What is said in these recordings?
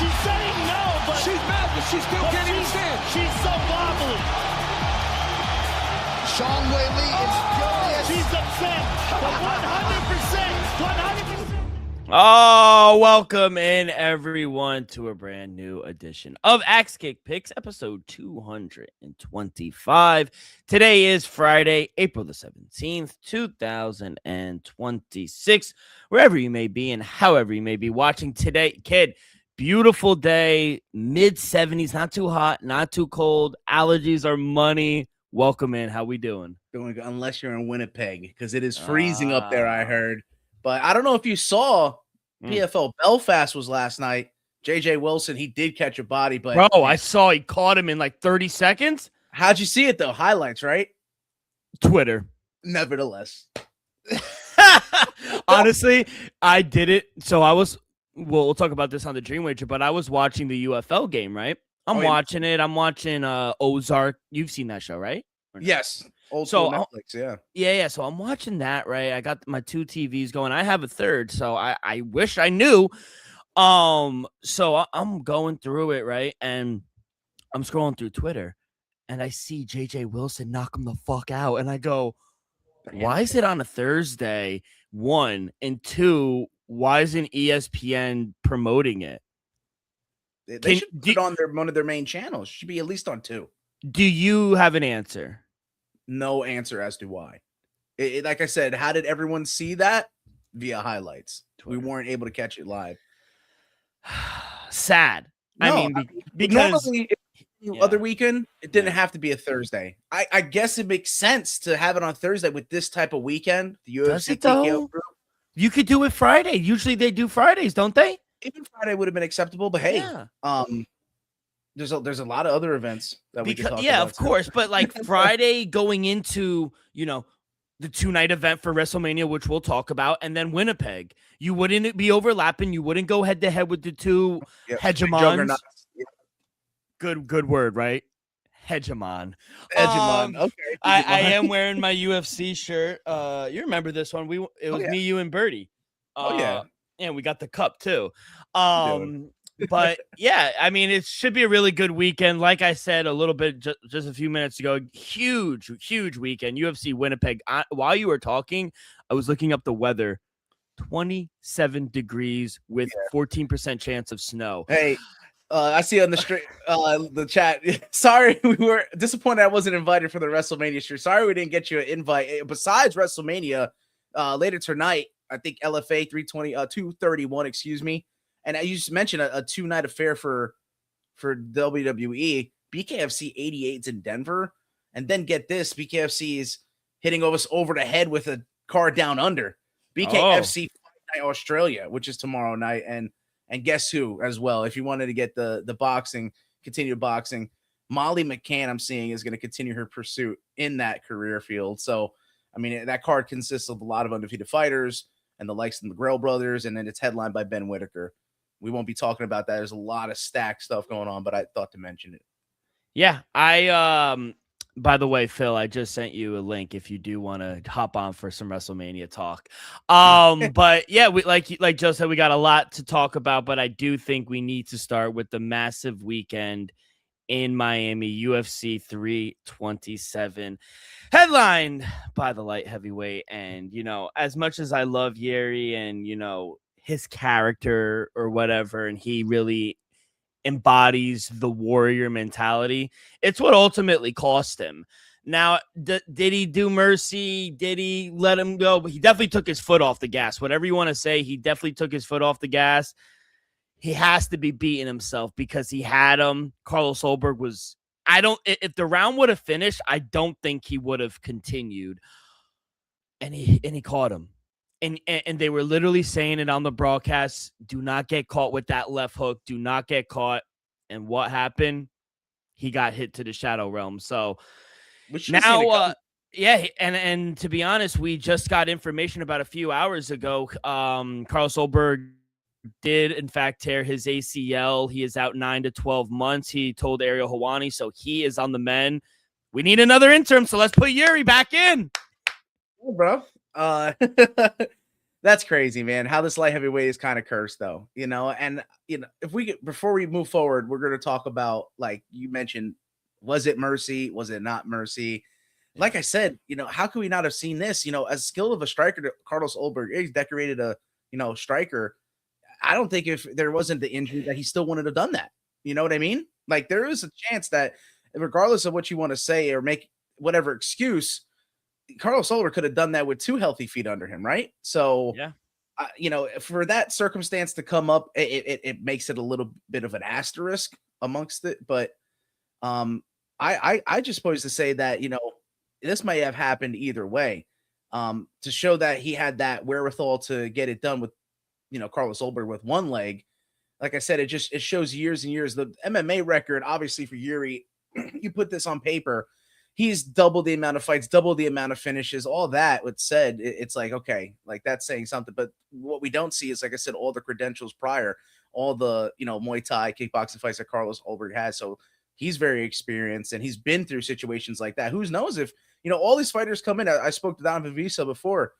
She's saying no, but she's mad, but she still can't even stand. She's so wobbly. Sean Whaley is furious. She's upset. But 100%. Oh, welcome in everyone to a brand new edition of Axe Kick Picks, episode 225. Today is Friday, April the 17th, 2026. Wherever you may be and however you may be watching today, kid, beautiful day, mid-70s, not too hot, not too cold. Allergies are money. Welcome in. How we doing? Doing good, unless you're in Winnipeg, because it is freezing up there, I heard. But I don't know if you saw PFL Belfast was last night. JJ Wilson, he did catch a body, but bro, I saw he caught him in like 30 seconds. How'd you see it though? Highlights, right? Twitter. Nevertheless. Honestly, I did it. So I was, we'll talk about this on the Dream Wager, but I was watching the UFL game, right? I'm watching it. I'm watching Ozark. You've seen that show, right? Yes. Old school Netflix, yeah. Yeah. So I'm watching that, right? I got my two TVs going. I have a third, so I wish I knew. So I'm going through it, right? And I'm scrolling through Twitter, and I see JJ Wilson knock him the fuck out, and I go, why is it on a Thursday? One, and two, why isn't ESPN promoting it? They should put it on one of their main channels. Should be at least on two. Do you have an answer? No answer as to why. Like I said, how did everyone see that? Via highlights. Twitter. We weren't able to catch it live. Sad. No, I mean, because normally other weekend, it didn't have to be a Thursday. I guess it makes sense to have it on Thursday with this type of weekend. The UFC Does it though? You could do it Friday. Usually they do Fridays, don't they? Even Friday would have been acceptable, but hey, there's a lot of other events that we could talk about. Yeah, of course, but like Friday going into, the 2-night event for WrestleMania, which we'll talk about, and then Winnipeg, you wouldn't be overlapping. You wouldn't go head to head with the two hegemons. Good word, right? Hegemon. Okay. I am wearing my UFC shirt. You remember this one? It was me, you, and Birdie. And we got the cup too. But yeah, I mean, it should be a really good weekend. Like I said a little bit just a few minutes ago, huge weekend. UFC Winnipeg. While you were talking, I was looking up the weather. 27 degrees with 14% chance of snow. Hey, I see on the chat. Sorry, we were disappointed I wasn't invited for the WrestleMania stream. Sorry we didn't get you an invite. Besides WrestleMania, later tonight, I think LFA 231, excuse me. And you just mentioned a 2-night affair for WWE. BKFC 88's in Denver. And then get this, BKFC is hitting us over the head with a card down under. BKFC Fight Night Australia, which is tomorrow night. And guess who as well? If you wanted to get the boxing, continue boxing, Molly McCann, I'm seeing, is going to continue her pursuit in that career field. So, I mean, that card consists of a lot of undefeated fighters and the likes of the McGrail brothers, and then it's headlined by Ben Whitaker. We won't be talking about that. There's a lot of stacked stuff going on, but I thought to mention it. Yeah, by the way, Phil, I just sent you a link if you do want to hop on for some WrestleMania talk. But yeah, we like Joe said, we got a lot to talk about, but I do think we need to start with the massive weekend in Miami, UFC 327, headlined by the light heavyweight. And, as much as I love Yeri and, his character or whatever, and he really embodies the warrior mentality, it's what ultimately cost him. Now, did he do mercy? Did he let him go? But he definitely took his foot off the gas. Whatever you want to say, he definitely took his foot off the gas. He has to be beating himself because he had him. Carlos Solberg was, if the round would have finished, I don't think he would have continued. And he caught him. And they were literally saying it on the broadcast, do not get caught with that left hook. Do not get caught. And what happened? He got hit to the shadow realm. So now, and to be honest, we just got information about a few hours ago. Carlos Solberg did, in fact, tear his ACL. He is out 9 to 12 months. He told Ariel Helwani, so he is on the mend. We need another interim, so let's put Yuri back in. Hey, bro. That's crazy, man. How this light heavyweight is kind of cursed, though, And if we get before we move forward, we're going to talk about, like you mentioned, was it mercy? Was it not mercy? Like I said, how could we not have seen this? As skilled of a striker, Carlos Ulberg, he's decorated a striker. I don't think if there wasn't the injury that he still wouldn't have done that. You know what I mean? Like there is a chance that, regardless of what you want to say or make whatever excuse, Carlos Ulberg could have done that with 2 healthy feet under him, right? So, Yeah. For that circumstance to come up, it makes it a little bit of an asterisk amongst it. But I just supposed to say that this may have happened either way, to show that he had that wherewithal to get it done with Carlos Ulberg with one leg. Like I said, it shows years and years. The MMA record, obviously, for Yuri, you put this on paper. He's double the amount of fights, double the amount of finishes, all that. With said, it's like, okay, like that's saying something. But what we don't see is, like I said, all the credentials prior, all the Muay Thai, kickboxing fights that Carlos Ulberg has. So he's very experienced and he's been through situations like that. Who knows if all these fighters come in? I spoke to Donovan Visa before.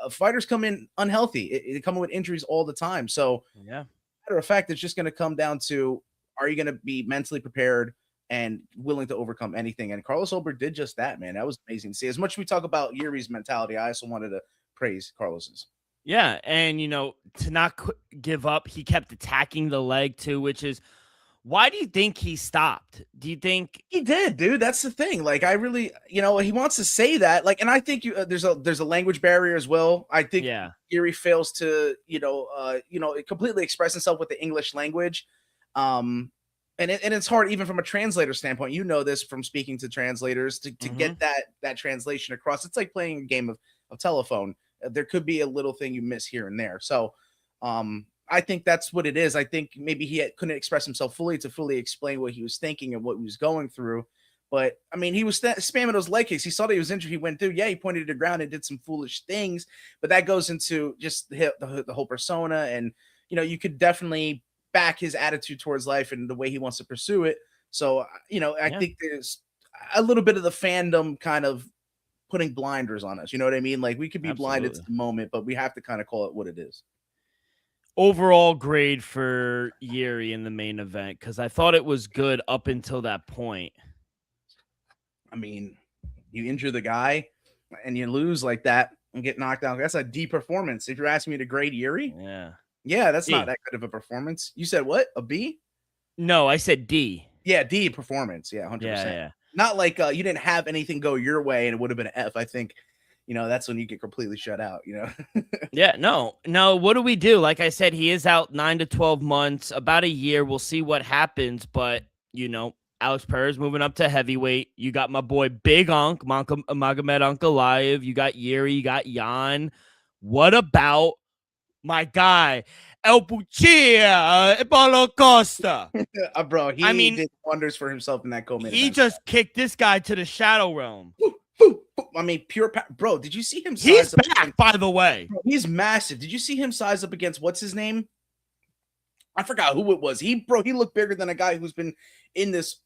Fighters come in unhealthy. They come in with injuries all the time. So yeah, matter of fact, it's just going to come down to, are you going to be mentally prepared and willing to overcome anything? And Carlos Ulberg did just that, man. That was amazing to see. As much as we talk about Yuri's mentality, I also wanted to praise Carlos's. Yeah, and to not give up, he kept attacking the leg too, which is, why do you think he stopped? Do you think he did, dude? That's the thing. Like, I really, he wants to say that, like, and I think there's a language barrier as well. I think Yuri fails to, completely express himself with the English language. And it's hard even from a translator standpoint. This from speaking to translators to get that translation across. It's like playing a game of telephone. There could be a little thing you miss here and there. So, I think that's what it is. I think maybe he couldn't express himself fully to fully explain what he was thinking and what he was going through. But I mean, he was spamming those leg kicks. He saw that he was injured. He went through. Yeah, he pointed to the ground and did some foolish things. But that goes into just the whole persona. And, you could definitely back his attitude towards life and the way he wants to pursue it. So, I think there's a little bit of the fandom kind of putting blinders on us. You know what I mean? Like, we could be blinded to the moment, but we have to kind of call it what it is. Overall grade for Yuri in the main event, because I thought it was good up until that point. I mean, you injure the guy and you lose like that and get knocked out. That's a D performance. If you're asking me to grade Yuri, yeah, that's not that good of a performance. You said what? A B? No, I said D. Yeah, D performance. Yeah, 100%. Yeah. Not like you didn't have anything go your way and it would have been an F. I think that's when you get completely shut out, Yeah, no. What do we do? Like I said, he is out 9 to 12 months, about a year. We'll see what happens. But, Alex Perez moving up to heavyweight. You got my boy Big Unk, Magomed Ankalaev. You got Yuri. You got Jan. What about my guy, El Buccia, Paulo Costa? Bro, he did wonders for himself in that co-main He event. just kicked this guy to the shadow realm. I mean, bro, did you see him size He's up back, by the way. Bro, he's massive. Did you see him size up against what's his name? I forgot who it was. He looked bigger than a guy who's been in this.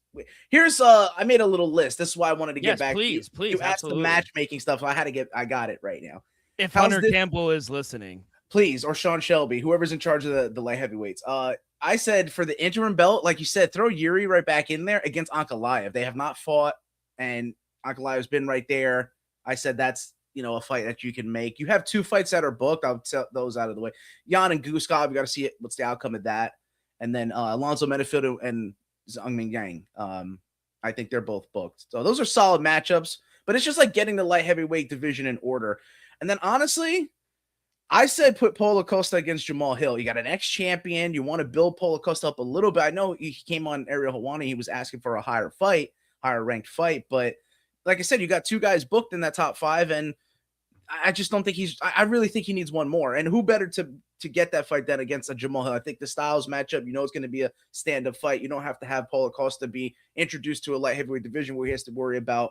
Here's I made a little list. This is why I wanted to get back. Please, you asked the matchmaking stuff. So I got it right now. If Hunter Campbell is listening, please, or Sean Shelby, whoever's in charge of the light heavyweights. I said for the interim belt, like you said, throw Yuri right back in there against Ankalaev. They have not fought, and Ankalaev's been right there. I said that's a fight that you can make. You have 2 fights that are booked. I'll tell those out of the way. Jan and Guskov, we got to see what's the outcome of that. And then Alonzo Menefield and Zhang Mingyang. I think they're both booked. So those are solid matchups. But it's just like getting the light heavyweight division in order. And then honestly, I said put Paulo Costa against Jamal Hill. You got an ex-champion. You want to build Paulo Costa up a little bit. I know he came on Ariel Helwani. He was asking for a higher ranked fight. But like I said, you got 2 guys booked in that top 5, and I just don't think I really think he needs one more. And who better to get that fight than against a Jamal Hill? I think the styles matchup, it's going to be a stand-up fight. You don't have to have Paulo Costa be introduced to a light heavyweight division where he has to worry about,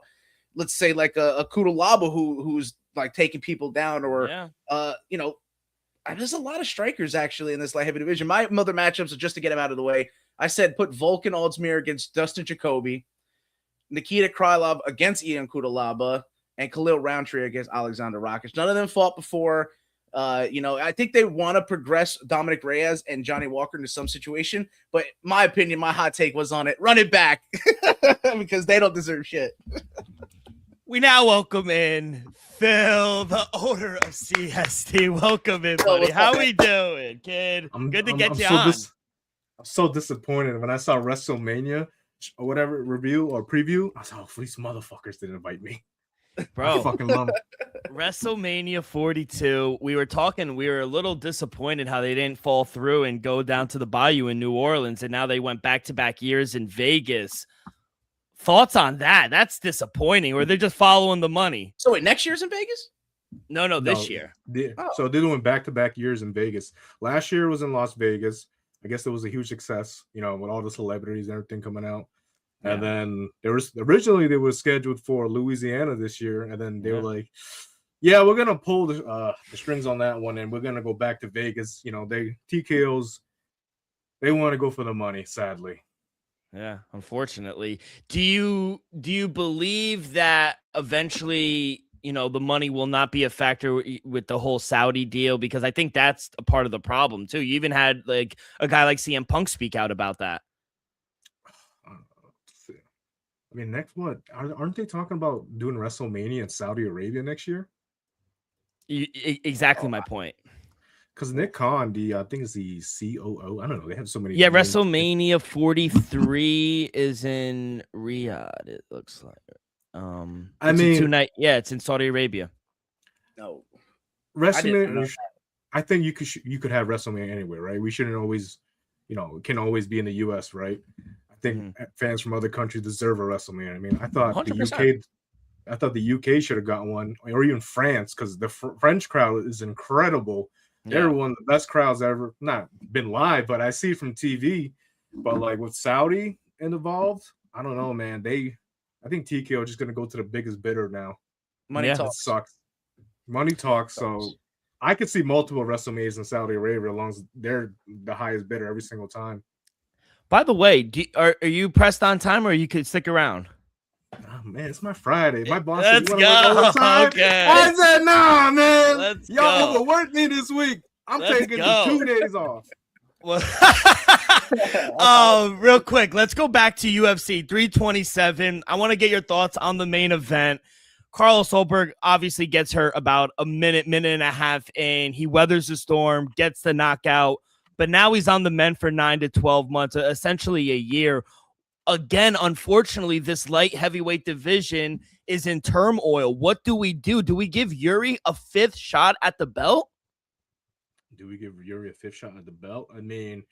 let's say, like a Kudalaba who's like taking people down, or there's a lot of strikers actually in this light heavy division. My other matchups are just to get him out of the way. I said put Volkan Ozdemir against Dustin Jacoby, Nikita Krylov against Ian Kudalaba, and Khalil Roundtree against Alexander Rakic. None of them fought before. I think they want to progress Dominic Reyes and Johnny Walker into some situation, but my opinion, my hot take was on it. Run it back because they don't deserve shit. We now welcome in Phil, the owner of CST. Welcome in, buddy. How we doing, kid? Good to get you on. I'm so disappointed when I saw WrestleMania or whatever review or preview. I was like, these motherfuckers didn't invite me. Bro, I fucking love WrestleMania 42. We were a little disappointed how they didn't fall through and go down to the Bayou in New Orleans, and now they went back-to-back years in Vegas. Thoughts on that? That's disappointing. Or they're just following the money. So wait, next year's in Vegas? No, this year. So they're doing back-to-back years in Vegas. Last year was in Las Vegas. I guess it was a huge success, with all the celebrities and everything coming out. Yeah. And then originally they were scheduled for Louisiana this year, and then they were like, "Yeah, we're gonna pull the strings on that one, and we're gonna go back to Vegas." TKOs, they want to go for the money, sadly. Yeah, unfortunately. Do you believe that eventually, the money will not be a factor with the whole Saudi deal? Because I think that's a part of the problem too. You even had like a guy like CM Punk speak out about that. I mean, next what? Aren't they talking about doing WrestleMania in Saudi Arabia next year? Exactly my point. Because Nick Khan, I think is the COO. I don't know. They have so many. Yeah, names. WrestleMania 43 is in Riyadh. It looks like. It's in Saudi Arabia. No, WrestleMania. I think you could have WrestleMania anywhere, right? We shouldn't always, can always be in the U.S., right? I think fans from other countries deserve a WrestleMania. I mean, I thought 100%. the UK should have gotten one, or even France, because the French crowd is incredible. Yeah. They're one of the best crowds ever. Not been live, but I see from TV. But like with Saudi involved, I don't know, man. I think TKO just gonna go to the biggest bidder now. Money talks. Sucks. Money talks. So I could see multiple WrestleManias in Saudi Arabia, as long as they're the highest bidder every single time. By the way, are you pressed on time, or you could stick around? Oh, man, it's my Friday. My boss said, "You want to work all the time?" Okay. I said, "Nah, man. Let's Y'all go. overworked me this week. I'm taking the 2 days off." Well, real quick, let's go back to UFC 327. I want to get your thoughts on the main event. Carlos Solberg obviously gets hurt about a minute and a half in. He weathers the storm, gets the knockout, but now he's on the mend for 9 to 12 months, essentially a year. Again, unfortunately, this light heavyweight division is in turmoil. What do we do? Do we give Yuri a 5th shot at the belt? Do we give Yuri a 5th shot at the belt? I mean,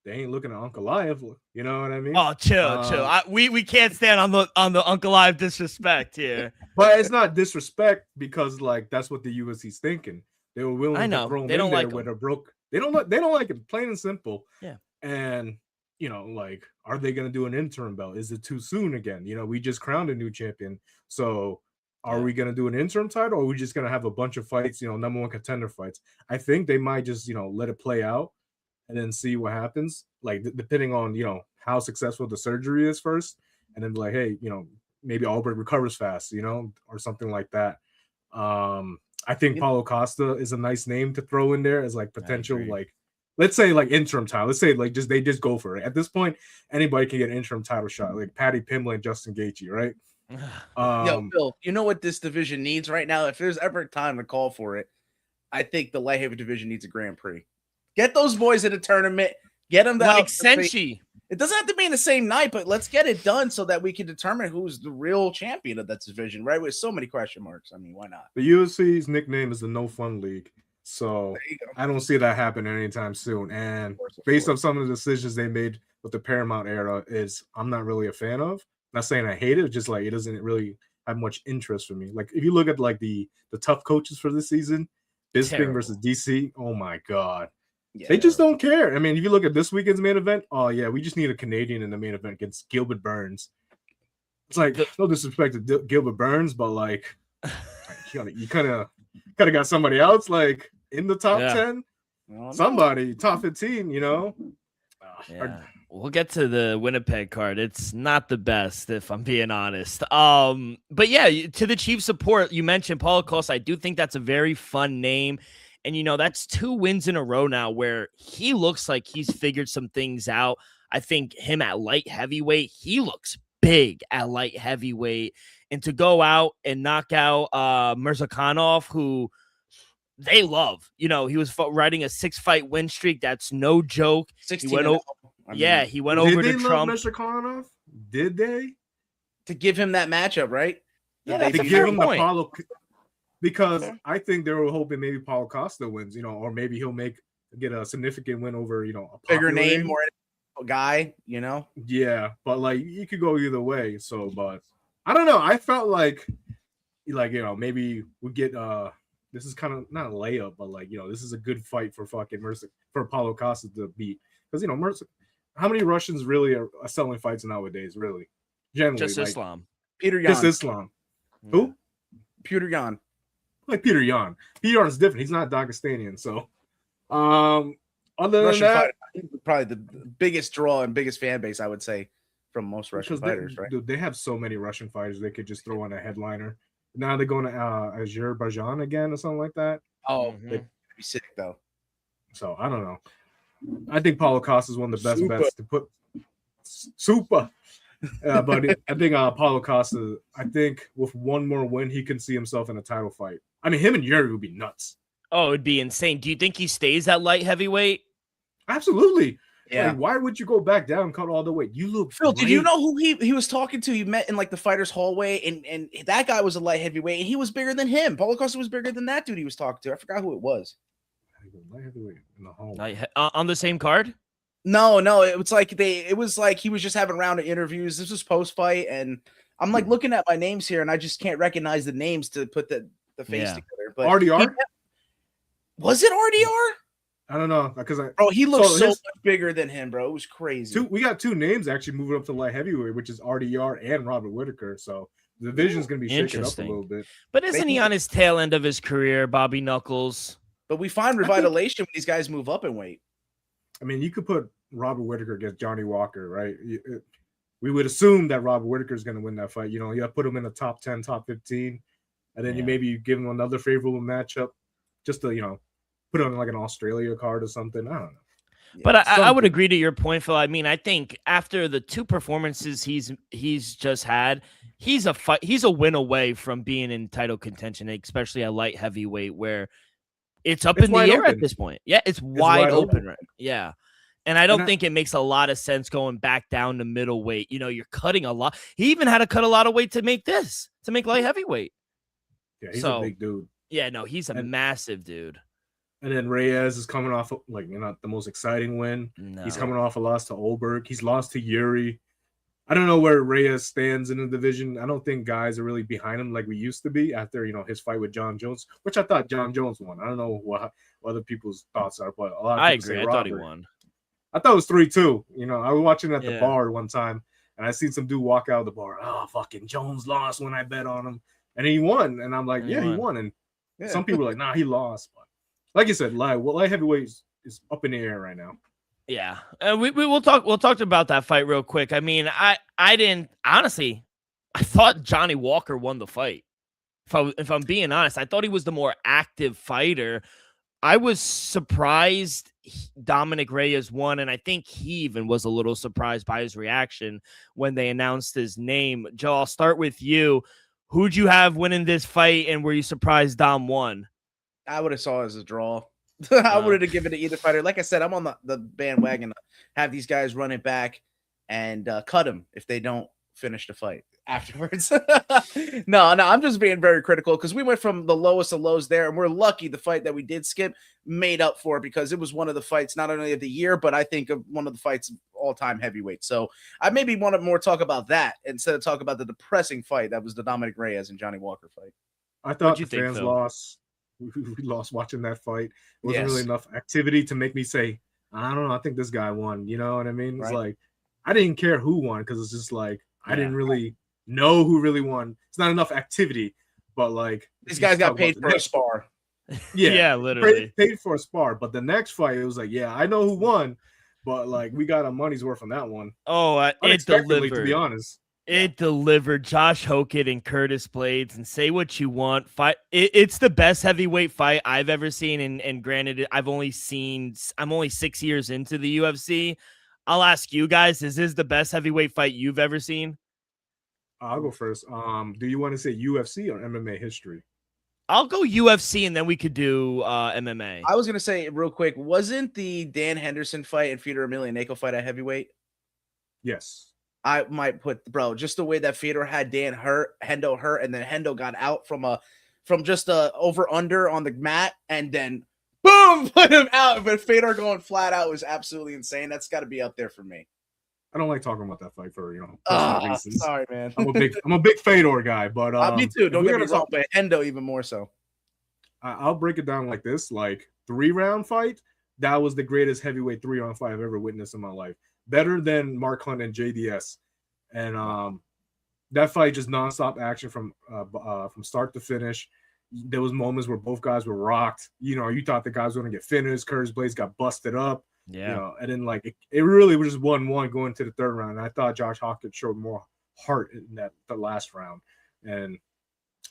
they ain't looking at Uncle Live. You know what I mean? Oh, chill. We can't stand on the Uncle Live disrespect here. But it's not disrespect, because like that's what the UFC's thinking. They were willing to throw him in there with a broke. They don't like it, plain and simple. Yeah. And like, are they going to do an interim belt? Is it too soon again? We just crowned a new champion. So are we going to do an interim title, or are we just going to have a bunch of fights, number one contender fights? I think they might just, let it play out and then see what happens. Like, depending on, how successful the surgery is first. And then be like, hey, maybe Albert recovers fast, or something like that. I think Paulo Costa is a nice name to throw in there as like potential, like, let's say like interim title. Let's say like they just go for it. At this point, anybody can get an interim title shot, like Patty Pimblett and Justin Gaethje, right? Yo, Bill, you know what this division needs right now? If there's ever a time to call for it, I think the light heavyweight division needs a Grand Prix. Get those boys in a tournament. Get them like Senshi. It doesn't have to be in the same night, but let's get it done so that we can determine who's the real champion of that division, right? With so many question marks. I mean, why not? The UFC's nickname is the No Fun League. So I don't see that happening anytime soon. And based on some of the decisions they made with the Paramount era, I'm not really a fan of. Not saying I hate it, just like it doesn't really have much interest for me. Like if you look at like the tough coaches for this season, Bisping versus DC, oh my God. Yeah. They just don't care. I mean, if you look at this weekend's main event, oh yeah, we just need a Canadian in the main event against Gilbert Burns. It's like no disrespect to Gilbert Burns, but like you kind of got somebody else like in the top 10, somebody top 15, Yeah. We'll get to the Winnipeg card. It's not the best, if I'm being honest. But yeah, to the Chiefs support, you mentioned Paulo Costa. I do think that's a very fun name. And, that's 2 wins in a row now where he looks like he's figured some things out. I think him at light heavyweight, he looks big at light heavyweight. And to go out and knock out Mirzakhanov, who they love, he was riding a 6-fight win streak. That's no joke. 16. He went over to Trump. Mr. Konov? Did they? To give him that matchup, right? Yeah, that's to a give fair him point. the Paulo, because I think they were hoping maybe Paulo Costa wins, or maybe he'll get a significant win over, a bigger name, more guy, Yeah, but like you could go either way. So, but I don't know. I felt like maybe we get this is kind of not a layup, but this is a good fight for fucking for Paulo Costa to beat, because how many Russians really are selling fights nowadays? Really, generally, just Islam. Peter Yan. Just Islam. Yeah. Who? Peter Yan. Like Peter Yan. Peter Yan is different. He's not Dagestanian. So, other Russian than that, fighter, probably the biggest draw and biggest fan base, I would say, from most Russian fighters, right? Dude, they have so many Russian fighters they could just throw on a headliner. Now they're going to Azerbaijan again or something like that. Oh, they'd be sick though. So I don't know. I think Paulo Costa is one of the best bets to put. Super. But I think Paulo Costa, I think with one more win, he can see himself in a title fight. I mean, him and Yuri would be nuts. Oh, it'd be insane. Do you think he stays at light heavyweight? Absolutely. Yeah. Like, why would you go back down and cut all the weight? You look Phil, great. did you know who he was talking to? He met in like the fighters hallway, and that guy was a light heavyweight, and he was bigger than him. Paulo Costa was bigger than that dude he was talking to. I forgot who it was. Light heavyweight in the hallway. On the same card? No, it was like he was just having a round of interviews. This was post fight, and I'm like looking at my names here, and I just can't recognize the names to put the face together. But RDR? Was it RDR? I don't know, because he looks so much bigger than him, bro. It was crazy. We got 2 names actually moving up to light heavyweight, which is RDR and Robert Whitaker. So the division's going to be shaken up a little bit. But isn't he on his tail end of his career, Bobby Knuckles? But we find revitalization when these guys move up in weight. I mean, you could put Robert Whitaker against Johnny Walker, right? We would assume that Robert Whitaker is going to win that fight. You put him in the top 10, top 15, and then you give him another favorable matchup just to, put on like an Australia card or something. I don't know. But I would agree to your point, Phil. I mean, I think after the 2 performances he's just had, he's a win away from being in title contention, especially at light heavyweight, where it's in the air at this point. Yeah, it's wide open, right? Yeah. And I don't think it makes a lot of sense going back down to middleweight. You're cutting a lot. He even had to cut a lot of weight to make light heavyweight. Yeah, he's a big dude. Yeah, no, he's a massive dude. And then Reyes is coming off not the most exciting win. No. He's coming off a loss to Olberg. He's lost to Yuri. I don't know where Reyes stands in the division. I don't think guys are really behind him like we used to be after his fight with John Jones, which I thought John Jones won. I don't know what other people's thoughts are, but a lot of people agree. say I thought he won. I thought it was 3-2. I was watching at the bar one time, and I seen some dude walk out of the bar. Oh, fucking Jones lost when I bet on him, and he won. And I'm like, he won. And some people are like, nah, he lost. But like you said, light heavyweight is up in the air right now. Yeah, and we'll talk about that fight real quick. I mean, I didn't honestly. I thought Johnny Walker won the fight. If I'm being honest, I thought he was the more active fighter. I was surprised Dominic Reyes won, and I think he even was a little surprised by his reaction when they announced his name. Joe, I'll start with you. Who'd you have winning this fight, and were you surprised Dom won? I would have saw it as a draw. I would have given it to either fighter. Like I said, I'm on the bandwagon. Have these guys run it back and cut them if they don't finish the fight afterwards. No, I'm just being very critical because we went from the lowest of lows there, and we're lucky the fight that we did skip made up for it because it was one of the fights not only of the year, but I think of one of the fights all-time heavyweight. So I maybe want to more talk about that instead of talk about the depressing fight that was the Dominic Reyes and Johnny Walker fight. I thought the fans lost. We lost watching that fight. It wasn't really enough activity to make me say, I don't know, I think this guy won. You know what I mean? It's like, I didn't care who won because it's just like, I didn't really know who really won. It's not enough activity, but like these guys got paid for a spar. Yeah, literally paid for a spar. But the next fight, it was like, I know who won, but like we got our money's worth on that one. Oh, it delivered. To be honest, It delivered. Josh Hockett and Curtis Blades, and say what you want. It's the best heavyweight fight I've ever seen. And granted, I'm only 6 years into the UFC. I'll ask you guys, is this the best heavyweight fight you've ever seen? I'll go first. Do you want to say UFC or MMA history? I'll go UFC, and then we could do MMA. I was gonna say real quick, wasn't the Dan Henderson fight and Fedor Emelianenko fight at heavyweight? Yes. I might put, bro, just the way that Fedor had Hendo hurt, and then Hendo got out from just a over under on the mat, and then boom, put him out. But Fedor going flat out was absolutely insane. That's got to be up there for me. I don't like talking about that fight for personal reasons. Sorry, man. I'm a big Fedor guy, but me too. Don't get me wrong, but Hendo even more so. I'll break it down like this: like 3-round fight. That was the greatest heavyweight 3-round fight I've ever witnessed in my life. Better than Mark Hunt and JDS, and that fight just nonstop action from start to finish. There was moments where both guys were rocked. You thought the guys were gonna get finished. Curtis Blades got busted up. Yeah. And then like it really was just 1-1 going to the third round. And I thought Josh Hockett showed more heart in the last round. And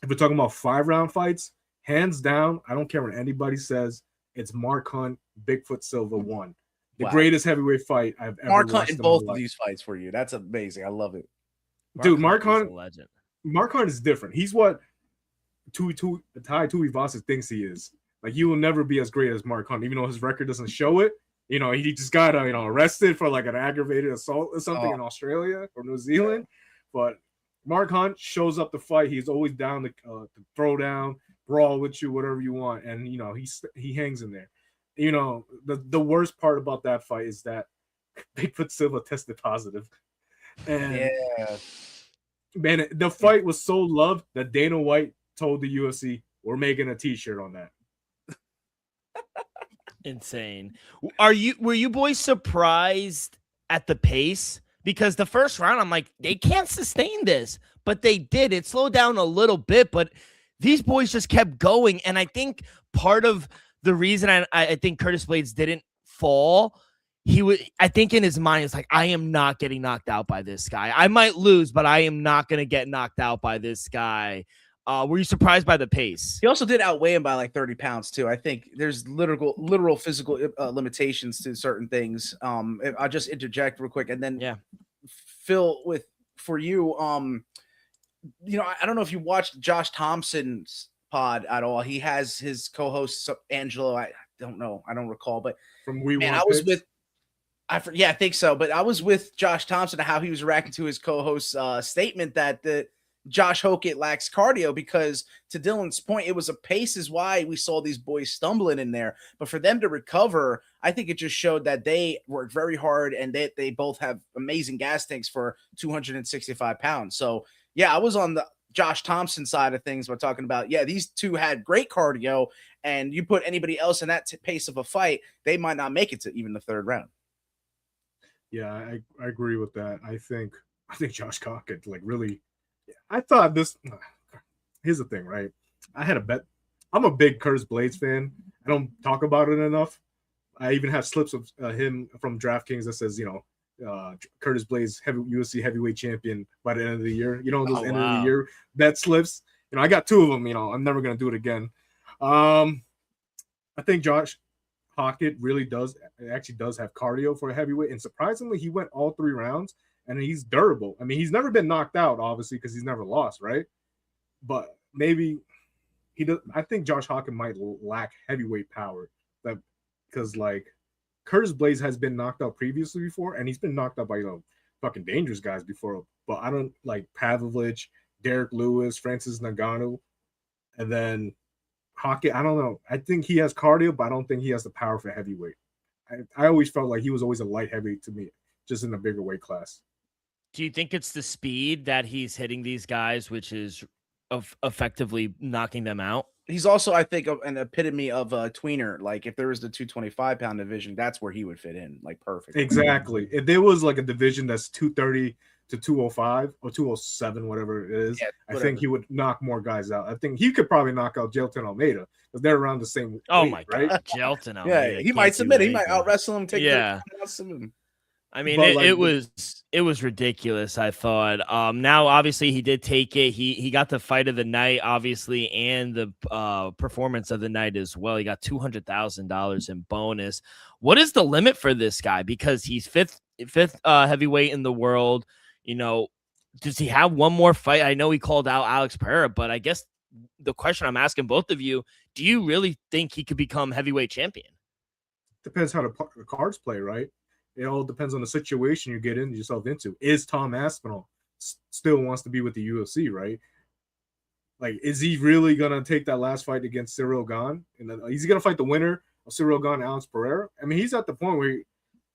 if we're talking about 5-round fights, hands down, I don't care what anybody says. It's Mark Hunt, Bigfoot Silva won. The greatest heavyweight fight I've ever watched. Mark Hunt in both of these fights for you. That's amazing. I love it. Dude, Mark Hunt, Mark Hunt is different. He's what Tai Tuivasa thinks he is. Like, he will never be as great as Mark Hunt, even though his record doesn't show it. He just got arrested for like an aggravated assault or something in Australia or New Zealand. But Mark Hunt shows up to fight. He's always down to throw down, brawl with you, whatever you want. And, he hangs in there. The worst part about that fight is that Bigfoot Silva tested positive. And man, the fight was so loved that Dana White told the UFC, we're making a t-shirt on that. Insane. Were you boys surprised at the pace? Because the first round, I'm like, they can't sustain this, but they did. It slowed down a little bit, but these boys just kept going. And I think part of the reason I think Curtis Blades didn't fall, I think in his mind, it's like, I am not getting knocked out by this guy. I might lose, but I am not going to get knocked out by this guy. Were you surprised by the pace? He also did outweigh him by like 30 pounds too. I think there's literal physical limitations to certain things. I'll just interject real quick, and then Phil, for you, I don't know if you watched Josh Thompson's pod at all. He has his co-host Angelo. I don't know. I don't recall, but from I think so. But I was with Josh Thompson, how he was reacting to his co-host's statement that Josh Hockett lacks cardio, because to Dylan's point, it was a pace is why we saw these boys stumbling in there. But for them to recover, I think it just showed that they worked very hard, and they both have amazing gas tanks for 265 pounds. So yeah, I was on the Josh Thompson side of things by talking about, these two had great cardio, and you put anybody else in that pace of a fight, they might not make it to even the third round. Yeah, I agree with that. I think Josh Hockett really. I thought this. Here's the thing, right? I had a bet. I'm a big Curtis Blades fan. I don't talk about it enough. I even have slips of him from DraftKings that says, Curtis Blades, UFC heavyweight champion by the end of the year. Those end of the year bet slips. I got 2 of them. I'm never gonna do it again. I think Josh Hockett actually does have cardio for a heavyweight, and surprisingly, he went all 3 rounds. And he's durable. I mean, he's never been knocked out, obviously, because he's never lost, right? But maybe he does. I think Josh Hockett might lack heavyweight power, because Curtis Blades has been knocked out previously before, and he's been knocked out by fucking dangerous guys before. But I don't like Pavlovich, Derek Lewis, Francis Ngannou, and then Hockett. I don't know. I think he has cardio, but I don't think he has the power for heavyweight. I always felt like he was always a light heavyweight to me, just in a bigger weight class. Do you think it's the speed that he's hitting these guys, which is effectively knocking them out? He's also, I think, an epitome of a tweener. Like, if there was the 225-pound division, that's where he would fit in, perfect. Exactly. If there was a division that's 230 to 205 or 207, whatever it is, I think he would knock more guys out. I think he could probably knock out Gelton Almeida, because they're around the same weight, my God, right? Gelton Almeida. He might submit. He might out wrestle him. Take I mean, but it was It was ridiculous, I thought. Now, obviously, he did take it. He got the fight of the night, obviously, and the performance of the night as well. He got $200,000 in bonus. What is the limit for this guy? Because he's fifth heavyweight in the world. You know, does he have one more fight? I know he called out Alex Pereira, but I guess the question I'm asking both of you, do you really think he could become heavyweight champion? Depends how the cards play, right? It all depends on the situation you get yourself into. Is Tom Aspinall still wants to be with the UFC, right? Like, is he really gonna take that last fight against Cyril Gane? And then is he gonna fight the winner of Cyril Gane and Alex Pereira? I mean, he's at the point where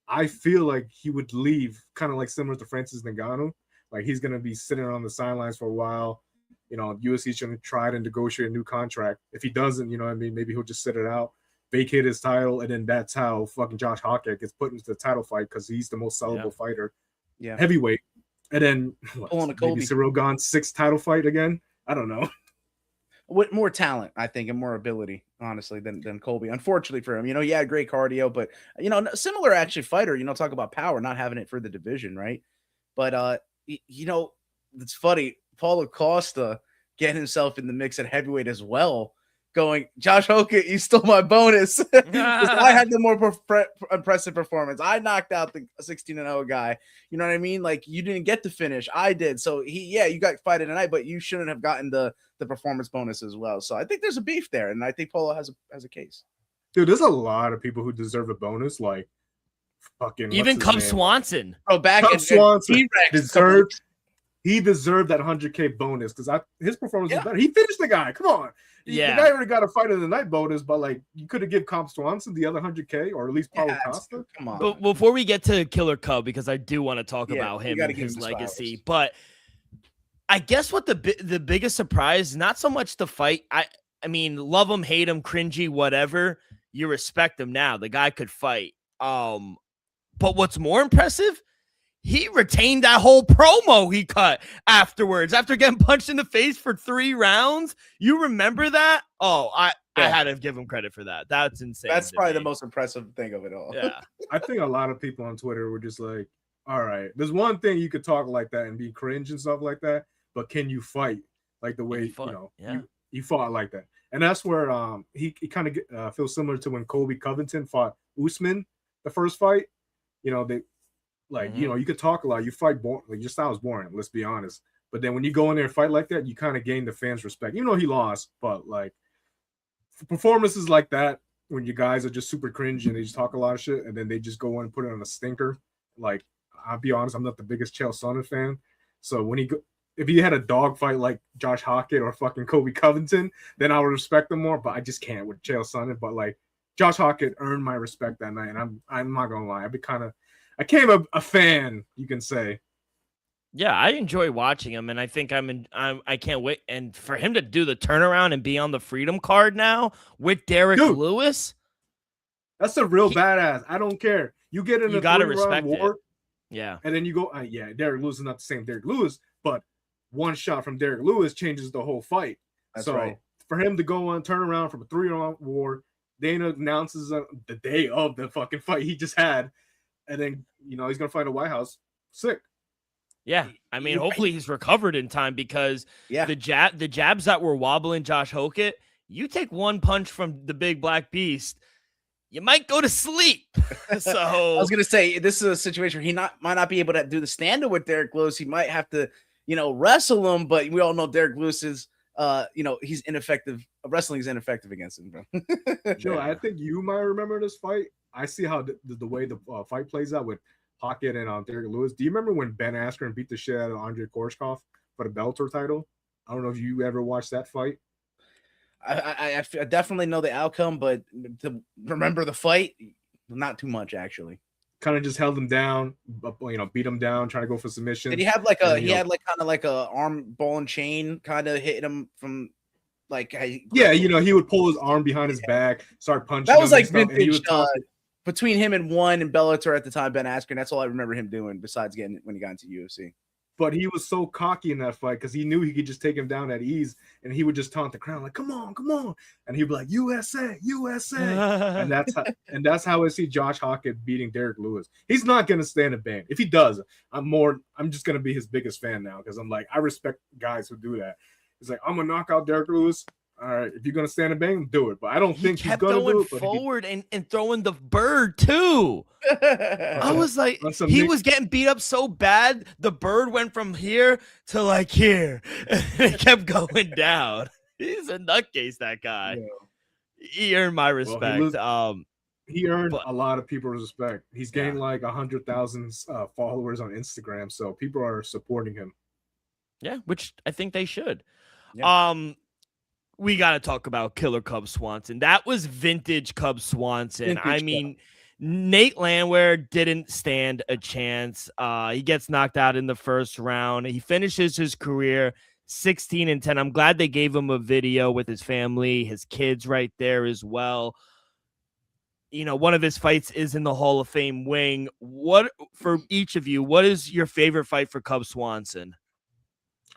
I feel like he would leave, kind of like similar to Francis Ngannou. Like, he's gonna be sitting on the sidelines for a while. You know, UFC's gonna try to negotiate a new contract. If he doesn't, you know what I mean, maybe he'll just sit it out, vacate his title, and then that's how fucking Josh Hawkett gets put into the title fight because he's the most sellable fighter, heavyweight. And then maybe Cyril Gane's 6th title fight again. I don't know. With more talent, I think, and more ability, honestly, than Colby. Unfortunately for him, you know, he had great cardio, but you know, similar actually fighter. You know, talk about power, not having it for the division, right? But you know, it's funny. Paulo Costa getting himself in the mix at heavyweight as well. Going, Josh Hokett, you stole my bonus. I had the more impressive performance. I knocked out the 16-0 guy. You know what I mean? Like, you didn't get to finish. I did. So you got fighted tonight, but you shouldn't have gotten the performance bonus as well. So I think there's a beef there, and I think Paulo has a case. Dude, there's a lot of people who deserve a bonus, like fucking even Cub Swanson. Oh, back Cub Swanson deserved. He deserved that $100K bonus because his performance was better. He finished the guy. Come on. Yeah. The guy already got a fight of the night bonus, but like, you could have given Cub Swanson the other $100K, or at least Paulo Costa. Come on. But before we get to Killer Cub, because I do want to talk about him and his legacy, but I guess what the biggest surprise, not so much the fight. I mean, love him, hate him, cringy, whatever. You respect him now. The guy could fight. But what's more impressive, he retained that whole promo he cut afterwards after getting punched in the face for 3 rounds. You remember that? Oh, I had to give him credit for that. That's insane. That's probably the most impressive thing of it all. Yeah. I think a lot of people on Twitter were just like, all right, there's one thing you could talk like that and be cringe and stuff like that, but can you fight like the way you fought like that? And that's where he kind of feels similar to when Colby Covington fought Usman the first fight. You know, you know, you could talk a lot. You fight like your style is boring, let's be honest. But then when you go in there and fight like that, you kind of gain the fans' respect. Even though he lost, but like performances like that, when you guys are just super cringe and they just talk a lot of shit, and then they just go in and put it on a stinker. Like, I'll be honest, I'm not the biggest Chael Sonnen fan. So when if he had a dog fight like Josh Hawkett or fucking Colby Covington, then I would respect him more. But I just can't with Chael Sonnen. But like, Josh Hawkett earned my respect that night, and I'm not gonna lie, I became a fan, you can say. Yeah, I enjoy watching him, and I think I can't wait. And for him to do the turnaround and be on the Freedom card now with Derek Lewis, that's a real badass. I don't care. You get in a 3-round war, and then you go, Derek Lewis is not the same Derek Lewis, but one shot from Derek Lewis changes the whole fight. That's right. For him to go on turnaround from a 3-round war, Dana announces the day of the fucking fight he just had. And then, you know, he's going to fight a White House. Sick. Yeah. I mean, hopefully he's recovered in time because the jabs that were wobbling Josh Hokett, you take one punch from the big black beast, you might go to sleep. So I was going to say, this is a situation where he might not be able to do the stand-up with Derek Lewis. He might have to, you know, wrestle him, but we all know Derek Lewis is, you know, he's ineffective. Wrestling is ineffective against him, bro. Joe, I think you might remember this fight. I see how the way the fight plays out with Hawkett and Derek Lewis. Do you remember when Ben Askren beat the shit out of Andrei Korshkov for the Bellator title? I don't know if you ever watched that fight. I definitely know the outcome, but to remember the fight, not too much actually. Kind of just held him down, you know, beat him down, trying to go for submission. Did he have like a kind of like a arm ball and chain kind of hitting him from like? You know, he would pull his arm behind his back, start punching. That was like vintage. Between him and Bellator at the time, Ben Askren, that's all I remember him doing besides when he got into UFC. But he was so cocky in that fight because he knew he could just take him down at ease, and he would just taunt the crowd like, "Come on, come on!" And he'd be like, "USA, USA!" and that's how I see Josh Hockett beating Derek Lewis. He's not gonna stand a bang. If he does, I'm just gonna be his biggest fan now because I'm like, I respect guys who do that. He's like, I'm gonna knock out Derek Lewis. All right, if you're gonna stand a bang, do it. But I don't think he's gonna do it. He kept going forward and throwing the bird too. I was like, he was getting beat up so bad, the bird went from here to like here, and it kept going down. He's a nutcase, that guy. Yeah. He earned my respect. He earned a lot of people's respect. He's gained like 100,000 followers on Instagram, so people are supporting him. Yeah, which I think they should. Yeah. We got to talk about Killer Cub Swanson. That was vintage Cub Swanson. Nate Landwehr didn't stand a chance. He gets knocked out in the first round. He finishes his career 16-10. I'm glad they gave him a video with his family, his kids right there as well. You know, one of his fights is in the Hall of Fame wing. What, for each of you, what is your favorite fight for Cub Swanson?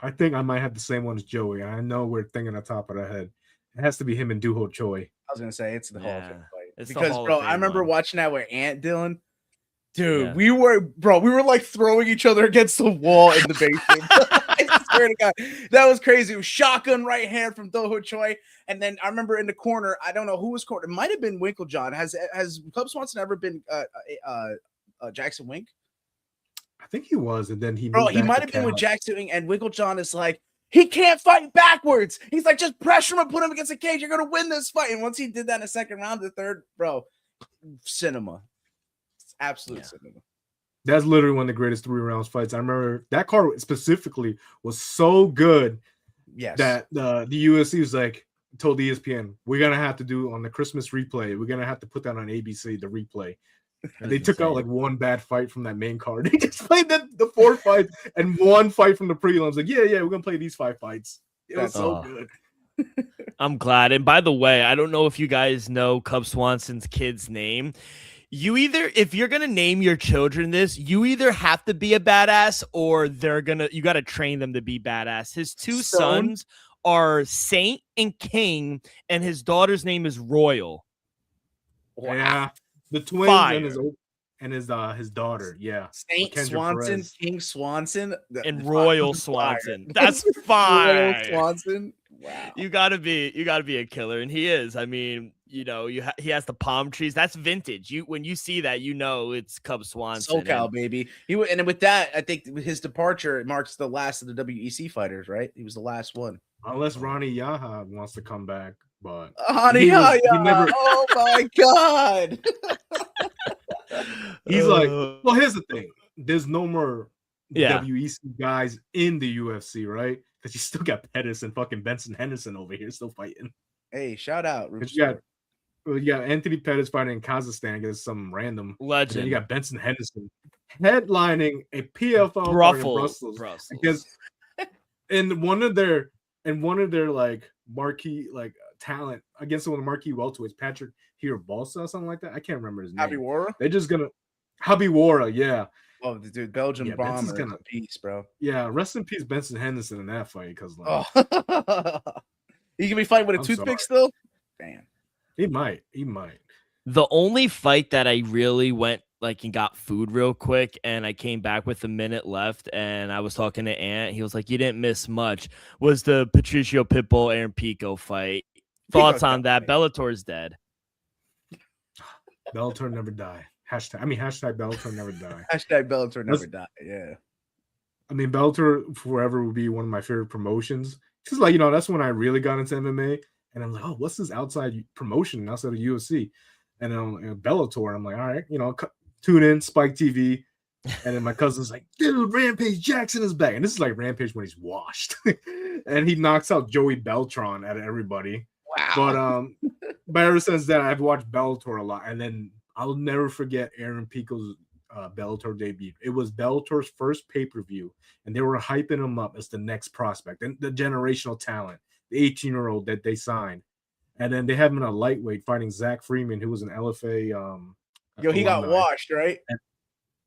I think I might have the same one as Joey. I know we're thinking on top of our head. It has to be him and Duho Choi. I was gonna say it's the Hall of Fame fight because, bro, I remember watching that with Aunt Dylan. Dude, we were like throwing each other against the wall in the basement. I swear to God, that was crazy. It was shotgun right hand from Duho Choi, and then I remember in the corner, I don't know who was corner. It might have been Winklejohn. Has Cub Swanson ever been Jackson Wink? I think he was, and then he might have been with Jackson Wing, and Winklejohn is like, he can't fight backwards. He's like, just pressure him and put him against the cage. You're gonna win this fight. And once he did that in the second round, the third, cinema, it's absolute cinema. That's literally one of the greatest 3 rounds fights. I remember that card specifically was so good. Yes, that the UFC was like, told ESPN, we're gonna have to do on the Christmas replay. We're gonna have to put that on ABC, the replay. And they took out like one bad fight from that main card. They just played the 4 fights and 1 fight from the prelims. Like, yeah, we're gonna play these 5 fights. It was so good. I'm glad. And by the way, I don't know if you guys know Cub Swanson's kid's name. If you're gonna name your children this, you either have to be a badass or you gotta train them to be badass. His 2 sons are Saint and King, and his daughter's name is Royal. Wow. Yeah. The twins and his daughter, Saint Kendra Swanson, Perez. King Swanson, and Royal Swanson. That's fine. Royal Swanson. Wow. You gotta be a killer, and he is. I mean, you know, he has the palm trees. That's vintage. When you see that, you know it's Cub Swanson. SoCal, baby. And with that, I think his departure marks the last of the WEC fighters. Right? He was the last one, unless Ronnie Yaha wants to come back. But he never... Oh my God. He's like, well, here's the thing. There's no more WEC guys in the UFC, right? Because you still got Pettis and fucking Benson Henderson over here still fighting. Hey, shout out. You got Anthony Pettis fighting in Kazakhstan against some random legend. And you got Benson Henderson headlining a PFL Brussels. Because in one of their like marquee like talent against one of the marquee welterweights, Patrick Hirabalsa or something like that. I can't remember his name. Habiwara? They're just gonna Habiwara, yeah. Oh, dude, Belgian bomber. Gonna... peace, bro. Yeah, rest in peace, Benson Henderson in that fight because like, he can be fighting with a toothpick still. Damn, he might. The only fight that I really went like and got food real quick, and I came back with a minute left, and I was talking to Ant. He was like, "You didn't miss much." Was the Patricio Pitbull Aaron Pico fight? Thoughts on that? Bellator's dead. Bellator never die. Hashtag Bellator never die. Hashtag Bellator never die. Yeah. I mean, Bellator forever will be one of my favorite promotions. Because, like, you know, that's when I really got into MMA. And I'm like, oh, what's this outside promotion outside of UFC? And then Bellator, I'm like, all right, you know, tune in, Spike TV. And then my cousin's like, dude, Rampage Jackson is back. And this is like Rampage when he's washed. And he knocks out Joey Beltran at everybody. Wow. But ever since then, I've watched Bellator a lot. And then I'll never forget Aaron Pico's Bellator debut. It was Bellator's first pay-per-view, and they were hyping him up as the next prospect and the generational talent, the 18-year-old that they signed. And then they have him in a lightweight fighting Zach Freeman, who was an LFA. He got washed, right?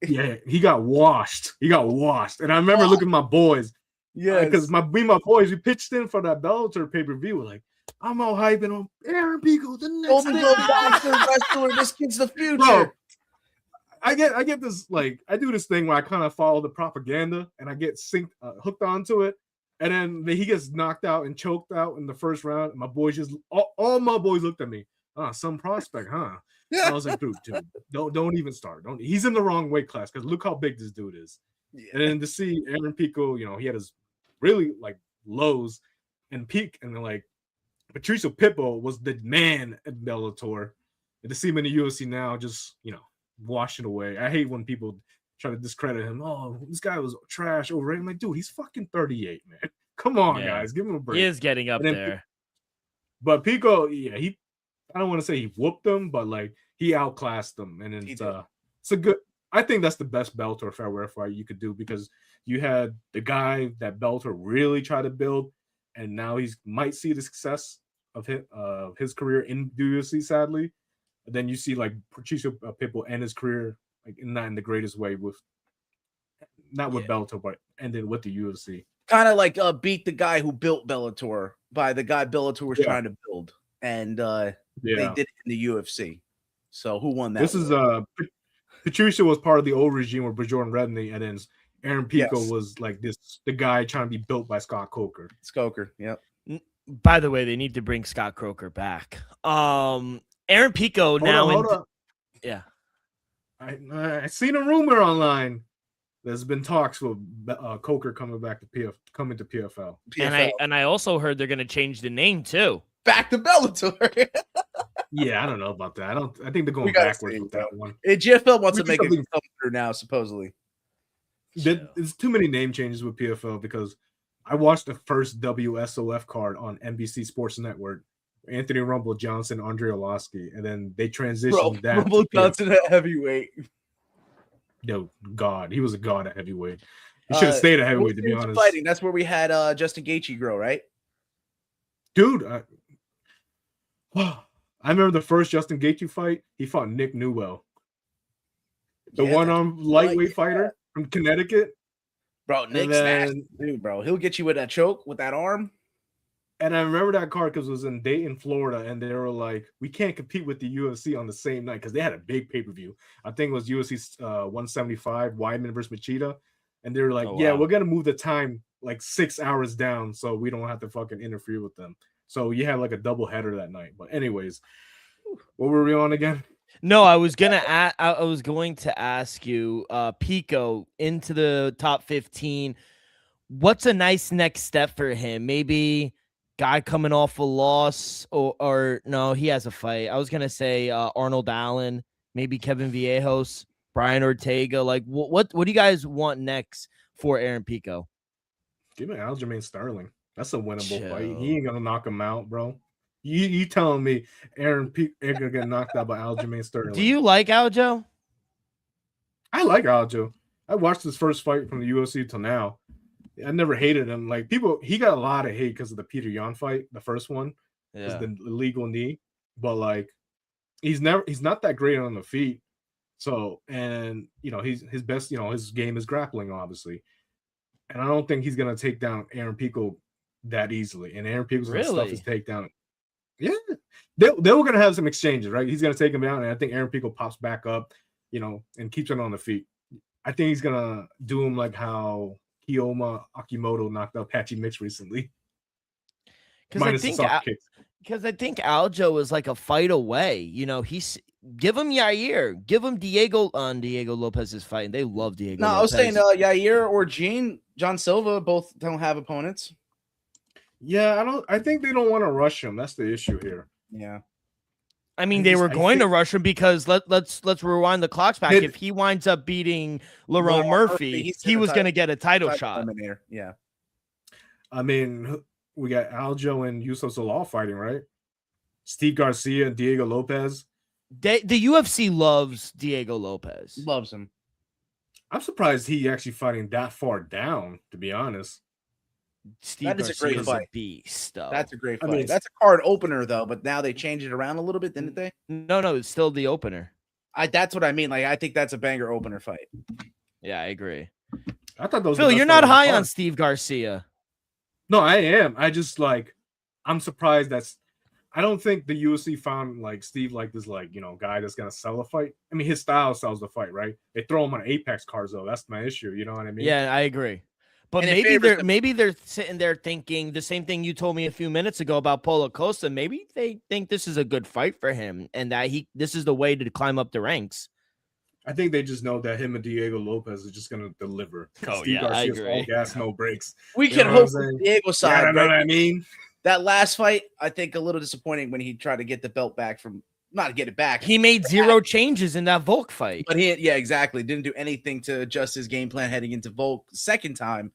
Yeah, he got washed. And I remember looking at my boys. Yeah, because my boys, we pitched in for that Bellator pay-per-view. We're like, I'm all hyping on Aaron Pico, the next only go back to wrestler. This kid's the future. Bro, I get this, like, I do this thing where I kind of follow the propaganda and I get hooked onto it. And then he gets knocked out and choked out in the first round. And my boys all my boys looked at me. Some prospect, huh? I was like, dude, don't even start. He's in the wrong weight class because look how big this dude is. Yeah. And then to see Aaron Pico, he had his really like lows and peak, and then like Patricio Pitbull was the man at Bellator. And to see him in the UFC now, just washing away. I hate when people try to discredit him. Oh, this guy was trash overrated. I'm like, dude, he's fucking 38, man. Come on, guys, give him a break. He is getting up there. But Pico, I don't want to say he whooped them, but like he outclassed them, and it's a good. I think that's the best Bellator fairway fight you could do, because you had the guy that Bellator really tried to build, and now he might see the success of his career in the UFC. Sadly, and then you see like Patricio Pitbull end his career like not in the greatest way with Bellator, but ended with the UFC. Kind of like beat the guy who built Bellator by the guy Bellator was trying to build, and they did it in the UFC. So who won that? This is Patricio was part of the old regime with Bjorn Rebney, and then Aaron Pico was like the guy trying to be built by Scott Coker. Yep. By the way, they need to bring Scott Coker back. Aaron Pico Hold on. Yeah. I seen a rumor online. There's been talks with Coker coming to PFL. And I also heard they're going to change the name too. Back to Bellator. Yeah, I don't know about that. I think they're going backwards with that one. GFL wants to make it come through now, supposedly. There's too many name changes with PFL, because I watched the first WSOF card on NBC Sports Network. Anthony Rumble Johnson, Andre Orlovsky, and then they transitioned that. Rumble Johnson at heavyweight. No, God, he was a god at heavyweight. He should have stayed at heavyweight, to be honest. Fighting. That's where we had Justin Gaethje grow, right? Dude, I remember the first Justin Gaethje fight. He fought Nick Newell, the one-arm lightweight fighter from Connecticut. Bro, Nick's nasty, dude, bro. He'll get you with that choke with that arm. And I remember that card because it was in Dayton, Florida, and they were like, we can't compete with the UFC on the same night, because they had a big pay-per-view. I think it was UFC 175, Weidman versus Machida. And they were like, we're going to move the time like 6 hours down so we don't have to fucking interfere with them. So you had like a double header that night. But anyways, what were we on again? No, I was going to ask you, Pico into the top 15. What's a nice next step for him? Maybe guy coming off a loss, or no, he has a fight. I was going to say Arnold Allen, maybe Kevin Viejos, Brian Ortega. Like, what do you guys want next for Aaron Pico? Give me Aljamain Sterling. That's a winnable fight. He ain't gonna knock him out, bro. You telling me Aaron Pico ain't gonna get knocked out by Aljamain Sterling? Do you like Aljo? I like Aljo. I watched his first fight from the UFC till now. I never hated him. Like, he got a lot of hate because of the Peter Yan fight, the first one. Is the illegal knee. But like, he's not that great on the feet. So, and his best, his game is grappling, obviously. And I don't think he's gonna take down Aaron Pico that easily. And Aaron Pico's gonna stuff his takedown. Yeah, they were gonna have some exchanges, right? He's gonna take him down, and I think Aaron Pico pops back up, and keeps it on the feet. I think he's gonna do him like how Kiyoma Akimoto knocked out Patchy Mix recently. Because I think Aljo is like a fight away. He's give him Yair, give him Diego Lopez's fight, and they love Diego. No, Lopez. I was saying Yair or John Silva both don't have opponents. Yeah, I think they don't want to rush him. That's the issue here. Yeah. I mean, they were going to rush him because let's rewind the clocks back. If he winds up beating Lerone Murphy, he was going to get a title shot. Yeah. I mean, we got Aljo and Yusuf Zalal fighting, right? Steve Garcia and Diego Lopez. The UFC loves Diego Lopez. Loves him. I'm surprised he actually fighting that far down, to be honest. That is a great fight. A beast, though. That's a great fight. That's a card opener, though, but now they changed it around a little bit, didn't they? No, it's still the opener. That's what I mean. Like, I think that's a banger opener fight. Yeah, I agree. I thought those. Phil, you're not high on Steve Garcia. No, I am. I just like, I'm surprised I don't think the UFC found like Steve like this guy that's gonna sell a fight. I mean, his style sells the fight, right? They throw him on Apex cards though. That's my issue. You know what I mean? Yeah, I agree. But And maybe they're sitting there thinking the same thing you told me a few minutes ago about Paulo Costa. Maybe they think this is a good fight for him and that this is the way to climb up the ranks. I think they just know that him and Diego Lopez are just gonna deliver. Oh, Steve yeah, I Garcia's agree. all gas, no brakes. We You can know what hope I'm for saying? Diego side. Yeah, I know right? what I mean. That last fight, I think a little disappointing when he tried to get the belt back from not get it back. He made zero changes in that Volk fight. But exactly. Didn't do anything to adjust his game plan heading into Volk second time.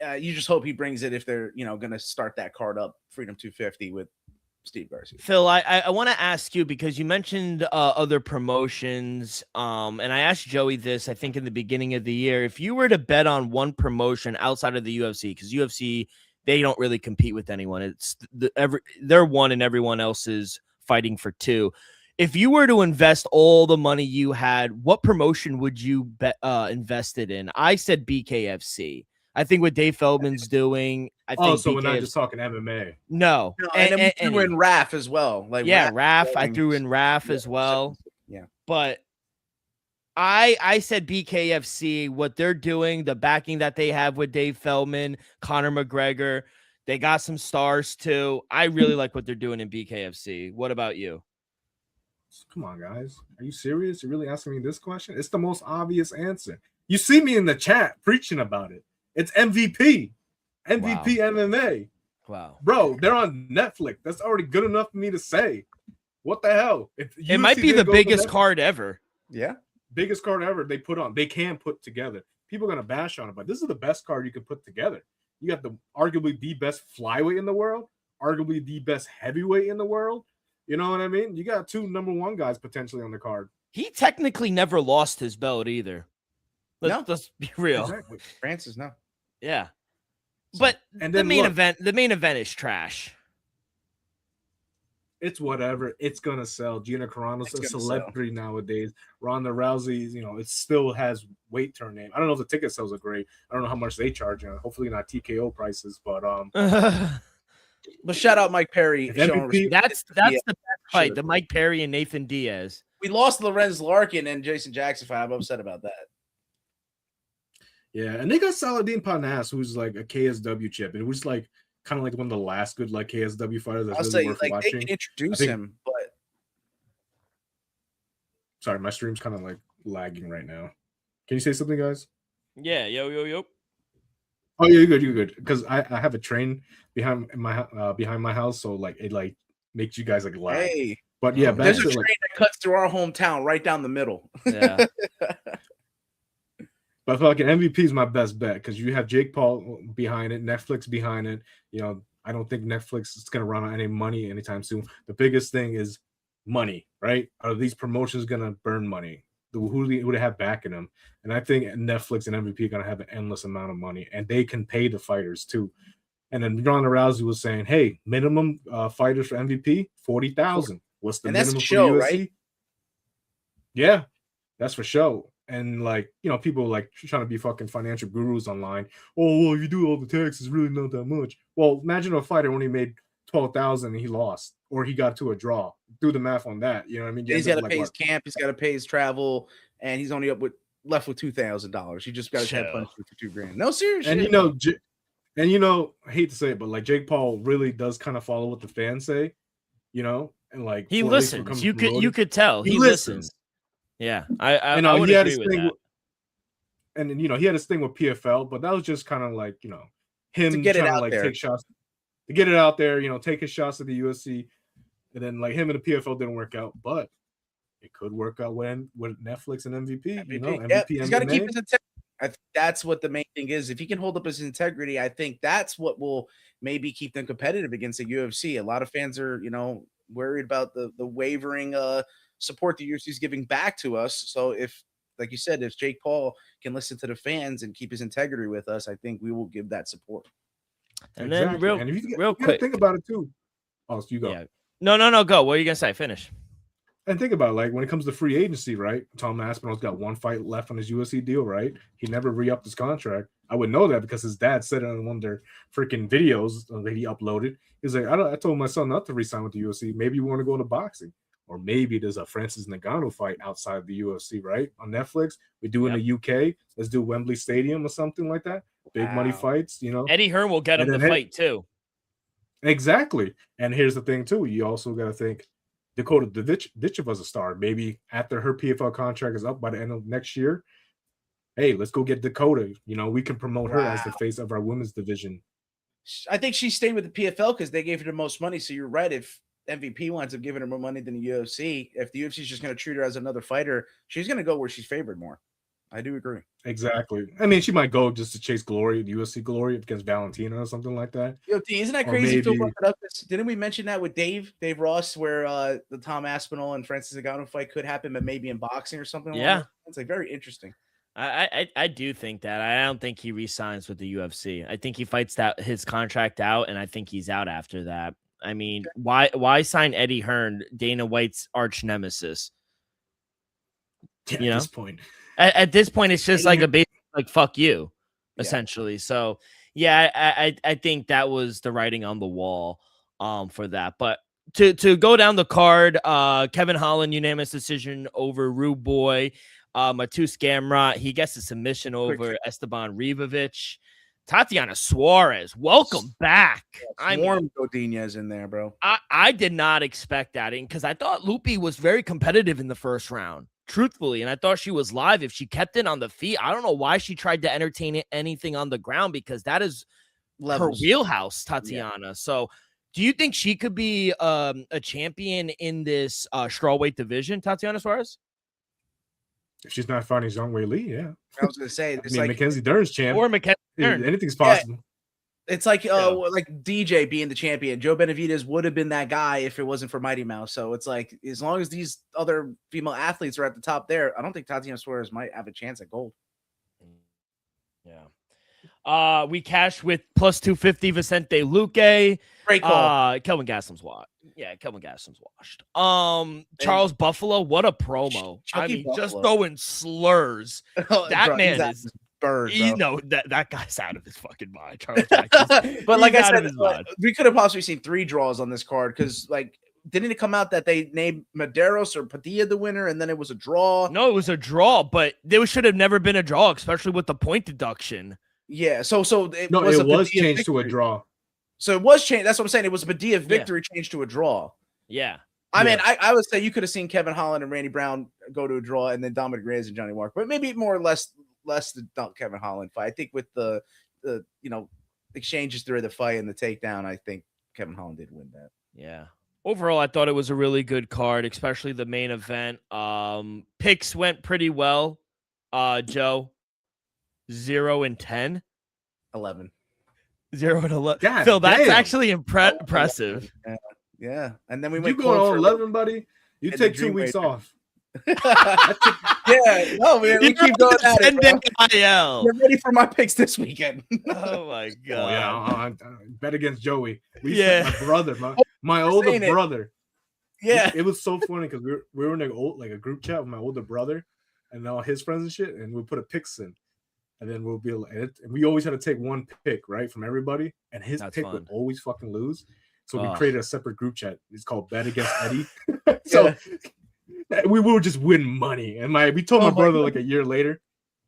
You just hope he brings it if they're, going to start that card up, Freedom 250 with Steve Garcia. Phil, I want to ask you because you mentioned other promotions, and I asked Joey this, I think, in the beginning of the year. If you were to bet on one promotion outside of the UFC, because UFC, they don't really compete with anyone. It's they're one and everyone else is fighting for two. If you were to invest all the money you had, what promotion would you bet invested in? I said BKFC. I think what Dave Feldman's doing. I think So we're not just talking MMA. No, and then we threw in RAF as well. Like RAF. I threw in RAF as well. Yeah, but I said BKFC. What they're doing, the backing that they have with Dave Feldman, Conor McGregor, they got some stars too. I really like what they're doing in BKFC. What about you? Come on, guys. Are you serious? You're really asking me this question? It's the most obvious answer. You see me in the chat preaching about it. It's MVP. MVP MMA. Wow. Bro, they're on Netflix. That's already good enough for me to say. What the hell? It might be the biggest card ever. Yeah. Biggest card ever they put on. They can put together. People are going to bash on it, but this is the best card you could put together. You got arguably the best flyweight in the world, arguably the best heavyweight in the world. You know what I mean? You got two number one guys potentially on the card. He technically never lost his belt either. Let's be real. Exactly. Francis, no. Yeah. But and the main event is trash. It's whatever. It's gonna sell. Gina Carano's a celebrity nowadays. Ronda Rousey, it still has weight to her name. I don't know if the ticket sales are great. I don't know how much they charge. Hopefully not TKO prices, but But shout out Mike Perry. MVP, that's the best fight. The Mike Perry and Nathan Diaz. We lost Lorenz Larkin and Jason Jackson fight. I'm upset about that. Yeah, and they got Saladin Parnasse, who's like a KSW chip, and it was like kind of like one of the last good like KSW fighters that's really worth watching. They can introduce him, but sorry, my stream's kind of like lagging right now. Can you say something, guys? Yeah, yo. Oh yeah, you're good. Because I have a train behind my house, so like it like makes you guys like lag. Hey, but yeah, there's a train that cuts through our hometown right down the middle. Yeah. But I feel like an MVP is my best bet because you have Jake Paul behind it, Netflix behind it. I don't think Netflix is going to run out any money anytime soon. The biggest thing is money, right? Are these promotions going to burn money? Who do they have backing them? And I think Netflix and MVP are going to have an endless amount of money, and they can pay the fighters too. And then Ronda Rousey was saying, "Hey, minimum fighters for MVP, 40,000. What's the minimum for show, UFC?" Right? Yeah, that's for sure. And like, people like trying to be fucking financial gurus online. Oh, well, if you do all the tax, it's really not that much. Well, imagine a fighter only made 12,000 and he lost, or he got to a draw. Do the math on that. You know what I mean? He's got to pay his camp. He's got to pay his travel, and he's only left with $2,000. You just got to head punch for $2,000. No, seriously. And I hate to say it, but like Jake Paul really does kind of follow what the fans say, and like he listens. You could tell he listens. Yeah, I would agree with that. And then, he had his thing with PFL, but that was just kind of like, him to get trying it out to like there. take shots to get it out there, take his shots at the UFC, and then like him and the PFL didn't work out, but it could work out with Netflix and MVP. MVP he's got to keep his integrity. I think that's what the main thing is. If he can hold up his integrity, I think that's what will maybe keep them competitive against the UFC. A lot of fans are, worried about the wavering support the UFC is giving back to us. So if, like you said, if Jake Paul can listen to the fans and keep his integrity with us, I think we will give that support. And then real quick, think about it too. Oh, so you go. Yeah. No, go. What are you gonna say? Finish. And think about it, like when it comes to free agency, right? Tom Aspinall's got one fight left on his UFC deal, right? He never re-upped his contract. I would know that because his dad said it on one of their freaking videos that he uploaded. He's like, I told my son not to re-sign with the UFC. Maybe you want to go to boxing. Or maybe there's a Francis Ngannou fight outside the UFC, right? On Netflix. We do in the UK. Let's do Wembley Stadium or something like that. Big money fights, you know. Eddie Hearn will get him the fight too. Exactly. And here's the thing too. You also got to think Dakota Ditchev was a star. Maybe after her PFL contract is up by the end of next year, hey, let's go get Dakota. You know, we can promote her as the face of our women's division. I think she stayed with the PFL because they gave her the most money. So you're right. If MVP winds up giving her more money than the UFC, if the UFC is just going to treat her as another fighter, she's going to go where she's favored more. I do agree. Exactly. I mean, she might go just to chase glory, the UFC glory against Valentina or something like that. Yo, T, isn't that crazy? Phil brought it up. Didn't we mention that with Dave Ross, where the Tom Aspinall and Francis Ngannou fight could happen, but maybe in boxing or something? Yeah, it's like very interesting. I do think that. I don't think he re-signs with the UFC. I think he fights his contract out, and I think he's out after that. I mean, why sign Eddie Hearn, Dana White's arch nemesis? At this point. At this point, it's just like a basic, like, fuck you, essentially. So, yeah, I think that was the writing on the wall for that. But to go down the card, Kevin Holland, unanimous decision over Rude Boy. Matus Gamrot, he gets a submission over Esteban Ribovic. Tatiana Suarez, welcome back. Warm Godinez in there, bro. I did not expect that because I thought Lupi was very competitive in the first round. Truthfully, and I thought she was live. If she kept it on the feet, I don't know why she tried to entertain anything on the ground because that is her wheelhouse, Tatiana. Yeah. So, do you think she could be a champion in this strawweight division, Tatiana Suarez? If she's not fighting Zhang Wei Li, yeah. I was going to say, it's like Mackenzie Dern's champ, or Mackenzie Dern. Anything's possible. Yeah. It's like like DJ being the champion. Joe Benavidez would have been that guy if it wasn't for Mighty Mouse. So it's like, as long as these other female athletes are at the top there, I don't think Tatiana Suarez might have a chance at gold. Yeah. We cashed with plus 250 Vicente Luque. Great call. Kelvin Gaslam's washed. Yeah, Kelvin Gaslam's washed. Charles Buffalo, what a promo. Just throwing slurs. That man is bird, you know that guy's out of his fucking mind, Charles Jackson. But like I said, we could have possibly seen 3 draws on this card because, like, didn't it come out that they named Medeiros or Padilla the winner, and then it was a draw? No, it was a draw, but there should have never been a draw, especially with the point deduction. Yeah, so it was changed to a draw. So it was changed. That's what I'm saying. It was a Padilla victory changed to a draw. Yeah. I mean, I would say you could have seen Kevin Holland and Randy Brown go to a draw, and then Dominic Reyes and Johnny Walker, but maybe more or less the Kevin Holland fight. I think with the exchanges through the fight and the takedown, I think Kevin Holland did win that. Yeah. Overall, I thought it was a really good card, especially the main event. Picks went pretty well. Joe, 0-10. 11. 0-11. God, Phil, that's damn. actually impressive. Yeah. And then we went. You going on 11, buddy? You take 2 weeks off. Yeah, no, man, we keep going at it. You're ready for my picks this weekend. Oh my god! Oh, yeah, I bet against Joey. Yeah, my brother, my older brother. Yeah, it was so funny because we were in a group chat with my older brother and all his friends and shit, and we put a picks in, and then we'll be like, and we always had to take one pick right from everybody, and his pick would always fucking lose. So we created a separate group chat. It's called Bet Against Eddie. So. We will just win money. And we told my brother like a year later,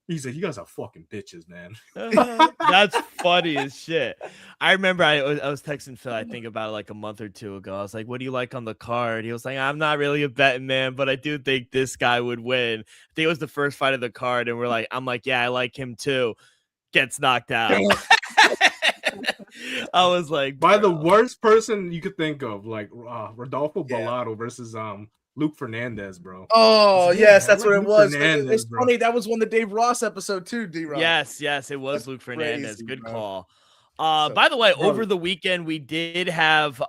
he said, "You guys are fucking bitches, man." That's funny as shit. I remember I was texting Phil, I think about it like a month or two ago. I was like, "What do you like on the card?" He was like, "I'm not really a betting man, but I do think this guy would win." I think it was the first fight of the card, and I'm like, "Yeah, I like him too." Gets knocked out. I was like, by the worst person you could think of, like Rodolfo Bellato versus Luke Fernandez, bro. Oh, yes, that's what it was. It's funny. That was one the Dave Ross episode too, D-Rock. Yes, it was that's Luke Fernandez. Crazy, Good call. By the way, over the weekend, we did have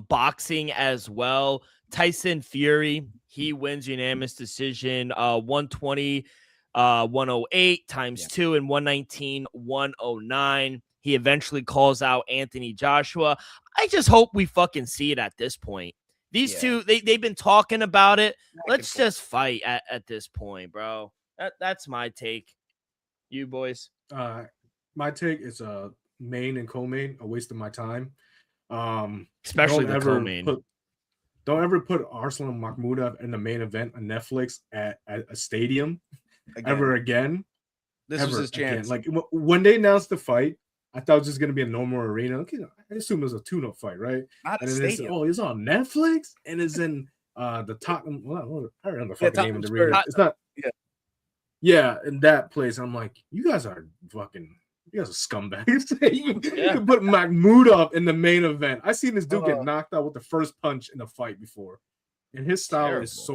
boxing as well. Tyson Fury, he wins unanimous decision, 120, 108 times 2 and 119, 109. He eventually calls out Anthony Joshua. I just hope we fucking see it at this point. These two, they've been talking about it. Let's just fight at this point, bro. That's my take. You boys. My take is main and co-main, a waste of my time. Especially the co-main. Don't ever put Arslan Makhmudov in the main event on Netflix at a stadium ever again. This was his chance. Like when they announced the fight, I thought it was just going to be a normal arena. Okay, I assume it was a tune-up fight, right? Not a stadium. It's on Netflix and it's in the Tottenham. Well, I don't know the fucking name of the arena. It's not. Yeah, in that place. I'm like, you guys are scumbags. You put Makhmudov in the main event. I seen this dude get knocked out with the first punch in the fight before, and his style is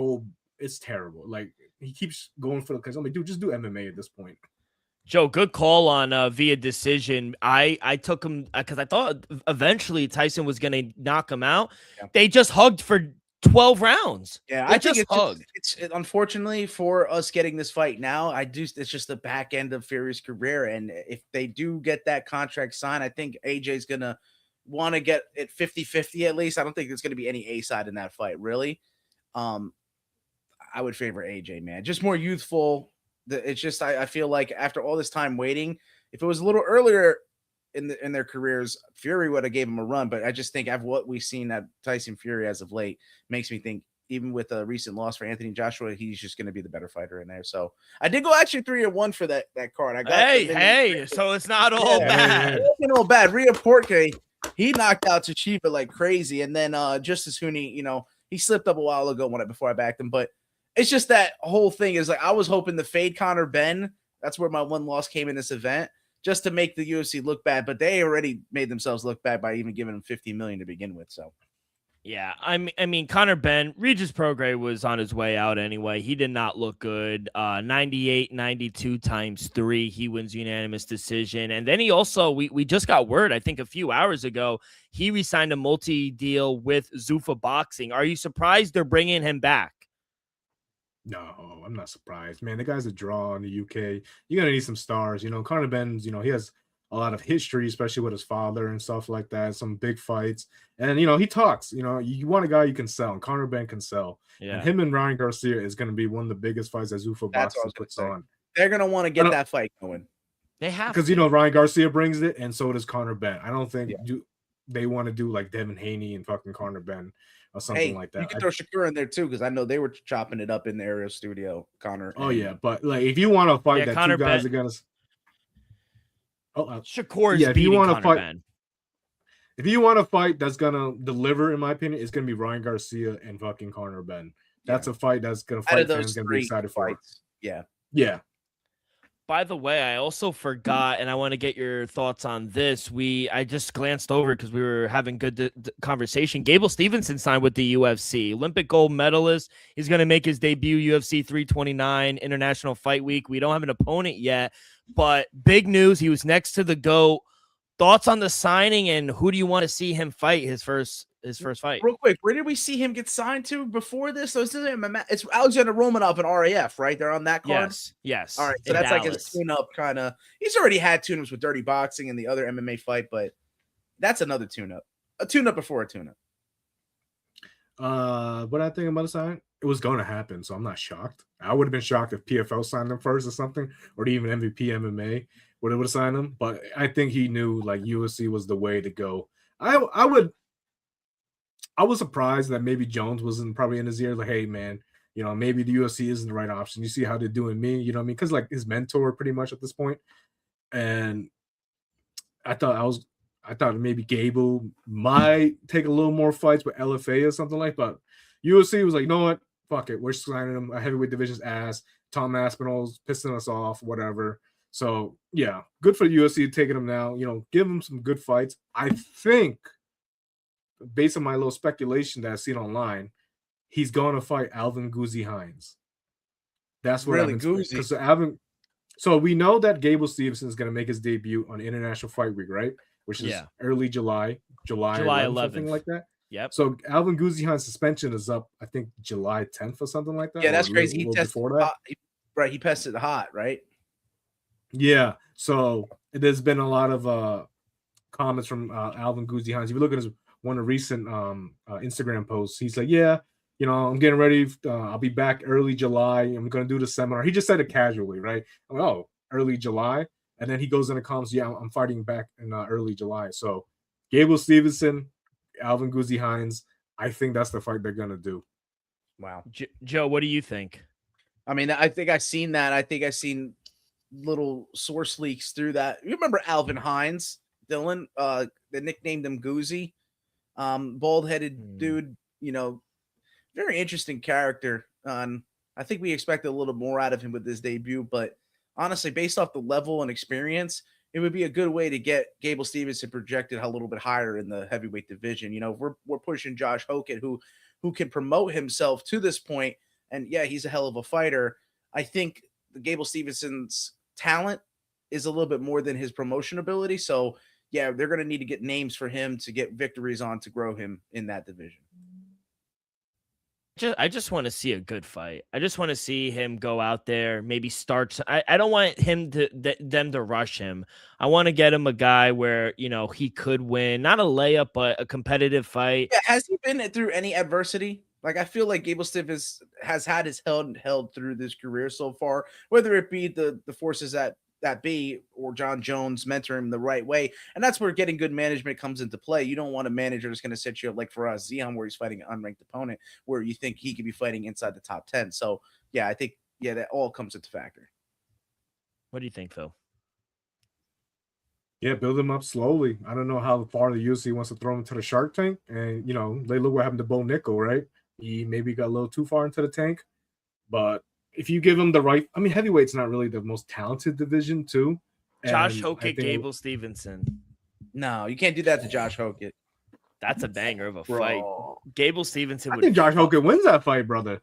it's terrible. Like he keeps going for the because I'm like, dude, just do MMA at this point. Joe, good call on via decision. I took him because I thought eventually Tyson was going to knock him out. Yeah. They just hugged for 12 rounds. Yeah, I think it's unfortunately for us getting this fight now. It's just the back end of Fury's career, and if they do get that contract signed, I think AJ's gonna want to get it 50-50 at least. I don't think there's gonna be any A side in that fight, really. I would favor AJ, man. Just more youthful. It's just I feel like after all this time waiting, if it was a little earlier in their careers, Fury would have gave him a run. But I just think of what we've seen at Tyson Fury as of late makes me think even with a recent loss for Anthony Joshua, he's just going to be the better fighter in there. So I did go actually 3-1 for that card. I got so it's not all bad. It's not all bad. Rhea Porte, he knocked out Chichipa like crazy, and then Justice Huni, he slipped up a while ago before I backed him, but. It's just that whole thing is like I was hoping to fade Conor Benn. That's where my one loss came in this event, just to make the UFC look bad. But they already made themselves look bad by even giving him $50 million to begin with. So, yeah, I mean, Conor Benn, Regis Prograis was on his way out anyway. He did not look good. 98-92 times 3. He wins unanimous decision, and then he also we just got word I think a few hours ago he re-signed a multi-deal with Zuffa Boxing. Are you surprised they're bringing him back? No, I'm not surprised, man. The guy's a draw in the UK. You're gonna need some stars, Conor Benn's, he has a lot of history, especially with his father and stuff like that. Some big fights, and he talks. You want a guy you can sell, and Conor Benn can sell. Yeah. And him and Ryan Garcia is going to be one of the biggest fights that Zuffa Boxing puts on. They're gonna want to get that fight going. They have because Ryan Garcia brings it, and so does Conor Benn. I don't think they want to do like Devin Haney and fucking Conor Benn. Or something like that. You can throw Shakur in there too, because I know they were chopping it up in the Aerial Studio, Connor. Oh yeah, but like if you want to fight that Conor two guys are gonna Shakur's if you want to fight Benn. If you want to fight that's gonna deliver, in my opinion, it's gonna be Ryan Garcia and fucking Conor Benn. That's a fight that's gonna fight fans gonna be excited for. Yeah. By the way, I also forgot, and I want to get your thoughts on this. I just glanced over because we were having good conversation. Gable Stevenson signed with the UFC. Olympic gold medalist. He's going to make his debut UFC 329 International Fight Week. We don't have an opponent yet, but big news. He was next to the GOAT. Thoughts on the signing, and who do you want to see him fight his first fight? Real quick, where did we see him get signed to before this? So it's Alexander Romanov and RAF, right? They're on that card? Yes. All right, so that's Dallas. Like his tune-up kind of. He's already had tune-ups with Dirty Boxing and the other MMA fight, but that's another tune-up. A tune-up before a tune-up. What I think about the sign, it was going to happen, so I'm not shocked. I would have been shocked if PFL signed him first or something, or even MVP MMA would have signed him. But I think he knew like UFC was the way to go. I was surprised that maybe Jones wasn't probably in his ear. Like, hey man, maybe the UFC isn't the right option. You see how they're doing me, you know what I mean? Because like his mentor pretty much at this point. And I thought maybe Gable might take a little more fights with LFA or something like that. But UFC was like, you know what? Fuck it. We're signing him. A heavyweight division's ass. Tom Aspinall's pissing us off, whatever. So, yeah, good for the UFC taking him now. Give him some good fights. I think, based on my little speculation that I've seen online, he's going to fight Alvin Guzzi Hines. That's what really Guzzi. So we know that Gable Stevenson is going to make his debut on International Fight Week, right? Which is early July 11th, something like that. Yep. So Alvin Guzzi Hines' suspension is up, I think, July 10th or something like that. Yeah, that's crazy. He tested hot. Right, he tested hot, right? Yeah. So there's been a lot of comments from Alvin Guzzi Hines. If you look at his one of the recent Instagram posts. He's like, yeah, I'm getting ready. I'll be back early July. I'm going to do the seminar. He just said it casually, right? I'm like, oh, early July. And then he goes in the comments, yeah, I'm fighting back in early July. So Gable Stevenson, Alvin Guzzi Hines, I think that's the fight they're going to do. Wow. Joe, what do you think? I mean, I think I've seen that. I think I've seen little source leaks through that. You remember Alvin Hines, Dylan? They nicknamed him Guzzi. Bald-headed dude, very interesting character. I think we expected a little more out of him with this debut, but honestly, based off the level and experience, it would be a good way to get Gable Stevenson projected a little bit higher in the heavyweight division. We're pushing Josh Hockett, who can promote himself to this point, and yeah, he's a hell of a fighter. I think the Gable Stevenson's talent is a little bit more than his promotion ability. So yeah, they're going to need to get names for him to get victories on to grow him in that division. I just want to see a good fight. I just want to see him go out there, maybe start. I don't want them to rush him. I want to get him a guy where, he could win, not a layup, but a competitive fight. Yeah, has he been through any adversity? Like, I feel like Gable Stevens has had his held through this career so far, whether it be the forces that be or John Jones mentor him the right way. And that's where getting good management comes into play. You don't want a manager that's going to set you up like for us, Zion, where he's fighting an unranked opponent, where you think he could be fighting inside the top 10. So yeah, I think, that all comes into factor. What do you think, Phil? Yeah, build him up slowly. I don't know how far the UFC wants to throw him to the Shark Tank. And, they look what happened to Bo Nickel, right? He maybe got a little too far into the tank. But if you give him the right, heavyweight's not really the most talented division, too. Josh Hockett, Gable Stevenson. No, you can't do that to Josh Hockett. That's a banger of a fight. Gable Stevenson I think Josh Hockett wins that fight, brother.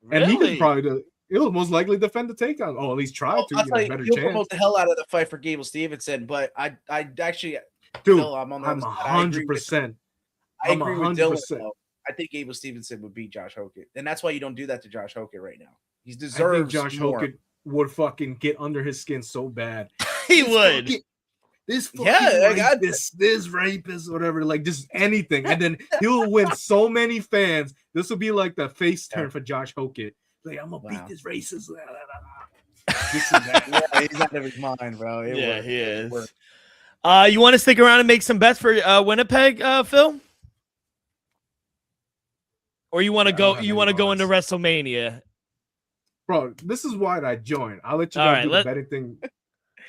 Really? And he could probably he'll most likely defend the takedown. Oh, at least try to. Better he'll chance. promote the hell out of the fight for Gable Stevenson, but I actually, dude, Phil, I'm 100%. I agree with Dylan. Though. I think Gable Stevenson would beat Josh Hockett, and that's why you don't do that to Josh Hockett right now. He deserves. I think Josh Hockett would fucking get under his skin so bad. He would. This rapist, whatever, like just anything, and then he'll win so many fans. This will be like the face turn for Josh Hockett. Like, I'm gonna beat this racist. This and that. Yeah, he's out of his mind, bro. He is. You want to stick around and make some bets for Winnipeg, Phil? Or you want to go? You want to go into WrestleMania, bro? This is why I joined. I'll let you guys do the betting thing.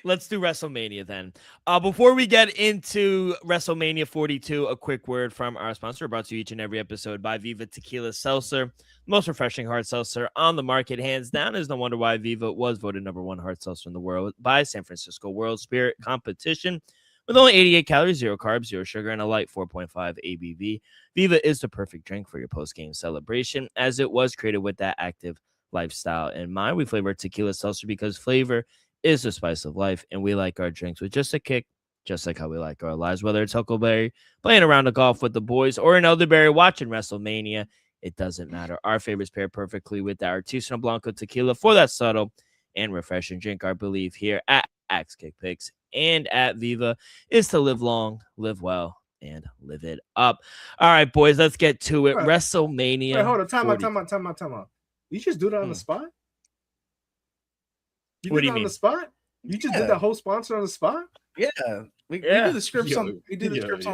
Let's do WrestleMania then. Before we get into WrestleMania 42, a quick word from our sponsor, brought to you each and every episode by Viva Tequila Seltzer. Most refreshing hard seltzer on the market, hands down. Is no wonder why Viva was voted #1 hard seltzer in the world by San Francisco World Spirit Competition. With only 88 calories, 0 carbs, 0 sugar, and a light 4.5 ABV, Viva is the perfect drink for your post-game celebration, as it was created with that active lifestyle in mind. We flavor tequila seltzer because flavor is the spice of life, and we like our drinks with just a kick, just like how we like our lives. Whether it's Huckleberry, playing around the golf with the boys, or an elderberry watching WrestleMania, it doesn't matter. Our favorites pair perfectly with our Artisanal Blanco tequila for that subtle and refreshing drink. Our belief here at Axe Kick Picks and at Viva is to live long, live well, and live it up. All right, boys, let's get to it. WrestleMania. Wait, hold on. Time out. You just do that on the spot? What do you mean? On the spot? You just did the whole sponsor on the spot? Yeah. We do the scripts on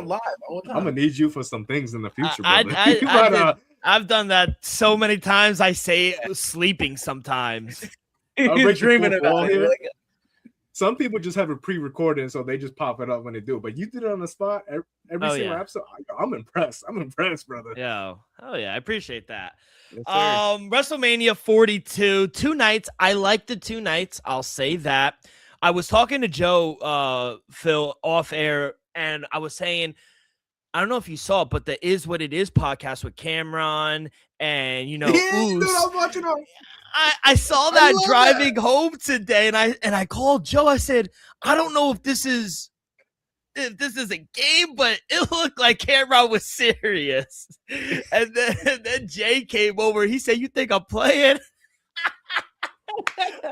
live all the time. I'm gonna need you for some things in the future. I've done that so many times. I say it sleeping sometimes. You're dreaming about it. Some people just have it pre-recorded, so they just pop it up when they do it. But you did it on the spot every single episode. I'm impressed. I'm impressed, brother. Yeah. Oh yeah, I appreciate that. Yes, WrestleMania 42, 2 nights. I like the 2 nights. I'll say that. I was talking to Joe, Phil, off air, and I was saying, I don't know if you saw it, but the Is What It Is podcast with Cameron and dude, I was watching on. I saw that driving home today, and I called Joe. I said, I don't know if this is a game, but it looked like Cameron was serious. And then Jay came over. He said, "You think I'm playing?"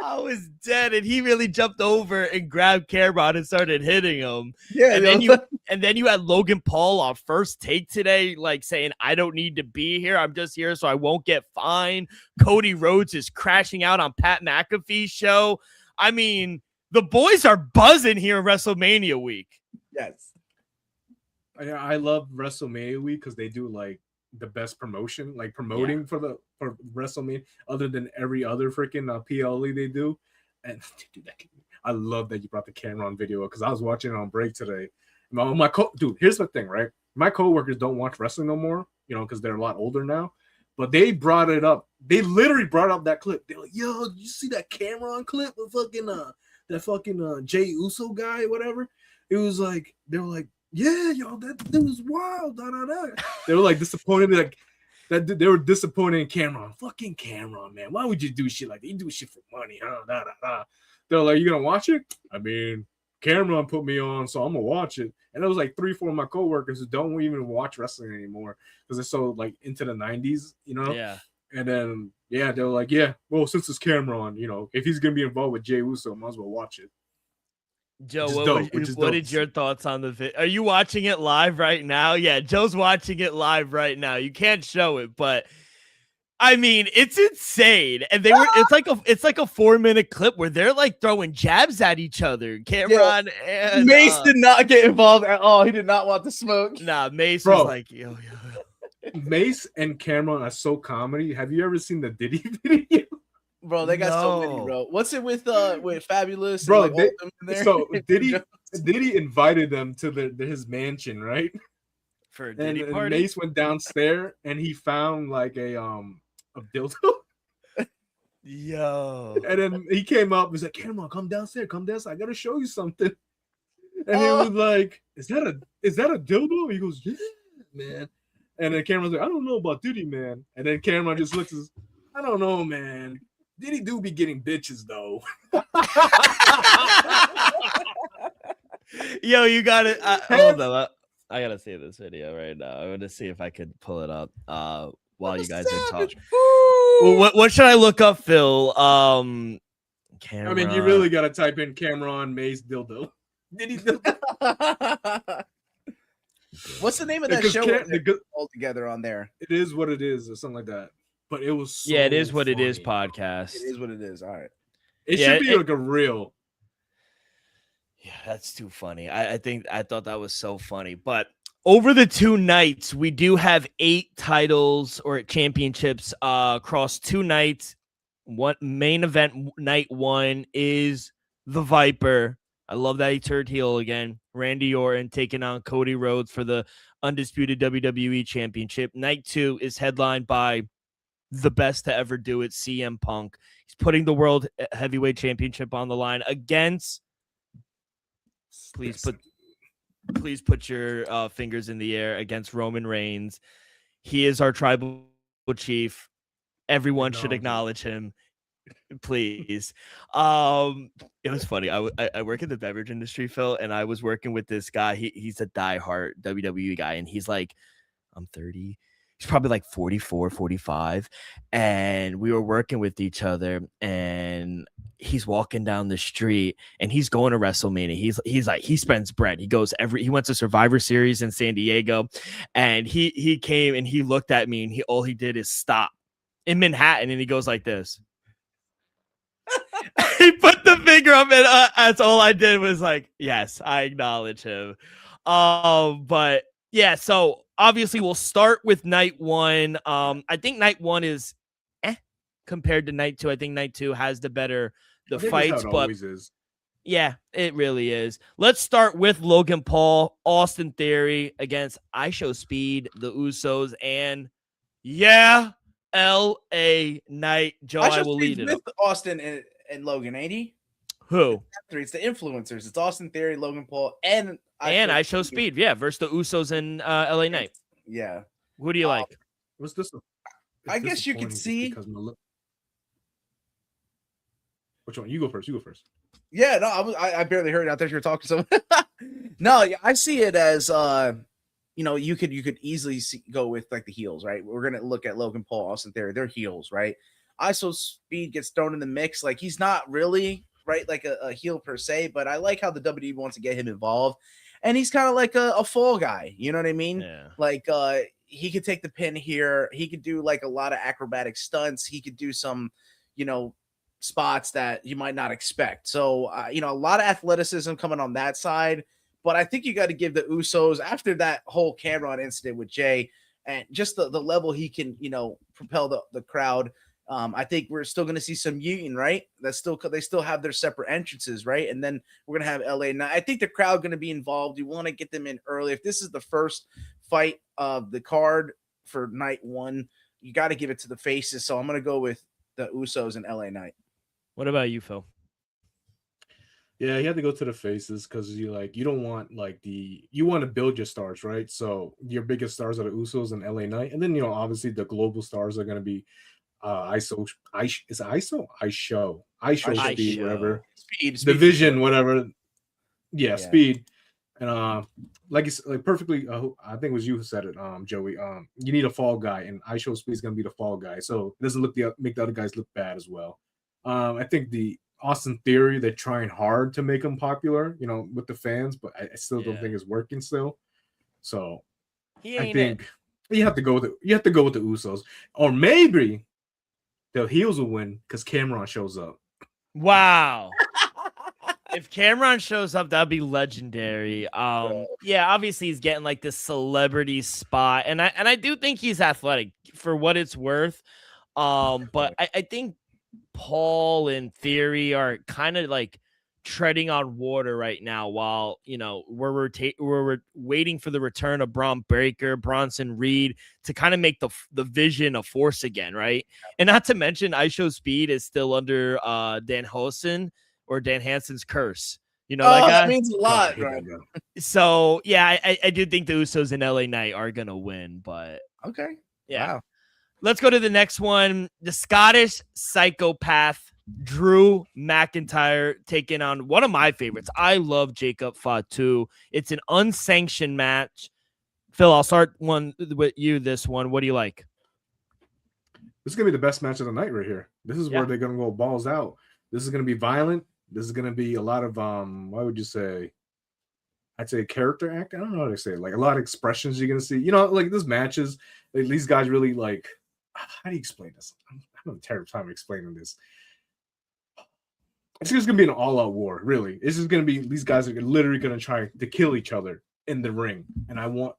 I was dead, and he really jumped over and grabbed Cameron and started hitting him. Yeah, And then you had Logan Paul on First Take today, like saying, "I don't need to be here. I'm just here so I won't get fined." Cody Rhodes is crashing out on Pat McAfee's show. I mean, the boys are buzzing here in WrestleMania week. Yes. I love WrestleMania week because they do like the best promotion, like promoting for WrestleMania, other than every other freaking PLE they do. And dude, I love that you brought the camera on video because I was watching it on break today. Dude, here's the thing, right? My coworkers don't watch wrestling no more, because they're a lot older now. But they brought it up. They literally brought up that clip. They're like, "Yo, did you see that Cameron clip with fucking Jay Uso guy, whatever?" It was like they were like, "Yeah, yo, that was wild." They were like disappointed, like that they were disappointed in Cameron. Fucking Cameron, man. Why would you do shit like that? You do shit for money, huh? They're like, "You gonna watch it?" I mean, Cameron put me on, so I'm gonna watch it. And it was like 3-4 of my coworkers who don't even watch wrestling anymore because they're so like into the 90s, Yeah. And then they were like, "Yeah, well, since it's Cameron, if he's gonna be involved with Jay Uso, might as well watch it." Joe, what is your thoughts on the video? Are you watching it live right now? Yeah, Joe's watching it live right now. You can't show it, but I mean, it's insane. And it's like a 4-minute clip where they're like throwing jabs at each other. Cameron and Mace did not get involved at all. He did not want the smoke. Nah, Mace was like, yo. Mace and Cameron are so comedy. Have you ever seen the Diddy video? Bro, they got so many, bro. What's it with Fabulous? Bro, and, like, there? so Diddy invited them to his mansion, right? For a Diddy party? And Mace went downstairs and he found like a dildo. Yo. And then he came up and was like, "Cameron, come downstairs. I gotta show you something." And he was like, Is that a dildo? He goes, "Yeah, man." And then Cameron's like, "I don't know about Diddy, man." And then Cameron just looks and says, "I don't know, man. Diddy do be getting bitches though." Yo, you got it. Hold on. I gotta see this video right now. I'm gonna see if I could pull it up while you guys are talking. Well, what should I look up, Phil? Cameron. I mean, you really gotta type in Cameron Mace dildo. Diddy dildo. What's the name of that show? All together on there. It is what it is, or something like that. But it was so it is what funny. it is. Podcast. It is what it is. All right. It should be like a real. Yeah, that's too funny. I thought that was so funny. But over the 2 nights, we do have 8 titles or championships across 2 nights. One main event night 1 is the Viper. I love that he turned heel again. Randy Orton taking on Cody Rhodes for the undisputed WWE Championship. Night 2 is headlined by the best to ever do it, CM Punk. He's putting the World Heavyweight Championship on the line against. Please put your fingers in the air against Roman Reigns. He is our tribal chief. Everyone should acknowledge him. Please. It was funny. I work in the beverage industry, Phil, and I was working with this guy. He's a diehard WWE guy, and he's like, I'm 30. He's probably like 44, 45. And we were working with each other, and he's walking down the street and he's going to WrestleMania. He's like, he spends bread. He went to Survivor Series in San Diego, and he came and he looked at me, and all he did is stop in Manhattan, and he goes like this. He put the finger up, and that's all I did was like, yes, I acknowledge him. But yeah, so obviously we'll start with night 1. I think night 1 is compared to night 2. I think night 2 has the fights, but yeah, it really is. Let's start with Logan Paul, Austin Theory against ISHO Speed, the Usos, and LA Knight. Joe, I will lead it up. Austin and Logan, ain't he? Who? It's the influencers. It's Austin Theory, Logan Paul, and ISHO Speed. Yeah, versus the Usos and LA Knight. Yeah. Who do you like? What's this? I guess you can see. Which one? You go first. Yeah, no, I barely heard it out there. You were talking to someone. No, I see it as you could easily go with like the heels, right? We're gonna look at Logan Paul, Austin Theory. They're heels, right? ISO Speed gets thrown in the mix. Like, he's not really right like a heel per se, but I like how the WWE wants to get him involved. And he's kind of like a fall guy. You know what I mean? Yeah. Like, he could take the pin here. He could do like a lot of acrobatic stunts. He could do some, spots that you might not expect. So, a lot of athleticism coming on that side. But I think you got to give the Usos, after that whole Cameron incident with Jay, and just the level he can, propel the crowd. I think we're still going to see some Union, right? They still have their separate entrances, right? And then we're going to have LA. Now, I think the crowd going to be involved. You want to get them in early. If this is the first fight of the card for night one, you got to give it to the faces. So I'm going to go with the Usos and LA Knight. What about you, Phil? Yeah, you have to go to the faces because you don't want you want to build your stars, right? So your biggest stars are the Usos and LA Knight, and then obviously the global stars are going to be ISO, Speed, whatever, Speed Division, whatever. Yeah, Speed, and perfectly. I think it was you who said it, Joey. You need a fall guy, and ISO Speed is going to be the fall guy, so it doesn't make the other guys look bad as well. I think the Austin Theory, they're trying hard to make him popular, with the fans, but I still don't think it's working still. So I think you have to go with the Usos, or maybe the heels will win because Cameron shows up. Wow. If Cameron shows up, that'd be legendary. Yeah, obviously he's getting like this celebrity spot, and I do think he's athletic for what it's worth. But I think Paul and Theory are kind of like treading on water right now while we're waiting for the return of Braun Breaker, Bronson Reed to kind of make the Vision a force again, right? And not to mention ISO Speed is still under Dan Hansen's curse. That guy? That means a lot, right? So yeah, I do think the Usos and LA Knight are gonna win, but okay. Yeah. Wow. Let's go to the next one. The Scottish psychopath Drew McIntyre taking on one of my favorites. I love Jacob Fatu. It's an unsanctioned match. Phil, I'll start one with you. This one, what do you like? This is gonna be the best match of the night right here. This is where they're gonna go balls out. This is gonna be violent. This is gonna be a lot of what would you say? I'd say character act. I don't know how to say it. Like a lot of expressions you're gonna see. Like this matches. Like, these guys really like. How do you explain this? I'm having a terrible time explaining this. It's just gonna be an all-out war, really. It's just gonna be these guys are literally gonna try to kill each other in the ring, and I want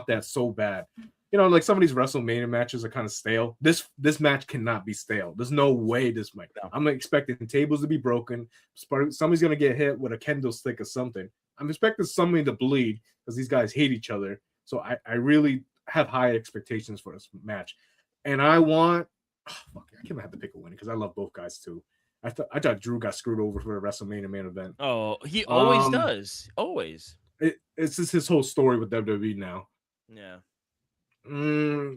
that so bad. Like some of these WrestleMania matches are kind of stale. This match cannot be stale. There's no way this might. I'm expecting tables to be broken. Somebody's gonna get hit with a kendo stick or something. I'm expecting somebody to bleed because these guys hate each other. So I really have high expectations for this match. And I want I can't have to pick a winner because I love both guys too. I thought Drew got screwed over for the WrestleMania main event. Oh, he always does. Always. It's just his whole story with WWE now. Yeah. I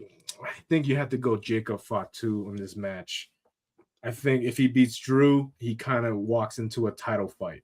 think you have to go Jacob Fatu in this match. I think if he beats Drew, he kind of walks into a title fight.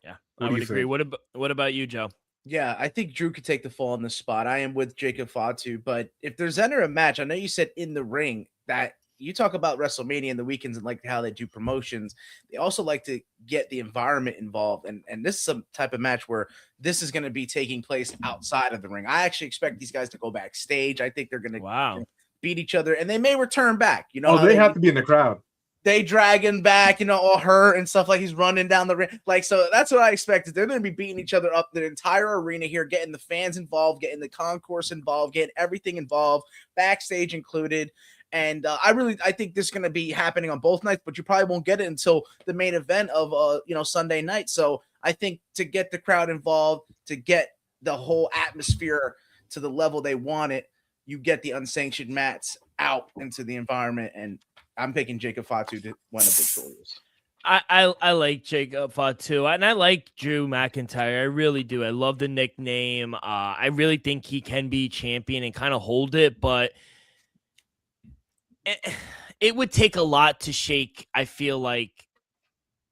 Yeah, I would agree. What about you, Joe? Yeah, I think Drew could take the fall on the spot. I am with Jacob Fatu, but if there's ever a match, I know you said in the ring, that you talk about WrestleMania and the weekends and like how they do promotions. They also like to get the environment involved. And this is some type of match where this is going to be taking place outside of the ring. I actually expect these guys to go backstage. I think they're going to beat each other, and they may return back. They have to be in the crowd. They drag him back, all hurt and stuff, like he's running down the ring. Like, so that's what I expected. They're going to be beating each other up the entire arena here, getting the fans involved, getting the concourse involved, getting everything involved, backstage included. And I think this is going to be happening on both nights, but you probably won't get it until the main event of Sunday night. So I think to get the crowd involved, to get the whole atmosphere to the level they want it, you get the unsanctioned mats out into the environment, and I'm picking Jacob Fatu to win a victorious. I like Jacob Fatu, and I like Drew McIntyre. I really do. I love the nickname. I really think he can be champion and kind of hold it, but it would take a lot to shake, I feel like,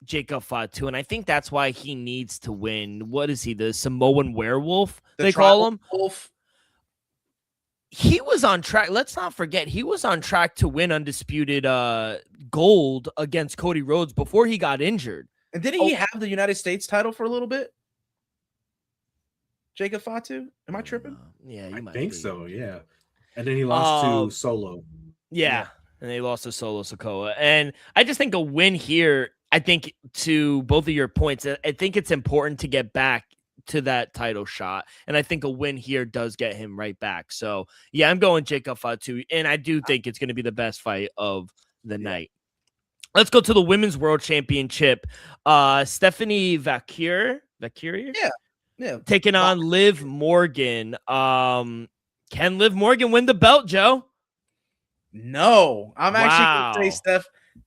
Jacob Fatu, and I think that's why he needs to win. What is he, the Samoan werewolf, they call him? Wolf. he was on track. Let's not forget, he was on track to win undisputed gold against Cody Rhodes before he got injured. And didn't he have the United States title for a little bit? Jacob Fatu? Am I tripping? Yeah, you might think be. so. Yeah, and then he lost to Solo. Yeah, and they lost to Solo Sikoa. And I just think a win here, I think to both of your points, I think it's important to get back to that title shot. And I think a win here does get him right back. So, yeah, I'm going Jacob Fatu. And I do think it's going to be the best fight of the night. Let's go to the Women's World Championship. Stephanie Vaquer? Yeah. Taking on Liv Morgan. Can Liv Morgan win the belt, Joe? No, I'm actually going to say Steph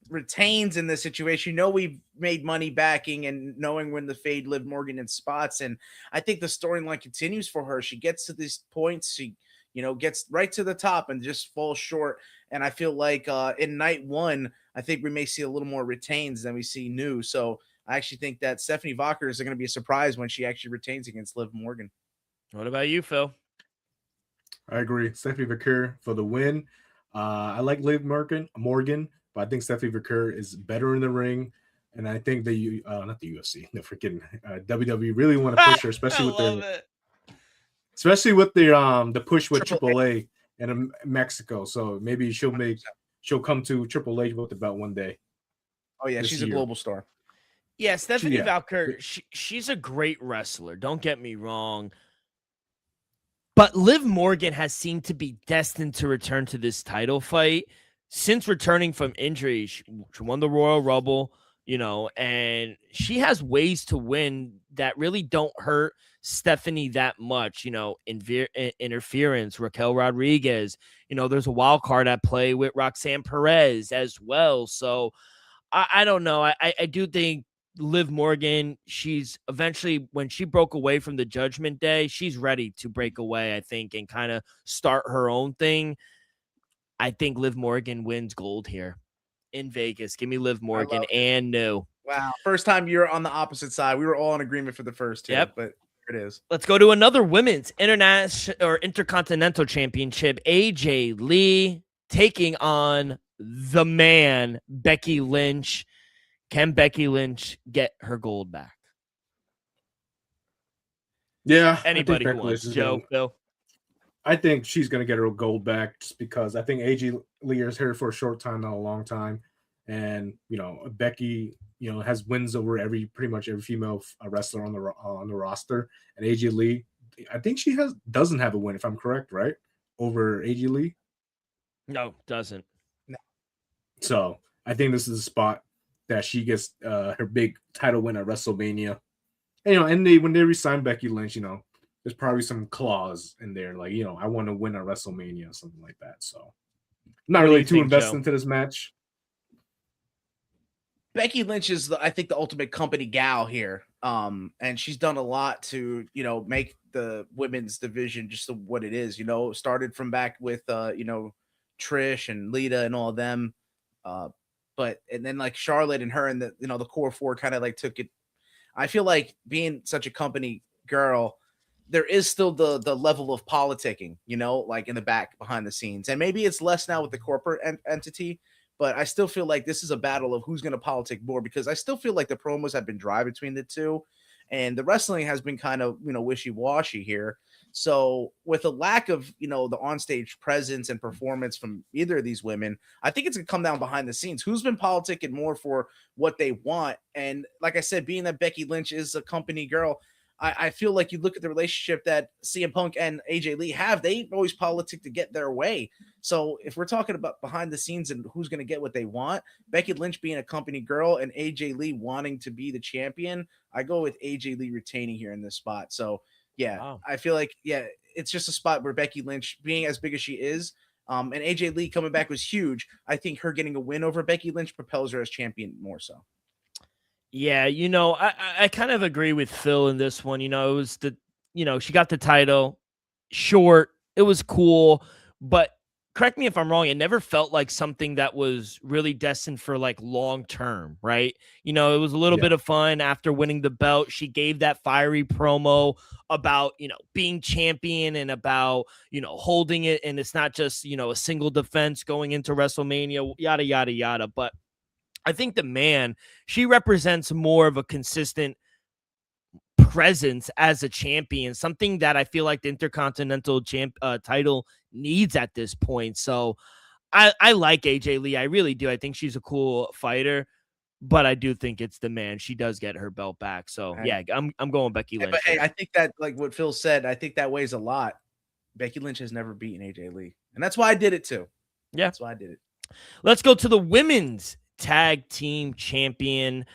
retains in this situation. You know, we've made money backing and knowing when to fade Liv Morgan in spots. And I think the storyline continues for her. She gets to these points. She, gets right to the top and just falls short. And I feel like in night one, I think we may see a little more retains than we see new. So I actually think that Stephanie Vaquer is going to be a surprise when she actually retains against Liv Morgan. What about you, Phil? I agree. Stephanie Vaquer for the win. I like Liv Morgan, but I think Stephanie Vaquer is better in the ring. And I think not the UFC, no freaking WWE really want to push her, especially with the push with AAA and Mexico. So maybe she'll come to Triple H with the belt one day. Oh yeah, she's a global star. Yeah, Stephanie Vaquer, she's a great wrestler. Don't get me wrong. But Liv Morgan has seemed to be destined to return to this title fight since returning from injury. She won the Royal Rumble, and she has ways to win that really don't hurt Stephanie that much. Interference, Raquel Rodriguez. There's a wild card at play with Roxanne Perez as well. So I don't know. I do think Liv Morgan, she's eventually, when she broke away from the Judgment Day, she's ready to break away, I think, and kind of start her own thing. I think Liv Morgan wins gold here in Vegas. Give me Liv Morgan and no. Wow. First time you're on the opposite side. We were all in agreement for the first two. Yep. But here it is. Let's go to another women's international or intercontinental championship. AJ Lee taking on the man, Becky Lynch. Can Becky Lynch get her gold back? Yeah. Anybody who wants. Joe, Phil? I think she's going to get her gold back just because I think AJ Lee is here for a short time, not a long time. And, Becky, has wins over pretty much every female wrestler on the roster. And AJ Lee, I think she doesn't have a win, if I'm correct, right? Over AJ Lee? No, doesn't. No. So I think this is a spot that she gets her big title win at WrestleMania. And, when they re-sign Becky Lynch, there's probably some clause in there, like, I want to win at WrestleMania, something like that. So I'm not really too invested into this match. Becky Lynch is, I think, the ultimate company gal here. And she's done a lot to, make the women's division just what it is, started from back with, Trish and Lita and all of them. And then like Charlotte and her and the core four kind of like took it. I feel like being such a company girl, there is still the level of politicking, like in the back behind the scenes. And maybe it's less now with the corporate entity, but I still feel like this is a battle of who's going to politic more, because I still feel like the promos have been dry between the two and the wrestling has been kind of, wishy-washy here. So with a lack of, the onstage presence and performance from either of these women, I think it's going to come down behind the scenes. Who's been politicking more for what they want? And like I said, being that Becky Lynch is a company girl, I feel like you look at the relationship that CM Punk and AJ Lee have, they always politic to get their way. So if we're talking about behind the scenes and who's going to get what they want, Becky Lynch being a company girl and AJ Lee wanting to be the champion, I go with AJ Lee retaining here in this spot. So yeah, wow. I feel like, it's just a spot where Becky Lynch being as big as she is, and AJ Lee coming back was huge. I think her getting a win over Becky Lynch propels her as champion more so. Yeah, I kind of agree with Phil in this one. It was she got the title short. It was cool, but correct me if I'm wrong, it never felt like something that was really destined for like long term, right? You know, it was a little bit of fun after winning the belt. She gave that fiery promo about, you know, being champion and about, you know, holding it. And it's not just, you know, a single defense going into WrestleMania, yada, yada, yada. But I think she represents more of a consistent presence as a champion, something that I feel like the Intercontinental title needs at this point. So I like AJ Lee. I really do. I think she's a cool fighter, but I do think it's the man. She does get her belt back. So yeah, I'm going Becky Lynch. But hey, I think that, like what Phil said, I think that weighs a lot. Becky Lynch has never beaten AJ Lee, and that's why I did it too. Yeah, that's why I did it. Let's go to the women's tag team champion,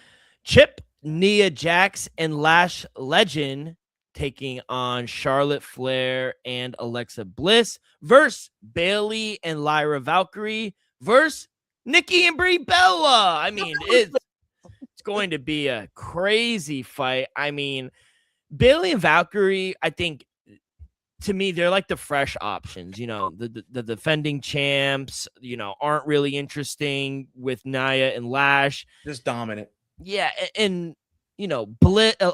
Chip, Nia Jax, and Lash Legend taking on Charlotte Flair and Alexa Bliss versus Bayley and Lyra Valkyrie versus Nikki and Brie Bella. I mean, it's going to be a crazy fight. I mean, Bayley and Valkyrie, I think, to me, they're like the fresh options. You know, the defending champs, you know, aren't really interesting with Nia and Lash. Just dominant. Yeah, and you know,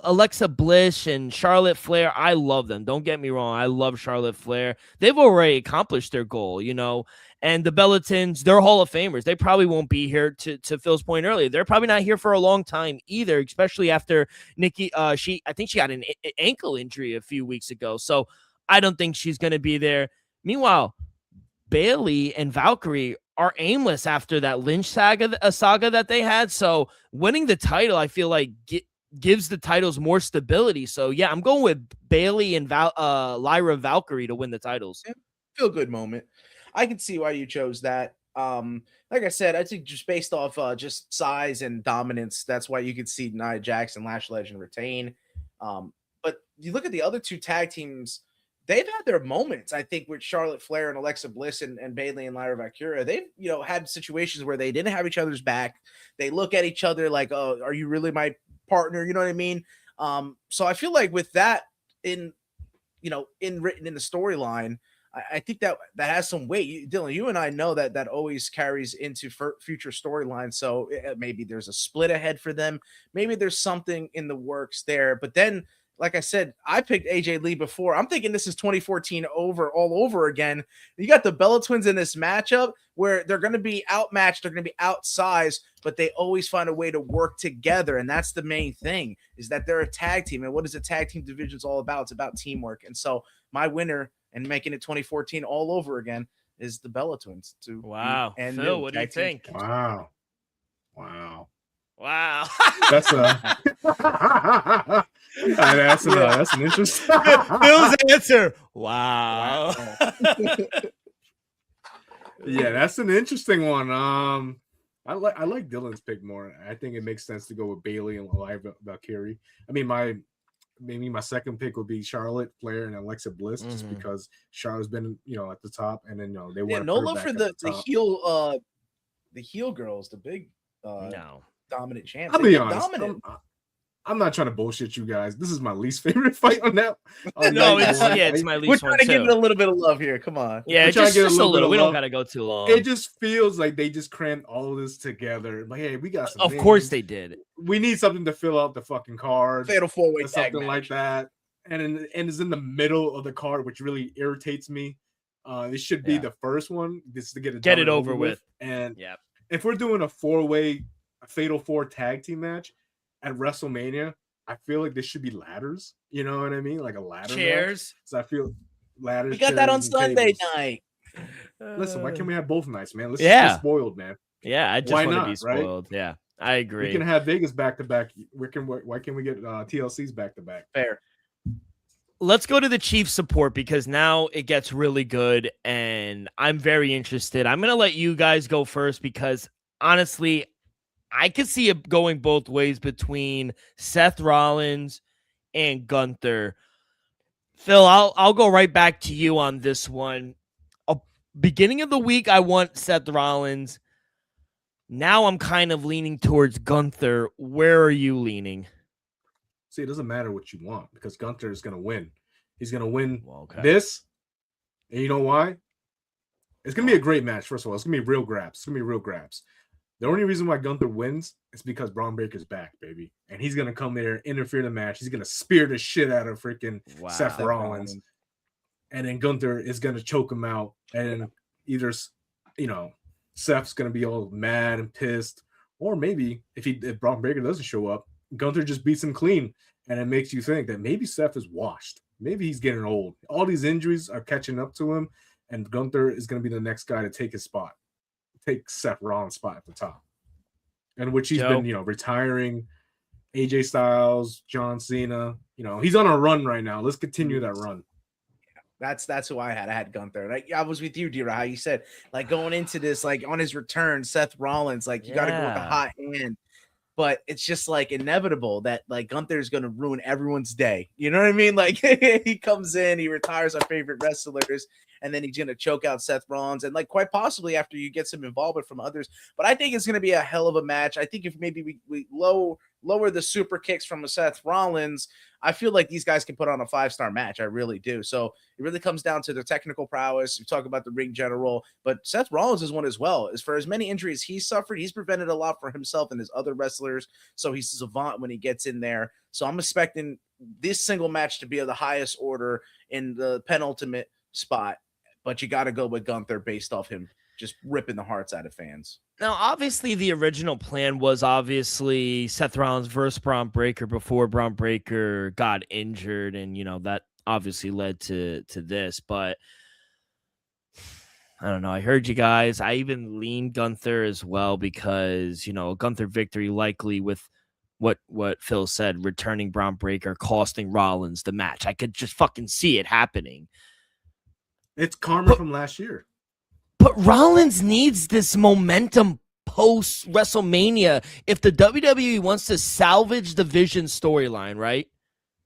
Alexa Bliss and Charlotte Flair, I love them. Don't get me wrong. I love Charlotte Flair. They've already accomplished their goal, you know. And the Bellatons, they're Hall of Famers. They probably won't be here, to Phil's point earlier. They're probably not here for a long time either, especially after Nikki. I think she got an ankle injury a few weeks ago. So I don't think she's going to be there. Meanwhile, Bayley and Valkyrie are aimless after that Lynch saga that they had. So winning the title, I feel like gives the titles more stability. So yeah, I'm going with Bayley and Lyra Valkyrie to win the titles. Yeah, feel good moment. I can see why you chose that. Like I said, I think just based off just size and dominance, that's why you could see Nia Jax and Lash Legend retain. But you look at the other two tag teams, they've had their moments, I think, with Charlotte Flair and Alexa Bliss and Bayley and Lyra Valkyria. They've, you know, had situations where they didn't have each other's back. They look at each other like, oh, are you really my partner? You know what I mean? So I feel like with that written in the storyline, I think that has some weight. Dylan, you and I know that always carries into future storylines. So maybe there's a split ahead for them. Maybe there's something in the works there. But then, like I said, I picked AJ Lee before. I'm thinking this is 2014 all over again. You got the Bella Twins in this matchup where they're going to be outmatched. They're going to be outsized, but they always find a way to work together. And that's the main thing, is that they're a tag team. And what is a tag team division all about? It's about teamwork. And so my winner, and making it 2014 all over again, is the Bella Twins. Wow. And Phil, what do you think? Wow. That's an interesting Phil's answer. Wow. Yeah, that's an interesting one. I like Dylan's pick more. I think it makes sense to go with Bayley and Lyra Valkyrie. I mean, my second pick would be Charlotte Flair and Alexa Bliss, just because Charlotte's been, you know, at the top, and then, you know, they want no love for the heel girls, the big dominant champs. I'll be honest. I'm not trying to bullshit you guys. This is my least favorite fight on that. It's my least. We're trying to give it a little bit of love here. Come on. Yeah, just a little. We don't gotta go too long. It just feels like they just crammed all of this together. Like, hey, we got some. Of course they did. We need something to fill out the fucking card. Fatal 4-way or something like that. And it's in the middle of the card, which really irritates me. It should be the first one, just to get it over with. And if we're doing a 4-way, a fatal 4 tag team match at WrestleMania, I feel like there should be ladders. You know what I mean? Like a ladder chairs. Match. So I feel ladders. We got that on Sunday night. Listen, why can't we have both nights, man? Let's just get spoiled, man. Yeah, I just want to be spoiled. Right? Yeah, I agree. We can have Vegas back to back. Why can't we get TLC's back to back? Fair. Let's go to the Chiefs support, because now it gets really good, and I'm very interested. I'm gonna let you guys go first, because honestly, I could see it going both ways between Seth Rollins and Gunther. Phil, I'll go right back to you on this one. Beginning of the week, I want Seth Rollins. Now I'm kind of leaning towards Gunther. Where are you leaning? See, it doesn't matter what you want, because Gunther is going to win. He's going to win this. And you know why? It's gonna be a great match. First of all, it's gonna be real grabs. It's gonna be real grabs. The only reason why Gunther wins is because Braun Breaker's back, baby, and he's gonna come there, interfere in the match. He's gonna spear the shit out of freaking Seth Rollins, and then Gunther is gonna choke him out, and either Seth's gonna be all mad and pissed, or maybe if Braun Breaker doesn't show up, Gunther just beats him clean, and it makes you think that maybe Seth is washed. Maybe he's getting old. All these injuries are catching up to him, and Gunther is going to be the next guy to take his spot, take Seth Rollins' spot at the top, and which he's been, retiring AJ Styles, John Cena. He's on a run right now. Let's continue that run. That's who I had. I had Gunther. And I was with you, D-Ra, how you said, like, going into this, like, on his return, Seth Rollins, like, you got to go with a hot hand. But it's just, like, inevitable that, like, Gunther is going to ruin everyone's day. You know what I mean? Like, he comes in, he retires our favorite wrestlers, and then he's going to choke out Seth Rollins. And, like, quite possibly after you get some involvement from others. But I think it's going to be a hell of a match. I think if maybe we lower the super kicks from Seth Rollins, I feel like these guys can put on a 5-star match. I really do. So it really comes down to their technical prowess. We talk about the ring general, but Seth Rollins is one as well. As for as many injuries he's suffered, he's prevented a lot for himself and his other wrestlers. So he's a savant when he gets in there. So I'm expecting this single match to be of the highest order in the penultimate spot, but you got to go with Gunther based off him just ripping the hearts out of fans. Now, obviously, the original plan was obviously Seth Rollins versus Braun Breaker before Braun Breaker got injured, and that obviously led to this. But I don't know. I heard you guys. I even leaned Gunther as well because a Gunther victory likely with what Phil said, returning Braun Breaker, costing Rollins the match. I could just fucking see it happening. It's karma from last year. But Rollins needs this momentum post WrestleMania. If the WWE wants to salvage the Vision storyline, right?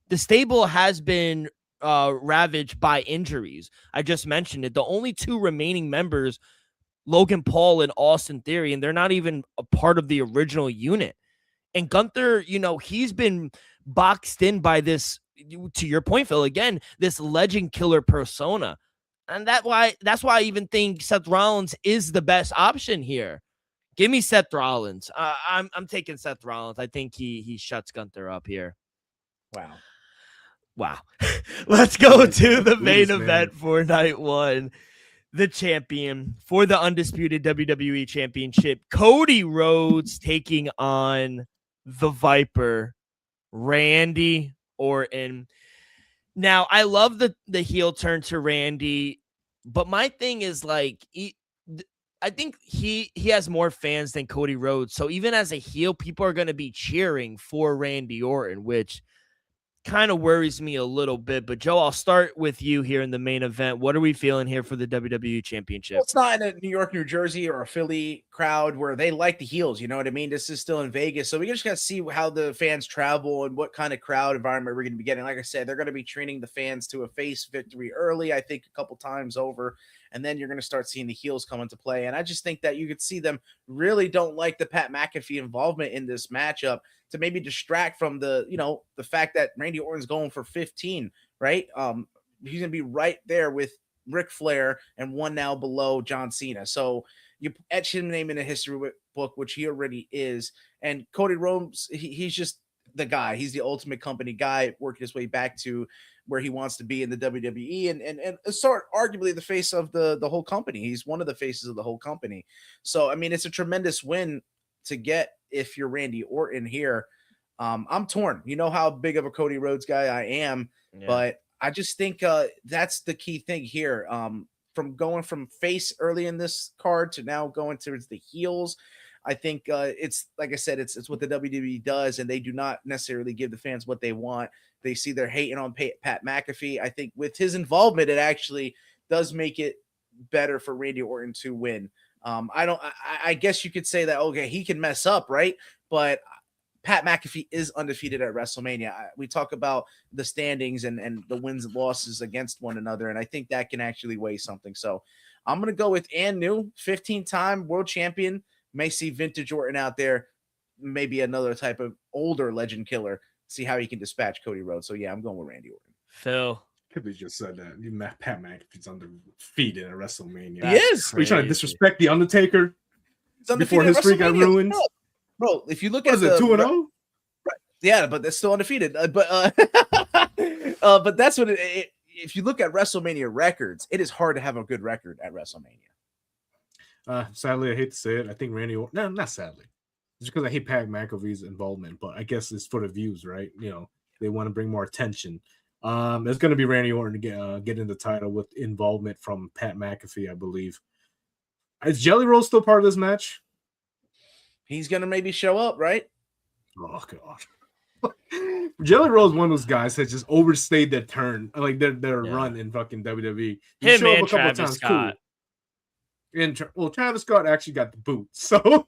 The stable has been ravaged by injuries. I just mentioned it. The only 2 remaining members, Logan Paul and Austin Theory, and they're not even a part of the original unit. And Gunther, he's been boxed in by this, to your point, Phil, again, this legend killer persona. And that's why I even think Seth Rollins is the best option here. Give me Seth Rollins. I'm taking Seth Rollins. I think he shuts Gunther up here. Wow. Let's go to the main event for night 1. The champion for the undisputed WWE Championship, Cody Rhodes, taking on the Viper, Randy Orton. Now, I love the heel turn to Randy, but my thing is, like, I think he has more fans than Cody Rhodes. So even as a heel, people are going to be cheering for Randy Orton, which kind of worries me a little bit. But Joe, I'll start with you here in the main event. What are we feeling here for the WWE Championship? Well, it's not in a New York, New Jersey, or a Philly crowd where they like the heels. You know what I mean? This is still in Vegas. So we just got to see how the fans travel and what kind of crowd environment we're going to be getting. Like I said, they're going to be treating the fans to a face victory early, I think a couple times over. And then you're going to start seeing the heels come into play. And I just think that you could see them really don't like the Pat McAfee involvement in this matchup to maybe distract from the fact that Randy Orton's going for 15, right? He's going to be right there with Ric Flair and one now below John Cena. So you etch his name in a history book, which he already is. And Cody Rhodes, he's just the guy. He's the ultimate company guy, working his way back to where he wants to be in the WWE and sort arguably the face of the whole company. He's one of the faces of the whole company. So, I mean, it's a tremendous win to get if you're Randy Orton here. I'm torn. You know how big of a Cody Rhodes guy I am, but I just think that's the key thing here. From going from face early in this card to now going towards the heels, I think it's like I said, it's what the WWE does, and they do not necessarily give the fans what they want. They see they're hating on Pat McAfee. I think with his involvement, it actually does make it better for Randy Orton to win. I guess you could say that, okay, he can mess up, right? But Pat McAfee is undefeated at WrestleMania. We talk about the standings and the wins and losses against one another, and I think that can actually weigh something. So I'm going to go with New, 15-time world champion. May see vintage Orton out there, maybe another type of older legend killer. See how he can dispatch Cody Rhodes. So, yeah, I'm going with Randy Orton. Phil. Kibby just said that. Pat McAfee's undefeated at WrestleMania. He is. Are you trying to disrespect the Undertaker before his streak got ruined? Bro, if you look What at is it, 2-0? Yeah, but they're still undefeated. But that's what if you look at WrestleMania records, it is hard to have a good record at WrestleMania. Sadly, I hate to say it. I think Randy Orton, no, not sadly. It's because I hate Pat McAfee's involvement, but I guess it's for the views, right? You know, they want to bring more attention. It's going to be Randy Orton to get in the title with involvement from Pat McAfee, I believe. Is Jelly Roll still part of this match? He's going to maybe show up, right? Oh, God. Jelly Roll is one of those guys that just overstayed their turn, like their run in fucking WWE. You him and Travis Scott. Cool. And Travis Scott actually got the boot. So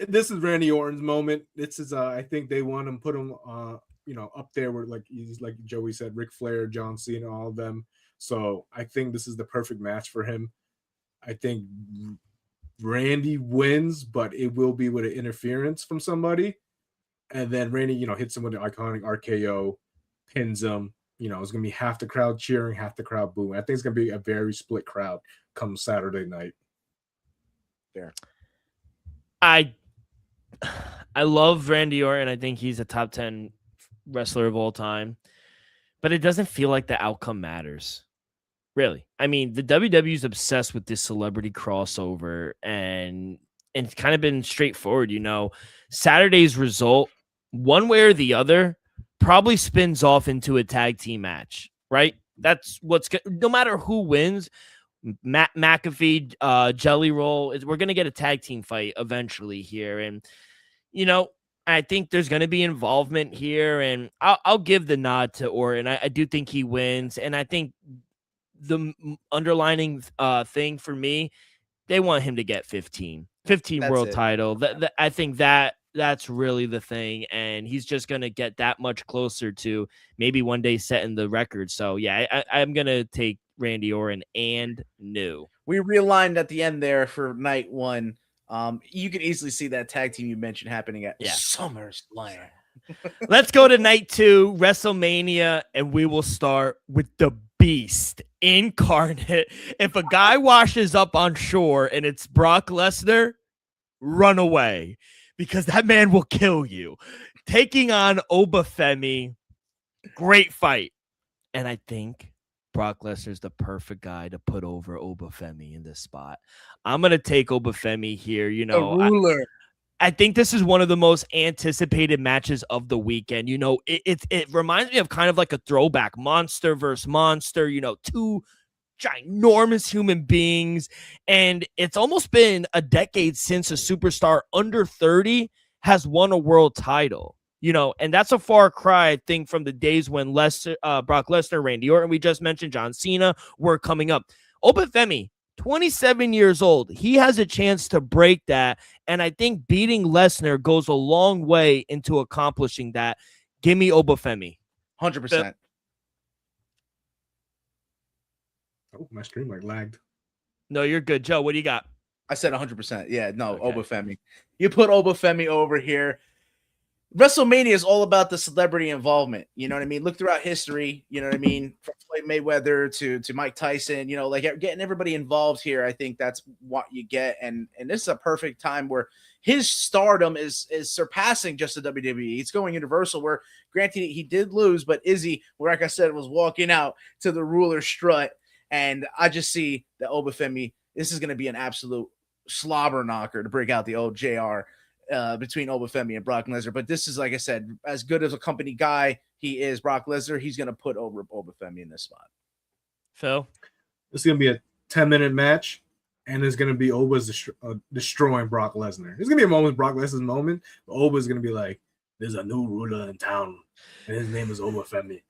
this is Randy Orton's moment. This is I think they want him, put him up there where he's like Joey said, Ric Flair, John Cena, all of them. So I think this is the perfect match for him. I think Randy wins, but it will be with an interference from somebody. And then Randy, hits him with an iconic RKO, pins him. It's going to be half the crowd cheering, half the crowd booing. I think it's going to be a very split crowd come Saturday night. Fair. I love Randy Orton. I think he's a top 10 wrestler of all time. But it doesn't feel like the outcome matters. Really. I mean, the WWE is obsessed with this celebrity crossover, and it's kind of been straightforward. Saturday's result, one way or the other, probably spins off into a tag team match, right? That's what's good. No matter who wins, McAfee, Jelly Roll, we're going to get a tag team fight eventually here. And, I think there's going to be involvement here, and I'll give the nod to Orton. I do think he wins, and I think the underlining thing for me, they want him to get 15 world title. I think that's really the thing, and he's just going to get that much closer to maybe one day setting the record. So, yeah, I'm going to take Randy Orton and New. We realigned at the end there for night one. You can easily see that tag team you mentioned happening at SummerSlam. Let's go to night 2, WrestleMania, and we will start with the Beast incarnate. If a guy washes up on shore and it's Brock Lesnar, run away, because that man will kill you. Taking on Obafemi, great fight. And I think Brock Lesnar's the perfect guy to put over Obafemi in this spot. I'm going to take Obafemi here. The ruler. I think this is one of the most anticipated matches of the weekend. It reminds me of kind of like a throwback, monster versus monster, two ginormous human beings. And it's almost been a decade since a superstar under 30 has won a world title, and that's a far cry, I think, from the days when Brock Lesnar, Randy Orton, we just mentioned, John Cena were coming up. Obafemi, 27 years old. He has a chance to break that. And I think beating Lesnar goes a long way into accomplishing that. Give me Obafemi. 100%. Oh, my stream lagged. No, you're good. Joe, what do you got? I said 100%. Yeah, no, Okay. Obafemi. You put Obafemi over here. WrestleMania is all about the celebrity involvement. You know what I mean? Look throughout history, from Floyd Mayweather to Mike Tyson, getting everybody involved here. I think that's what you get. And this is a perfect time where his stardom is surpassing just the WWE. It's going universal, where granted he did lose, but Izzy, like I said, was walking out to the ruler strut. And I just see that Obafemi, this is going to be an absolute slobber knocker to break out the old JR. Between Obafemi and Brock Lesnar. But this is, like I said, as good as a company guy he is, Brock Lesnar, he's going to put over Obafemi in this spot. Phil? This is going to be a 10-minute match, and it's going to be Oba's destroying Brock Lesnar. There's going to be a moment, Brock Lesnar's moment, but Oba's going to be like, there's a new ruler in town, and his name is Obafemi.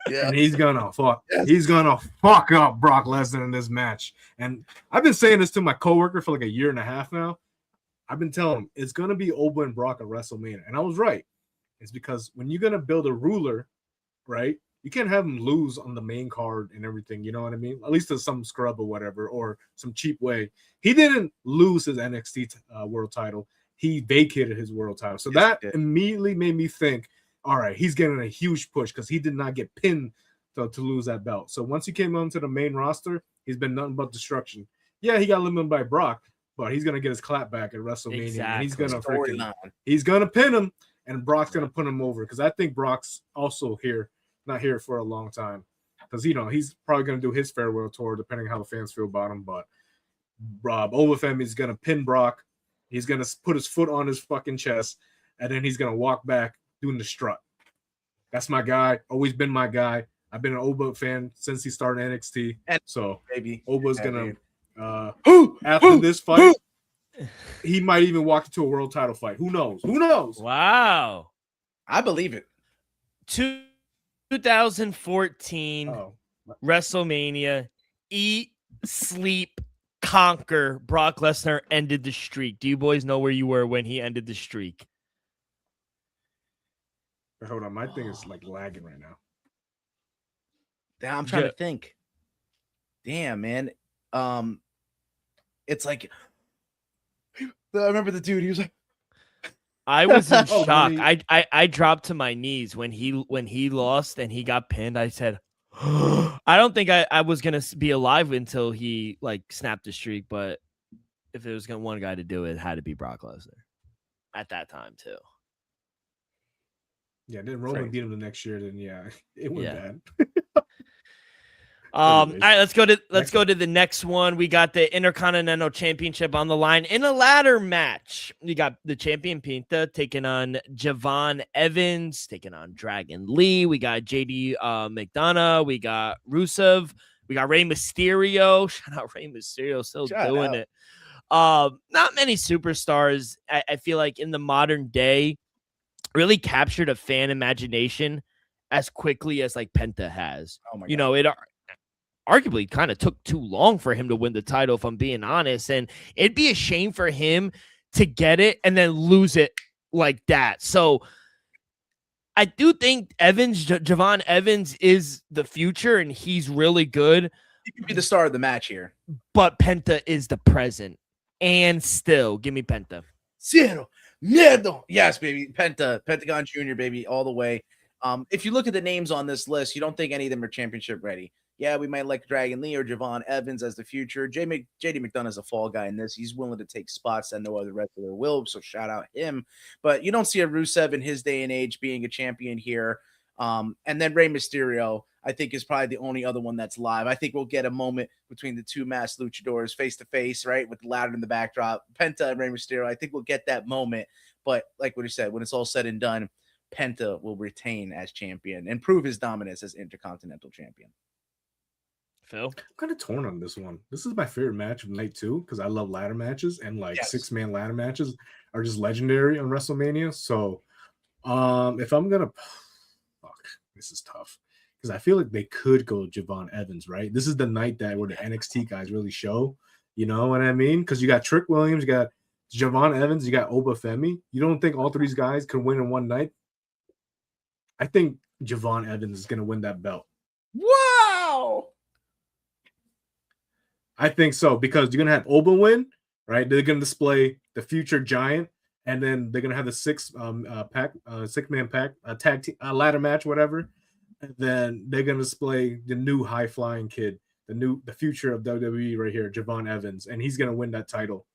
Yeah. And he's gonna fuck up Brock Lesnar in this match. And I've been saying this to my coworker for like a year and a half now. I've been telling him it's gonna be Oba and Brock at WrestleMania, and I was right. It's because when you're gonna build a ruler, right, you can't have him lose on the main card and everything. You know what I mean? At least there's some scrub or whatever, or some cheap way. He didn't lose his NXT world title. He vacated his world title. So that immediately made me think, all right, he's getting a huge push because he did not get pinned to lose that belt. So once he came onto the main roster, he's been nothing but destruction. Yeah, he got limited by Brock, but he's gonna get his clap back at WrestleMania. Exactly. And he's gonna pin him, and Brock's gonna put him over because I think Brock's also not here for a long time because he's probably gonna do his farewell tour depending on how the fans feel about him. But Obafemi is gonna pin Brock. He's gonna put his foot on his fucking chest, and then he's gonna walk back doing the strut. That's my guy. Always been my guy. I've been an Oba fan since he started NXT. So baby, Oba's gonna after this fight, he might even walk into a world title fight. Who knows? Who knows? Wow. I believe it. 2014 WrestleMania. Eat, sleep, conquer. Brock Lesnar ended the streak. Do you boys know where you were when he ended the streak? Hold on, my thing is like lagging right now. Damn, I'm trying to think. Damn, man. It's like I remember the dude. He was like, I was in shock. I dropped to my knees when he lost and he got pinned. I said, I don't think I was gonna be alive until he like snapped the streak. But if there was one guy to do it, it had to be Brock Lesnar at that time too. Yeah, then Roman beat him the next year. Then it went bad. All right, let's go to the next one. We got the Intercontinental Championship on the line in a ladder match. We got the champion Pinta taking on Javon Evans, taking on Dragon Lee. We got JD McDonough. We got Rusev. We got Rey Mysterio. Shout out Rey Mysterio, still doing it. Not many superstars. I feel like in the modern day really captured a fan imagination as quickly as like Penta has. Oh my God. It arguably kind of took too long for him to win the title, if I'm being honest. And it'd be a shame for him to get it and then lose it like that. So I do think Javon Evans is the future and he's really good. He could be the star of the match here. But Penta is the present. And still, give me Penta. Cero miedo. Yes, baby. Pentagon Jr., baby, all the way. If you look at the names on this list, you don't think any of them are championship ready. Yeah, we might like Dragon Lee or Javon Evans as the future. JD McDonough is a fall guy in this. He's willing to take spots that no other wrestler will, so shout out him. But you don't see a Rusev in his day and age being a champion here. And then Rey Mysterio, I think, is probably the only other one that's live. I think we'll get a moment between the two masked luchadors face-to-face, right, with the ladder in the backdrop. Penta and Rey Mysterio, I think we'll get that moment. But like what you said, when it's all said and done, Penta will retain as champion and prove his dominance as Intercontinental Champion. Phil? I'm kind of torn on this one. This is my favorite match of night 2 because I love ladder matches and six-man ladder matches are just legendary on WrestleMania. So if I'm gonna this is tough because I feel like they could go Javon Evans, right? This is the night where the NXT guys really show. You know what I mean? Because you got Trick Williams, you got Javon Evans, you got Obafemi. You don't think all three guys can win in one night? I think Javon Evans is gonna win that belt. Wow. I think so because you're gonna have Oba win, right? They're gonna display the future giant, and then they're gonna have the six-man pack, tag team, ladder match, whatever. And then they're gonna display the new high flying kid, the future of WWE right here, Javon Evans, and he's gonna win that title.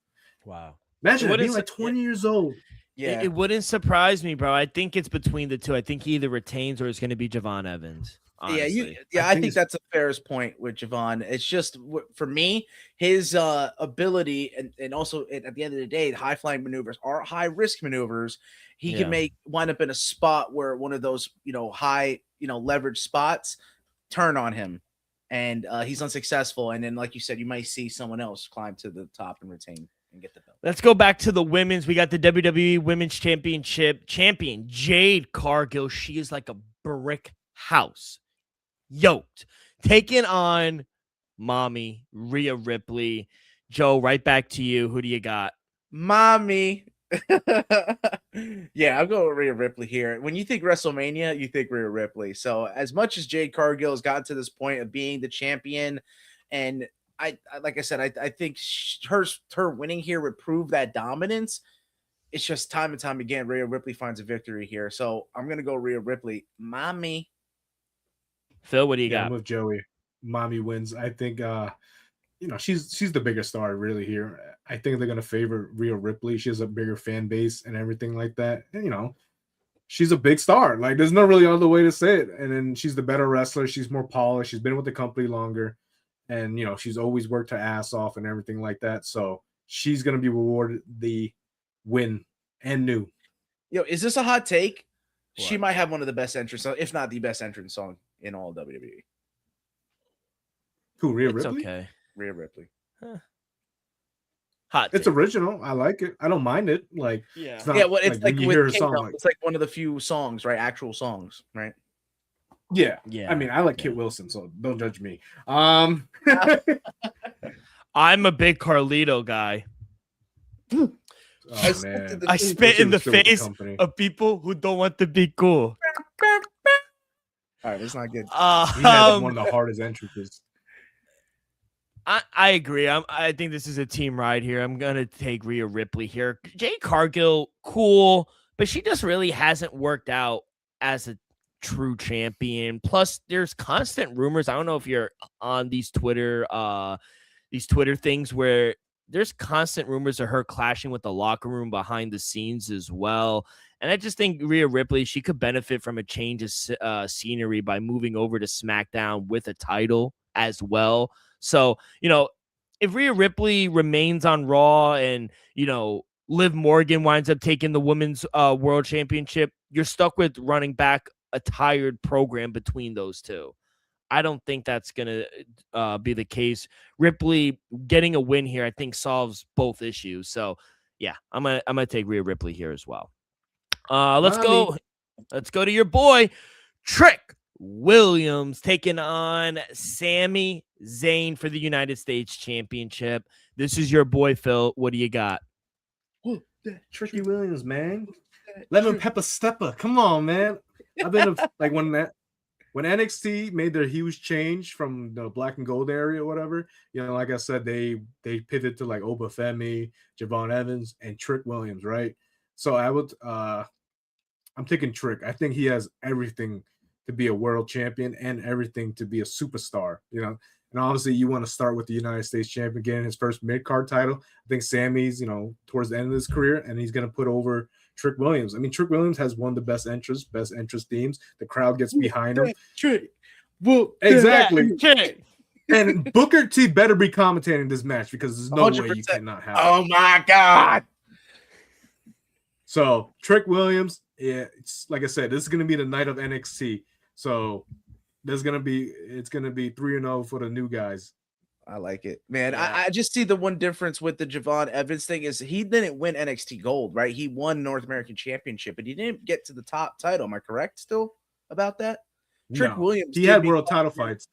Wow! Imagine being like 20 years old. Yeah, it wouldn't surprise me, bro. I think it's between the two. I think he either retains or it's gonna be Javon Evans. Honestly. I think that's a fairest point with Javon. It's just for me, his ability and also at the end of the day, high flying maneuvers are high risk maneuvers. He can wind up in a spot where one of those high leverage spots turn on him, and he's unsuccessful. And then, like you said, you might see someone else climb to the top and retain and get the belt. Let's go back to the women's. We got the WWE Women's Championship champion Jade Cargill. She is like a brick house. Yoked, taking on mommy Rhea Ripley. Joe, right back to you. Who do you got? Mommy. Yeah, I'll go with Rhea Ripley here. When you think WrestleMania, you think Rhea Ripley. So as much as Jade Cargill has gotten to this point of being the champion, and I like I said, I think her winning here would prove that dominance. it's just time and time again, Rhea Ripley finds a victory here. So I'm gonna go Rhea Ripley, mommy. Phil, what do you Yeah, got? I'm with Joey. Mommy wins. I think she's the bigger star really here. I think they're gonna favor Rhea Ripley. She has a bigger fan base and everything like that. And she's a big star. Like there's no really other way to say it. And then she's the better wrestler. She's more polished. She's been with the company longer, and she's always worked her ass off and everything like that. So she's gonna be rewarded the win and new. Is this a hot take? What? She might have one of the best entrance, if not the best entrance song in all WWE. Who, Rhea It's Ripley? okay. Rhea Ripley. Hot. It's take. original. I like it. I don't mind it. Like, Yeah. it's not, Yeah, well, it's like when you with hear her Kingdom, song, like, it's like one of the few songs, right? Actual songs, right? yeah. Yeah. I mean, I like Yeah. Kit Wilson, so don't judge me. I'm a big Carlito guy. Oh, man. I spit in the Still with face company. of people who don't want to be cool. All right, it's not good. He had one of the hardest entrances. I agree. I think this is a team ride here. I'm gonna take Rhea Ripley here. Jade Cargill, cool, but she just really hasn't worked out as a true champion. Plus, there's constant rumors. I don't know if you're on these Twitter things where there's constant rumors of her clashing with the locker room behind the scenes as well. And I just think Rhea Ripley, she could benefit from a change of scenery by moving over to SmackDown with a title as well. So, if Rhea Ripley remains on Raw and, Liv Morgan winds up taking the Women's World Championship, you're stuck with running back a tired program between those two. I don't think that's going to be the case. Ripley getting a win here, I think, solves both issues. So, yeah, I'm gonna take Rhea Ripley here as well. Let's go to your boy, Trick Williams, taking on Sami Zayn for the United States Championship. This is your boy, Phil. What do you got? Tricky Williams, man. Lemon Pepper Stepper. Come on, man. I've been like when NXT made their huge change from the black and gold area or whatever, like I said, they pivoted to like Obafemi, Javon Evans, and Trick Williams, right? So I'm taking Trick. I think he has everything to be a world champion and everything to be a superstar, And obviously you want to start with the United States champion getting his first mid-card title. I think Sammy's, towards the end of his career, and he's going to put over Trick Williams. I mean, Trick Williams has one of the best entrance themes. The crowd gets behind him. Trick. Well, exactly. Trick. And Booker T better be commentating this match because there's no 100%. way you cannot have Oh my God. So Trick Williams, yeah, it's like I said, this is going to be the night of NXT. So it's going to be 3-0 for the new guys. I like it, man. Yeah. I just see the one difference with the Javon Evans thing is he didn't win NXT Gold, right? He won North American Championship, but he didn't get to the top title. Am I correct still about that? Trick Williams, he had world title fights.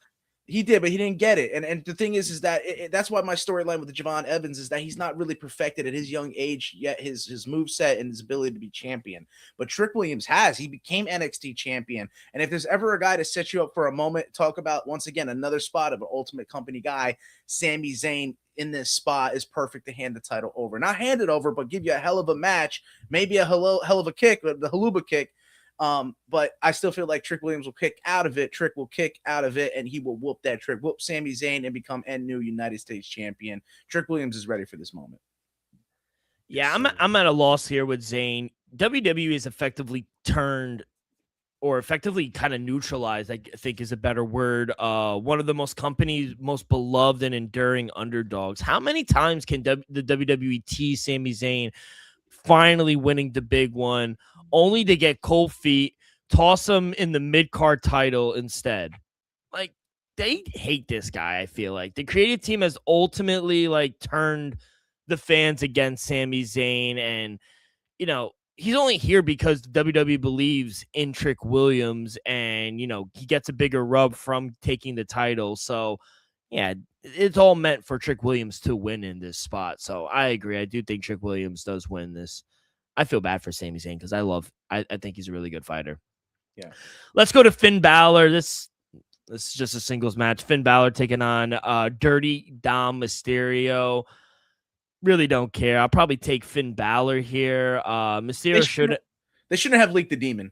He did, but he didn't get it. And the thing is that that's why my storyline with the Javon Evans is that he's not really perfected at his young age yet, his moveset and his ability to be champion. But Trick Williams has. He became NXT champion. And if there's ever a guy to set you up for a moment, talk about, once again, another spot of an Ultimate Company guy, Sami Zayn in this spot is perfect to hand the title over. Not hand it over, but give you a hell of a match, maybe a hell of a kick, the haluba kick. But I still feel like Trick Williams will kick out of it. Trick will kick out of it, and he will whoop Sami Zayn and become new United States champion. Trick Williams is ready for this moment. Yeah, I'm at a loss here with Zayn. WWE is effectively kind of neutralized, I think is a better word. One of the most beloved and enduring underdogs. How many times can the WWE tease Sami Zayn finally winning the big one, only to get cold feet, toss him in the mid-card title instead? Like, they hate this guy, I feel like. The creative team has ultimately, turned the fans against Sami Zayn, and, he's only here because WWE believes in Trick Williams, and, he gets a bigger rub from taking the title. So, yeah, it's all meant for Trick Williams to win in this spot. So I agree. I do think Trick Williams does win this. I feel bad for Sami Zayn because I think he's a really good fighter. Yeah. Let's go to Finn Balor. This is just a singles match. Finn Balor taking on Dirty Dom Mysterio. Really don't care. I'll probably take Finn Balor here. Mysterio should. They shouldn't have leaked the demon.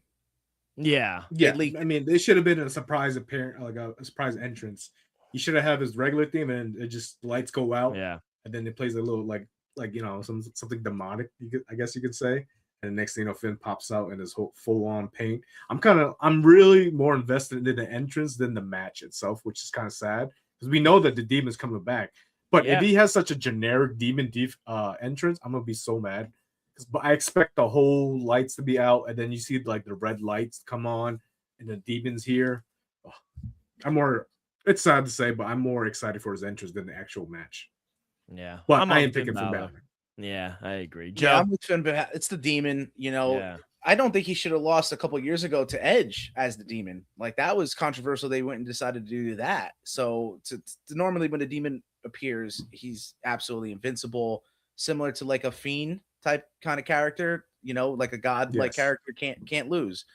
Yeah. Yeah. I mean, they should have been a surprise appearance, like a surprise entrance. He should have his regular theme, and it just lights go out. Yeah. And then it plays a little like something demonic. I guess you could say. And the next thing you know, Finn pops out in his whole full on paint. I'm really more invested in the entrance than the match itself, which is kind of sad because we know that the demon's coming back. But if he has such a generic demon entrance, I'm gonna be so mad. But I expect the whole lights to be out, and then you see like the red lights come on, and the demon's here. It's sad to say, but I'm more excited for his entrance than the actual match. Yeah, but I am picking Finn Balor. Yeah, I agree. Joe? Yeah, I'm with Finn Balor. It's the demon. I don't think he should have lost a couple years ago to Edge as the demon. Like that was controversial. They went and decided to do that. So to normally when a demon appears, he's absolutely invincible, similar to like a fiend type kind of character. Like a god like character can't lose.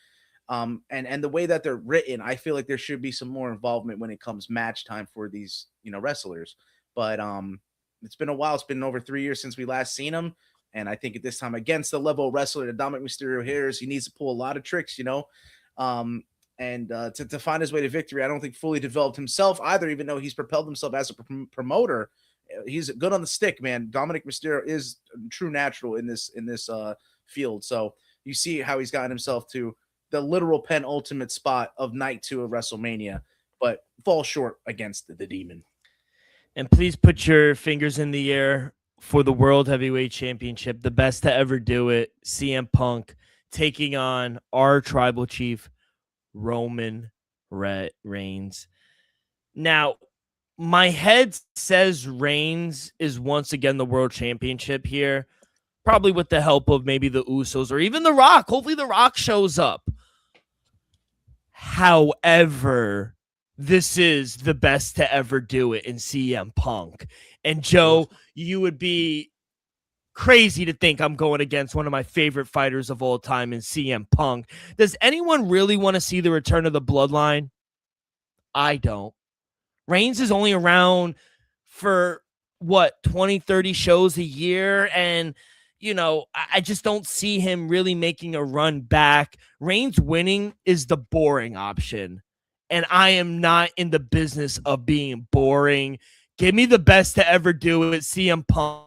And the way that they're written, I feel like there should be some more involvement when it comes match time for these, wrestlers. But it's been a while. It's been over 3 years since we last seen him. And I think at this time, against the level of wrestler that Dominic Mysterio is, he needs to pull a lot of tricks, to find his way to victory. I don't think fully developed himself either, even though he's propelled himself as a promoter. He's good on the stick, man. Dominic Mysterio is true natural in this field. So you see how he's gotten himself to the literal penultimate spot of night 2 of WrestleMania, but fall short against the demon. And please put your fingers in the air for the World Heavyweight Championship, the best to ever do it, CM Punk taking on our tribal chief, Roman Reigns. Now, my head says Reigns is once again the world championship here, probably with the help of maybe the Usos or even The Rock. Hopefully The Rock shows up. However, this is the best to ever do it in CM Punk. And Joe, you would be crazy to think I'm going against one of my favorite fighters of all time in CM Punk. Does anyone really want to see the return of the Bloodline? I don't. Reigns is only around for 20, 30 shows a year. And, I just don't see him really making a run back. Reigns winning is the boring option. And I am not in the business of being boring. Give me the best to ever do it, CM Punk.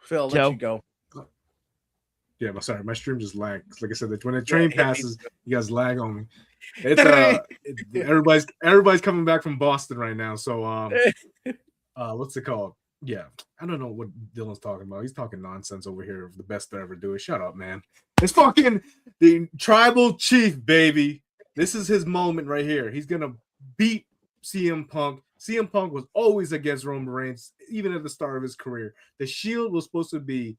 Phil, I'll let you go. Yeah, but sorry, my stream just lagged. Like I said, when the train passes, you guys lag on me. It's everybody's coming back from Boston right now. So what's it called? Yeah, I don't know what Dylan's talking about. He's talking nonsense over here. The best to ever do it. Shut up, man. It's fucking the tribal chief, baby. This is his moment right here. He's gonna beat CM Punk. CM Punk was always against Roman Reigns, even at the start of his career. The Shield was supposed to be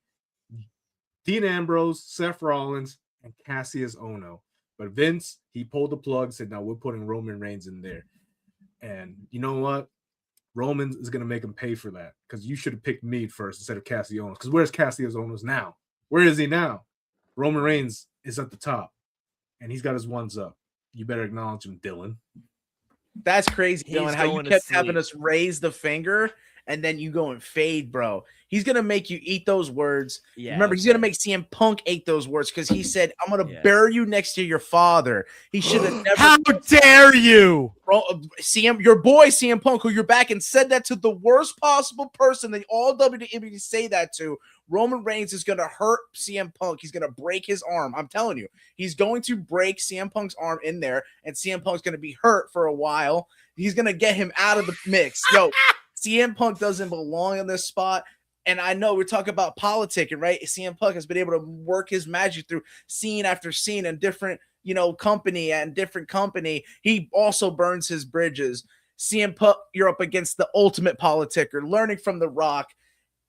Dean Ambrose, Seth Rollins, and Cassius Ohno. But Vince, he pulled the plug, said, "No, we're putting Roman Reigns in there." And you know what? Roman is going to make him pay for that because you should have picked me first instead of Cassius Ohno. Because where's Cassius Ohno now? Where is he now? Roman Reigns is at the top, and he's got his ones up. You better acknowledge him, Dylan. That's crazy, Dylan, how you kept having us raise the finger and then you go and fade, bro. He's going to make you eat those words. Yeah, remember, he's going to make CM Punk eat those words because he said, "I'm going to bury you next to your father." He should have never. How dare you? Bro, your boy CM Punk, who you're back and said that to the worst possible person that all WWE say that to. Roman Reigns is going to hurt CM Punk. He's going to break his arm. I'm telling you, he's going to break CM Punk's arm in there, and CM Punk's going to be hurt for a while. He's going to get him out of the mix. Yo, CM Punk doesn't belong in this spot. And I know we're talking about politicking, right? CM Punk has been able to work his magic through scene after scene and different, company and different company. He also burns his bridges. CM Punk, you're up against the ultimate politicker, learning from The Rock.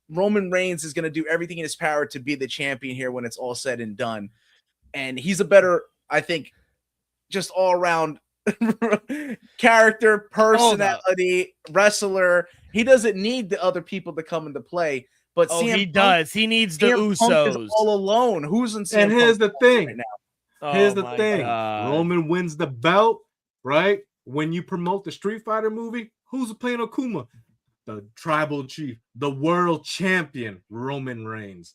Roman Reigns is going to do everything in his power to be the champion here when it's all said and done. And he's a better, I think, just all around character, personality, wrestler. He doesn't need the other people to come into play. But CM he does. He needs the Usos. Punk is all alone. Who's in CM And here's Punk the thing. right now? Here's the thing. Roman wins the belt, right? When you promote the Street Fighter movie, who's playing Akuma? the tribal chief, the world champion, Roman Reigns.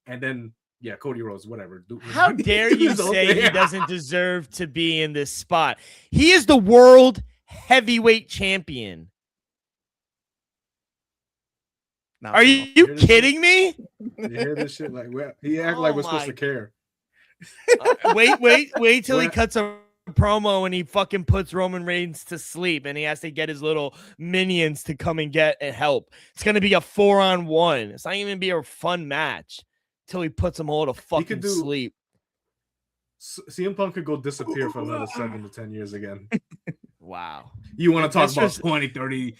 And then, yeah, Cody Rhodes, whatever. How dare you say he doesn't deserve to be in this spot? He is the world heavyweight champion. Are you kidding me? You hear this shit? Like, he act like we're supposed to care. Wait till he cuts a promo and he fucking puts Roman Reigns to sleep and he has to get his little minions to come and get help. It's gonna be a 4-on-1. It's not even be a fun match till he puts them all to fucking sleep. CM Punk could go disappear for another 7 to 10 years again. Wow. You want to talk about 20, 30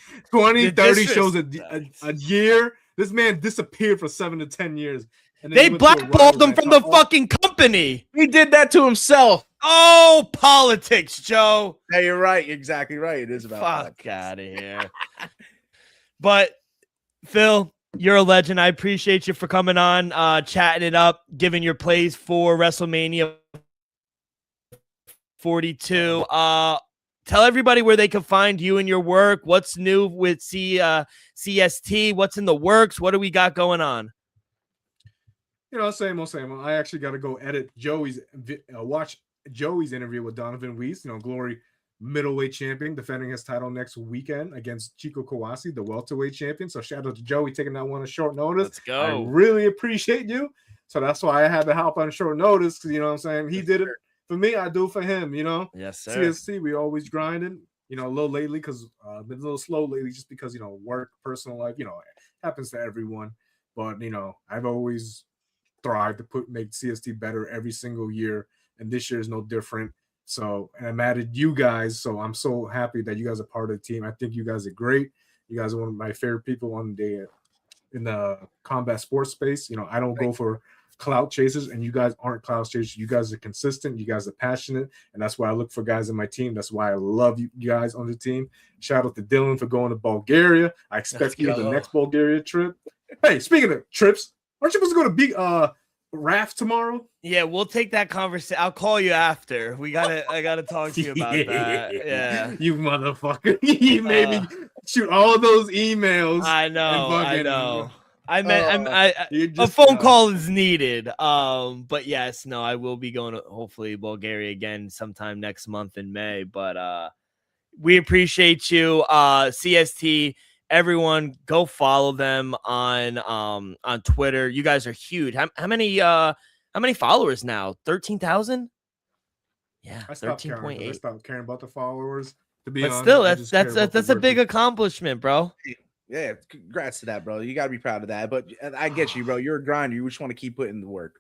shows a year? This man disappeared for 7 to 10 years. And they blackballed him from the fucking company. He did that to himself. Oh, politics, Joe. Yeah, you're right. You're exactly right. It is about fuck out of here. But Phil, you're a legend. I appreciate you for coming on, chatting it up, giving your plays for WrestleMania 42. Tell everybody where they can find you and your work. What's new with CST? What's in the works? What do we got going on? You know, same old, same old. I actually got to go edit watch Joey's interview with Donovan Weiss, Glory middleweight champion, defending his title next weekend against Chico Kawasi, the welterweight champion. So shout out to Joey taking that one on short notice. Let's go. I really appreciate you. So that's why I had to hop on short notice, because, you know what I'm saying? He did it for me, I do it for him, Yes, sir. CST, we always grinding, a little lately because been a little slow lately just because, work, personal life, it happens to everyone. But, I've always thrived to make CST better every single year. And this year is no different. So, and I'm added you guys. So I'm so happy that you guys are part of the team. I think you guys are great. You guys are one of my favorite people in the combat sports space. I don't go for clout chasers, and you guys aren't clout chasers. You guys are consistent. You guys are passionate, and that's why I look for guys in my team. That's why I love you guys on the team. Shout out to Dylan for going to Bulgaria. I expect you the next Bulgaria trip. Hey, speaking of trips, aren't you supposed to go to Raft tomorrow? Yeah, we'll take that conversation. I'll call you after. I gotta talk to you about that. Yeah, you motherfucker. You made me shoot all those emails. I know. I meant a phone call is needed. But yes, no, I will be going to hopefully Bulgaria again sometime next month in May. But we appreciate you, CST. Everyone, go follow them on Twitter. You guys are huge. How many followers now? 13,000? Yeah, 13.8. I stopped caring about the followers. To be honest, still, that's a big accomplishment, bro. Yeah, congrats to that, bro. You got to be proud of that. But I get you, bro. You're a grinder. You just want to keep putting the work.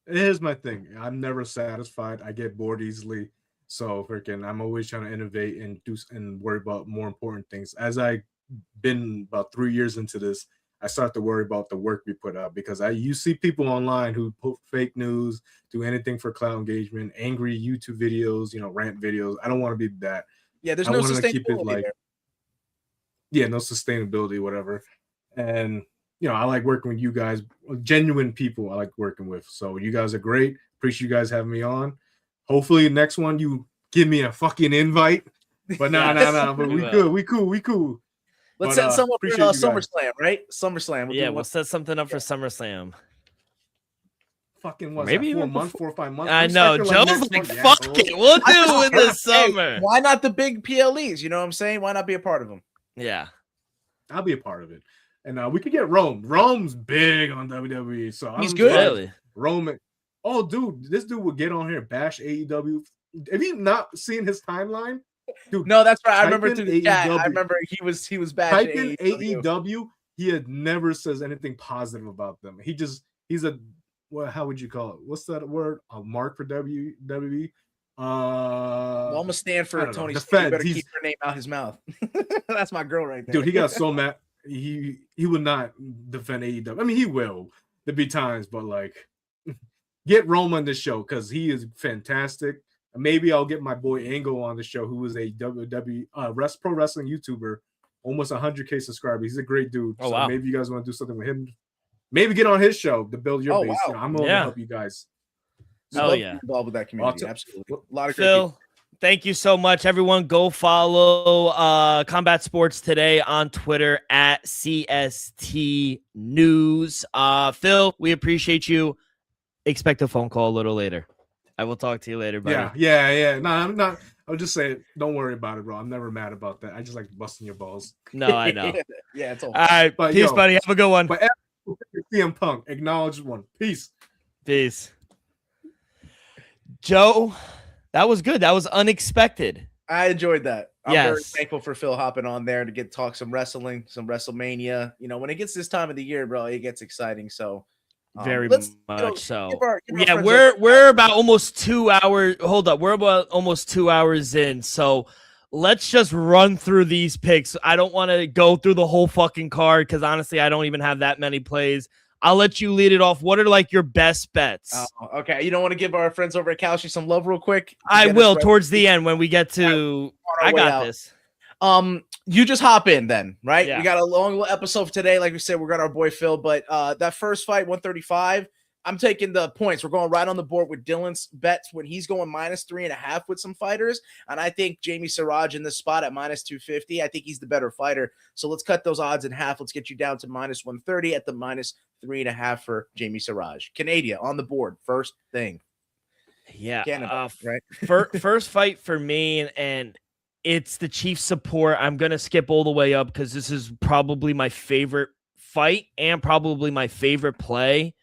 Here's my thing. I'm never satisfied. I get bored easily. So I'm always trying to innovate and worry about more important things. As I've been about 3 years into this, I start to worry about the work we put out, because you see people online who put fake news, do anything for cloud engagement, angry YouTube videos, rant videos. I don't want to be that. Yeah, there's no sustainability there. Yeah, no sustainability, whatever. And, I like working with you guys, genuine people I like working with. So you guys are great. Appreciate you guys having me on. Hopefully next one you give me a fucking invite. But no. But we cool. Let's set some up for SummerSlam, right? SummerSlam. We'll set something up for SummerSlam. Fucking what? Maybe 4 months, 4 or 5 months. I know. Joe's like, fuck it. We'll do it in the summer. Why not the big PLEs? You know what I'm saying? Why not be a part of them? Yeah. I'll be a part of it. And we could get Rome. Rome's big on WWE. So he's good. Really? Rome. Oh, dude, this dude would get on here, bash AEW. Have you not seen his timeline? Dude, no, that's right. I remember through the chat. I remember he was bashing AEW. He had never says anything positive about them. He's a how would you call it? What's that word? A mark for WWE? Well, I'm gonna stand for Tony. You better keep her name out his mouth. That's my girl right there. Dude, he got so mad. He would not defend AEW. I mean, he will. There'll be times, but get Rome on this show because he is fantastic. Maybe I'll get my boy Angle on the show, who is a WWE pro wrestling YouTuber, almost 100K subscribers. He's a great dude. Oh, wow. Maybe you guys want to do something with him. Maybe get on his show to build your base. Wow. I'm willing to help you guys. Oh yeah, involved with that community. Absolutely. A lot of Phil. Thank you so much, everyone. Go follow Combat Sports Today on Twitter at CST News. Phil, we appreciate you. Expect a phone call a little later. I will talk to you later, buddy. Yeah. No, I'm not. I'll just say, don't worry about it, bro. I'm never mad about that. I just like busting your balls. No, I know. Yeah, it's all right. But, peace, buddy. Have a good one. But CM Punk, acknowledged one. Peace. Joe, that was good. That was unexpected. I enjoyed that. I'm Yes. very thankful for Phil hopping on there to get talk some wrestling, some WrestleMania. You know, when it gets this time of the year, bro, it gets exciting. So Very let's, much so. give our Yeah, friends we're about almost 2 hours. Hold up, we're about almost 2 hours in. So let's just run through these picks. I don't want to go through the whole fucking card because honestly, I don't even have that many plays. I'll let you lead it off. What are like your best bets? Okay, you don't want to give our friends over at Kalshi some love real quick? I will towards the end when we get to. I got this. You just hop in then, right? Yeah. We got a long little episode for today. Like we said, we got our boy Phil, but that first fight, 135, I'm taking the points. We're going right on the board with Dylan's bets when he's going -3.5 with some fighters. And I think Jamie Siraj in this spot at -250. I think he's the better fighter. So let's cut those odds in half. Let's get you down to -130 at the -3.5 for Jamie Siraj. Canada on the board. First thing. Yeah. Canada, right? First fight for me, and it's the Chiefs support. I'm going to skip all the way up because this is probably my favorite fight and probably my favorite play.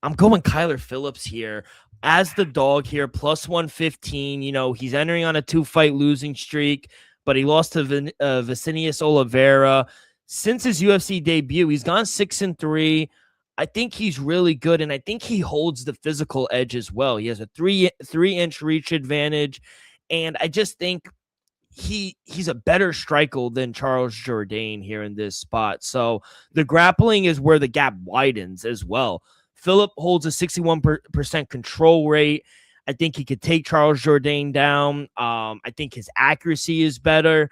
I'm going Kyler Phillips here as the dog here, +115. You know, he's entering on a 2-fight losing streak, but he lost to Vicinius Oliveira. Since his UFC debut, he's gone 6-3. I think he's really good, and I think he holds the physical edge as well. He has a 3-inch reach advantage, and I just think he's a better striker than Charles Jourdain here in this spot. So the grappling is where the gap widens as well. Phillip holds a 61% control rate. I think he could take Charles Jourdain down. I think his accuracy is better.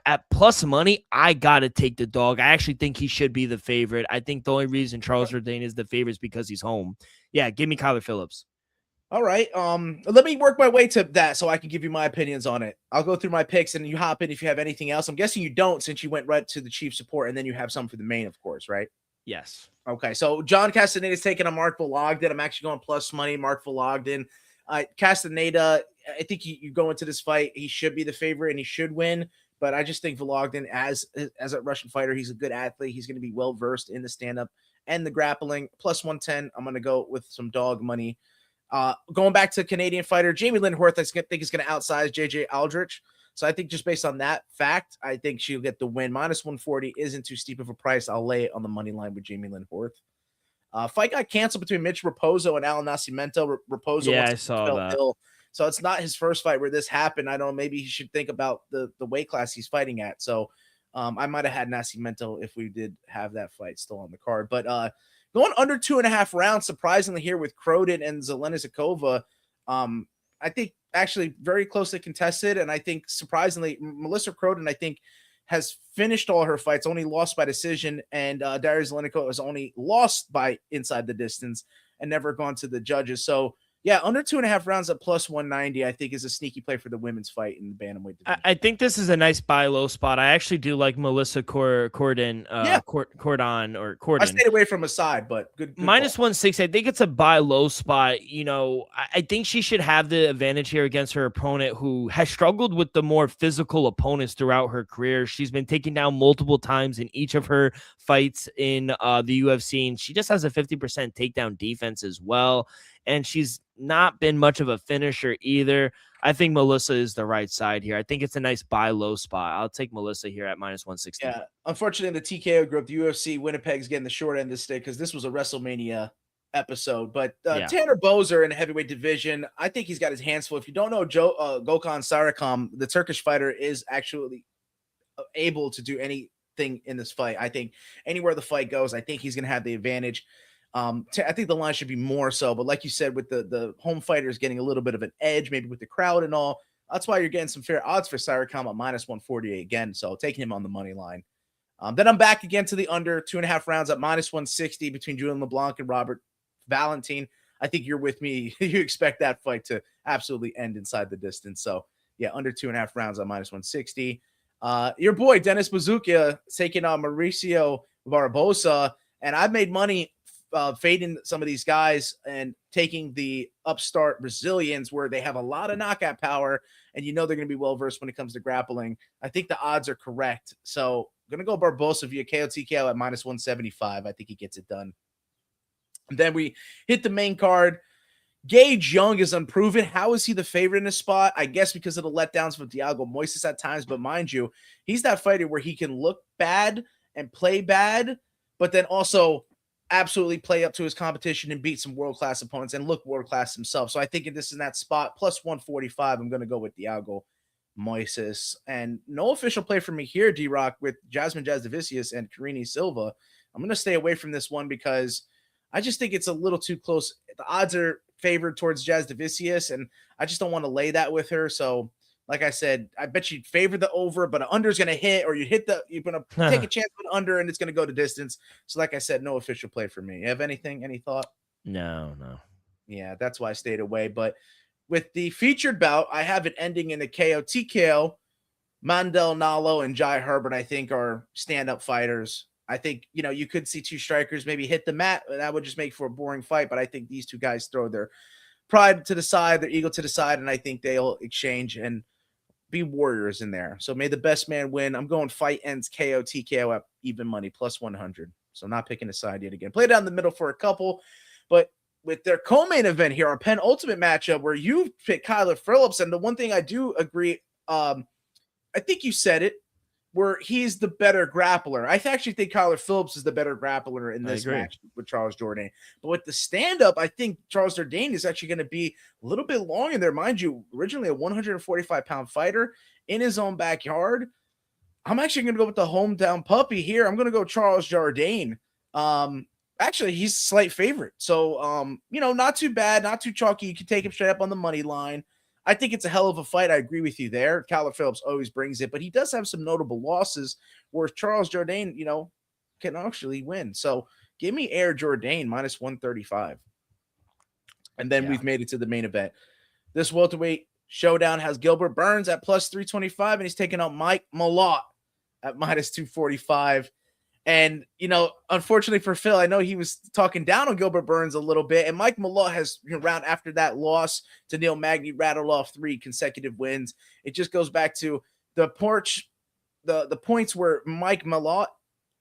At plus money, I got to take the dog. I actually think he should be the favorite. I think the only reason Charles Jourdain is the favorite is because he's home. Yeah, give me Kyler Phillips. All right. Let me work my way to that so I can give you my opinions on it. I'll go through my picks and you hop in if you have anything else. I'm guessing you don't since you went right to the Chief support and then you have some for the main, of course, right? Yes. Okay. So John Castaneda is taking a Mark Vologden. I'm actually going plus money, Mark Vologden. Castaneda, I think you go into this fight, he should be the favorite and he should win. But I just think Vologden, as a Russian fighter, he's a good athlete. He's going to be well versed in the stand-up and the grappling. Plus 110, I'm going to go with some dog money. Going back to Canadian fighter, Jamie Lynn Horth, I think is going to outsize JJ Aldrich. So I think just based on that fact, I think she'll get the win. -140 isn't too steep of a price. I'll lay it on the money line with Jamie Lynn Horth. Fight got canceled between Mitch Raposo and Alan Nascimento. Raposo, yeah, I saw that. Ill, so it's not his first fight where this happened. I don't know. Maybe he should think about the weight class he's fighting at. So I might have had Nascimento if we did have that fight still on the card. But going under 2.5 rounds, surprisingly here with Croden and Zelena Zakova, I think actually very closely contested. And I think surprisingly, Melissa Croden, I think, has finished all her fights, only lost by decision. And Daria Zelenko has only lost by inside the distance and never gone to the judges. So yeah, under 2.5 rounds at plus 190, I think is a sneaky play for the women's fight in the bantamweight division. I think this is a nice buy low spot. I actually do like Melissa Cordon. I stayed away from a side, but good -160. I think it's a buy low spot. You know, I think she should have the advantage here against her opponent, who has struggled with the more physical opponents throughout her career. She's been taken down multiple times in each of her fights in the UFC, and she just has a 50% takedown defense as well. And she's not been much of a finisher either. I think Melissa is the right side here. I think it's a nice buy low spot. I'll take Melissa here at -160. Yeah, unfortunately, in the TKO group, the UFC Winnipeg's getting the short end of the stick because this was a WrestleMania episode. But Tanner Bozer in the heavyweight division, I think he's got his hands full. If you don't know, Gökhan Sarakam, the Turkish fighter, is actually able to do anything in this fight. I think anywhere the fight goes, I think he's going to have the advantage. I think the line should be more so, but like you said, with the home fighters getting a little bit of an edge, maybe with the crowd and all, that's why you're getting some fair odds for Sarakam at -148 again. So taking him on the money line. Then I'm back again to the under 2.5 rounds at -160 between Julian LeBlanc and Robert Valentin. I think you're with me. You expect that fight to absolutely end inside the distance. So yeah, under 2.5 rounds on -160. Your boy Dennis Bazooka taking on Mauricio Barbosa, and I've made money fading some of these guys and taking the upstart Brazilians where they have a lot of knockout power, and they're going to be well versed when it comes to grappling. I think the odds are correct, so I'm going to go Barbosa via KO TKO at -175. I think he gets it done. And then we hit the main card. Gage Young is unproven. How is he the favorite in this spot? I guess because of the letdowns from Thiago Moises at times, but mind you, he's that fighter where he can look bad and play bad, but then also absolutely play up to his competition and beat some world-class opponents and look world-class himself. So I think this is in that spot, +145, I'm going to go with Thiago Moises. And no official play for me here, D-Rock, with Jasmine Jasudavicius and Karine Silva. I'm going to stay away from this one because I just think it's a little too close. The odds are favored towards Jasudavicius, and I just don't want to lay that with her. So like I said, I bet you'd favor the over, but an under is going to hit, or you're going to take a chance with an under, and it's going to go to distance. So like I said, no official play for me. You have any thought? No. Yeah, that's why I stayed away. But with the featured bout, I have it ending in the KO TKO. Mandel Nalo and Jai Herbert, I think, are stand-up fighters. I think, you could see two strikers maybe hit the mat. That would just make for a boring fight. But I think these two guys throw their pride to the side, their ego to the side, and I think they'll exchange and be warriors in there. So may the best man win. I'm going fight ends KO TKO at even money, +100. So not picking a side yet again. Play down the middle for a couple. But with their co-main event here, our penultimate matchup where you pick Kyler Phillips, and the one thing I do agree, I think you said it, where he's the better grappler. I actually think Kyler Phillips is the better grappler in this match with Charles Jourdain. But with the stand-up, I think Charles Jourdain is actually going to be a little bit long in there. Mind you, originally a 145-pound fighter in his own backyard. I'm actually going to go with the hometown puppy here. I'm going to go Charles Jourdain. Actually, he's a slight favorite. So, not too bad, not too chalky. You can take him straight up on the money line. I think it's a hell of a fight. I agree with you there. Kyler Phillips always brings it, but he does have some notable losses where Charles Jourdain, can actually win. So give me Air Jourdain -135. And then we've made it to the main event. This welterweight showdown has Gilbert Burns at +325, and he's taking out Mike Malott at -245. And, unfortunately for Phil, I know he was talking down on Gilbert Burns a little bit, and Mike Malott has, around after that loss to Neil Magny, rattled off 3 consecutive wins. It just goes back to the points where Mike Malott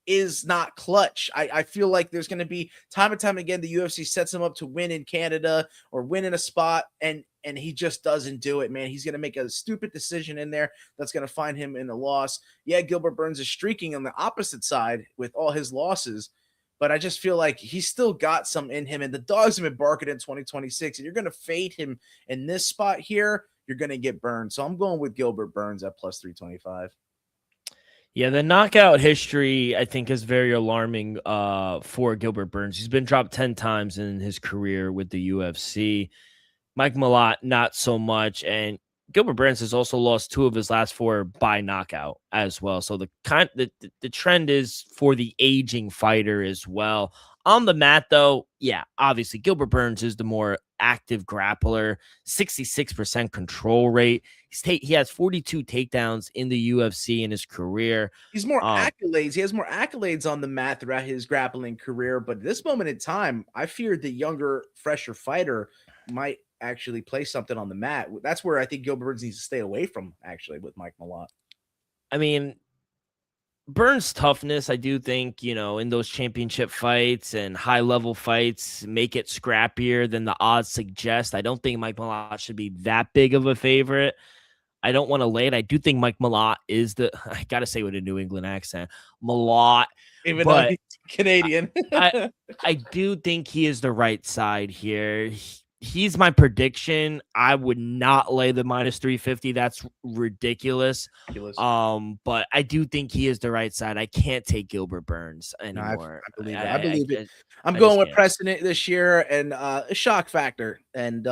is not clutch. I feel like there's going to be time and time again, the UFC sets him up to win in Canada or win in a spot, and he just doesn't do it, man. He's going to make a stupid decision in there that's going to find him in a loss. Yeah, Gilbert Burns is streaking on the opposite side with all his losses, but I just feel like he's still got some in him, and the dogs have been barking in 2026, and you're going to fade him in this spot here, you're going to get burned. So I'm going with Gilbert Burns at +325. Yeah, the knockout history, I think, is very alarming for Gilbert Burns. He's been dropped 10 times in his career with the UFC. Mike Malott, not so much. And Gilbert Burns has also lost 2 of his last 4 by knockout as well. So the trend is for the aging fighter as well. On the mat, though, yeah, obviously Gilbert Burns is the more active grappler, 66% control rate. He has 42 takedowns in the UFC in his career. He's more accolades. He has more accolades on the mat throughout his grappling career. But at this moment in time, I fear the younger, fresher fighter might actually play something on the mat. That's where I think Gilbert Burns needs to stay away from, actually, with Mike Malott. I mean, Burns' toughness, I do think, in those championship fights and high-level fights make it scrappier than the odds suggest. I don't think Mike Malott should be that big of a favorite. I don't want to lay it. I do think Mike Malott is I got to say with a New England accent, Malott. Even though he's Canadian. I do think he is the right side here. He's my prediction. I would not lay the -350. That's ridiculous. But I do think he is the right side. I can't take Gilbert Burns anymore. I believe it. I'm going with precedent this year and a shock factor. And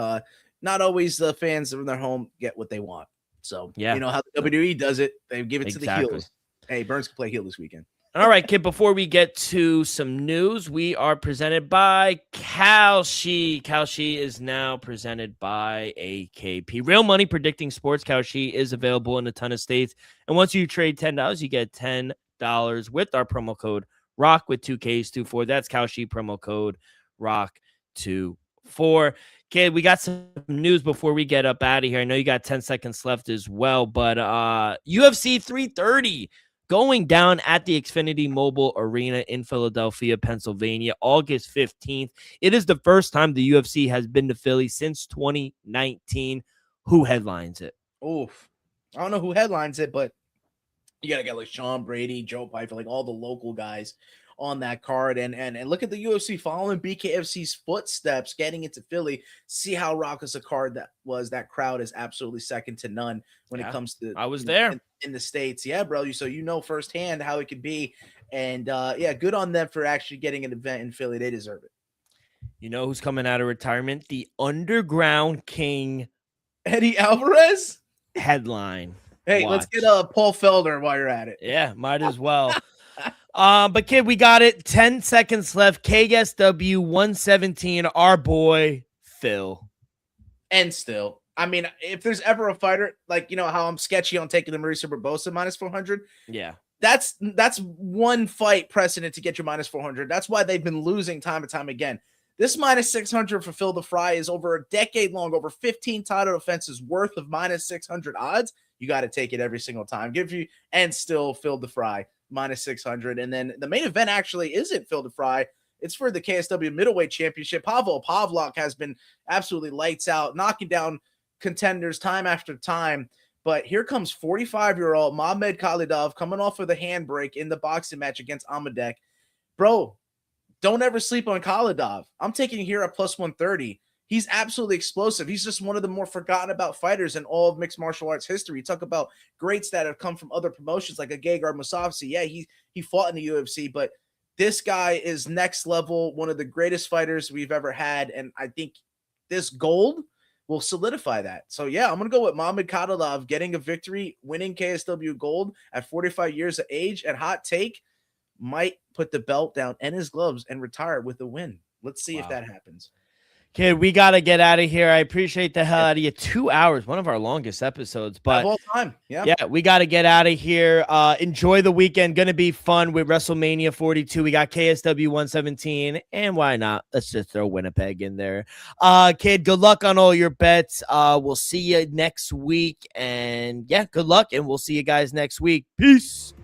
not always the fans from their home get what they want. So, you know how the WWE does it. They give it to the heels. Hey, Burns can play heel this weekend. All right, kid, before we get to some news, we are presented by Kalshi. Kalshi is now presented by AKP. Real money predicting sports. Kalshi is available in a ton of states. And once you trade $10, you get $10 with our promo code ROCK with 2Ks24. That's Kalshi, promo code ROCK24. Kid, we got some news before we get up out of here. I know you got 10 seconds left as well, but UFC 330 going down at the Xfinity Mobile Arena in Philadelphia, Pennsylvania, August 15th. It is the first time the UFC has been to Philly since 2019. Who headlines it? Oof. I don't know who headlines it, but you got to get like Sean Brady, Joe Piper, like all the local guys on that card. And look at the UFC following BKFC's footsteps, getting into Philly. See how raucous a card that was. That crowd is absolutely second to none when it comes to. I was there in the States. Yeah, bro. So you know firsthand how it could be. And yeah, good on them for actually getting an event in Philly. They deserve it. You know who's coming out of retirement? The Underground King, Eddie Alvarez. Headline. Hey, Watch. let's get Paul Felder while you're at it. Yeah, might as well. But kid, we got it. 10 seconds left. KSW 117. Our boy Phil. And still, I mean, if there's ever a fighter, like, you know how I'm sketchy on taking the Mauricio Barbosa minus 400. Yeah, that's one fight precedent to get your minus 400. That's why they've been losing time and time again. This minus 600 for Phil the Fry is over a decade long, over 15 title defenses worth of minus 600 odds. You got to take it every single time. And still Phil the Fry minus 600. And then the main event actually isn't Phil the Fry. It's for the KSW middleweight championship. Pavel Pavlak has been absolutely lights out, knocking down contenders time after time. But here comes 45-year-old Mamed Khalidov coming off of the handbrake in the boxing match against Amadek. Bro, don't ever sleep on Khalidov. I'm taking here at plus 130. He's absolutely explosive. He's just one of the more forgotten about fighters in all of mixed martial arts history. You talk about greats that have come from other promotions like a Gegard Mousasi. Yeah, he fought in the UFC, but this guy is next level, one of the greatest fighters we've ever had. And I think this gold will solidify that. So yeah, I'm going to go with Mamed Khalidov getting a victory, winning KSW gold at 45 years of age, and hot take, might put the belt down and his gloves and retire with a win. Let's see if that happens. Kid, we got to get out of here. I appreciate the hell out of you. 2 hours, one of our longest episodes. But of all time. Yeah, we got to get out of here. Enjoy the weekend. Going to be fun with WrestleMania 42. We got KSW 117. And why not? Let's just throw Winnipeg in there. Kid, good luck on all your bets. We'll see you next week. And yeah, good luck. And we'll see you guys next week. Peace.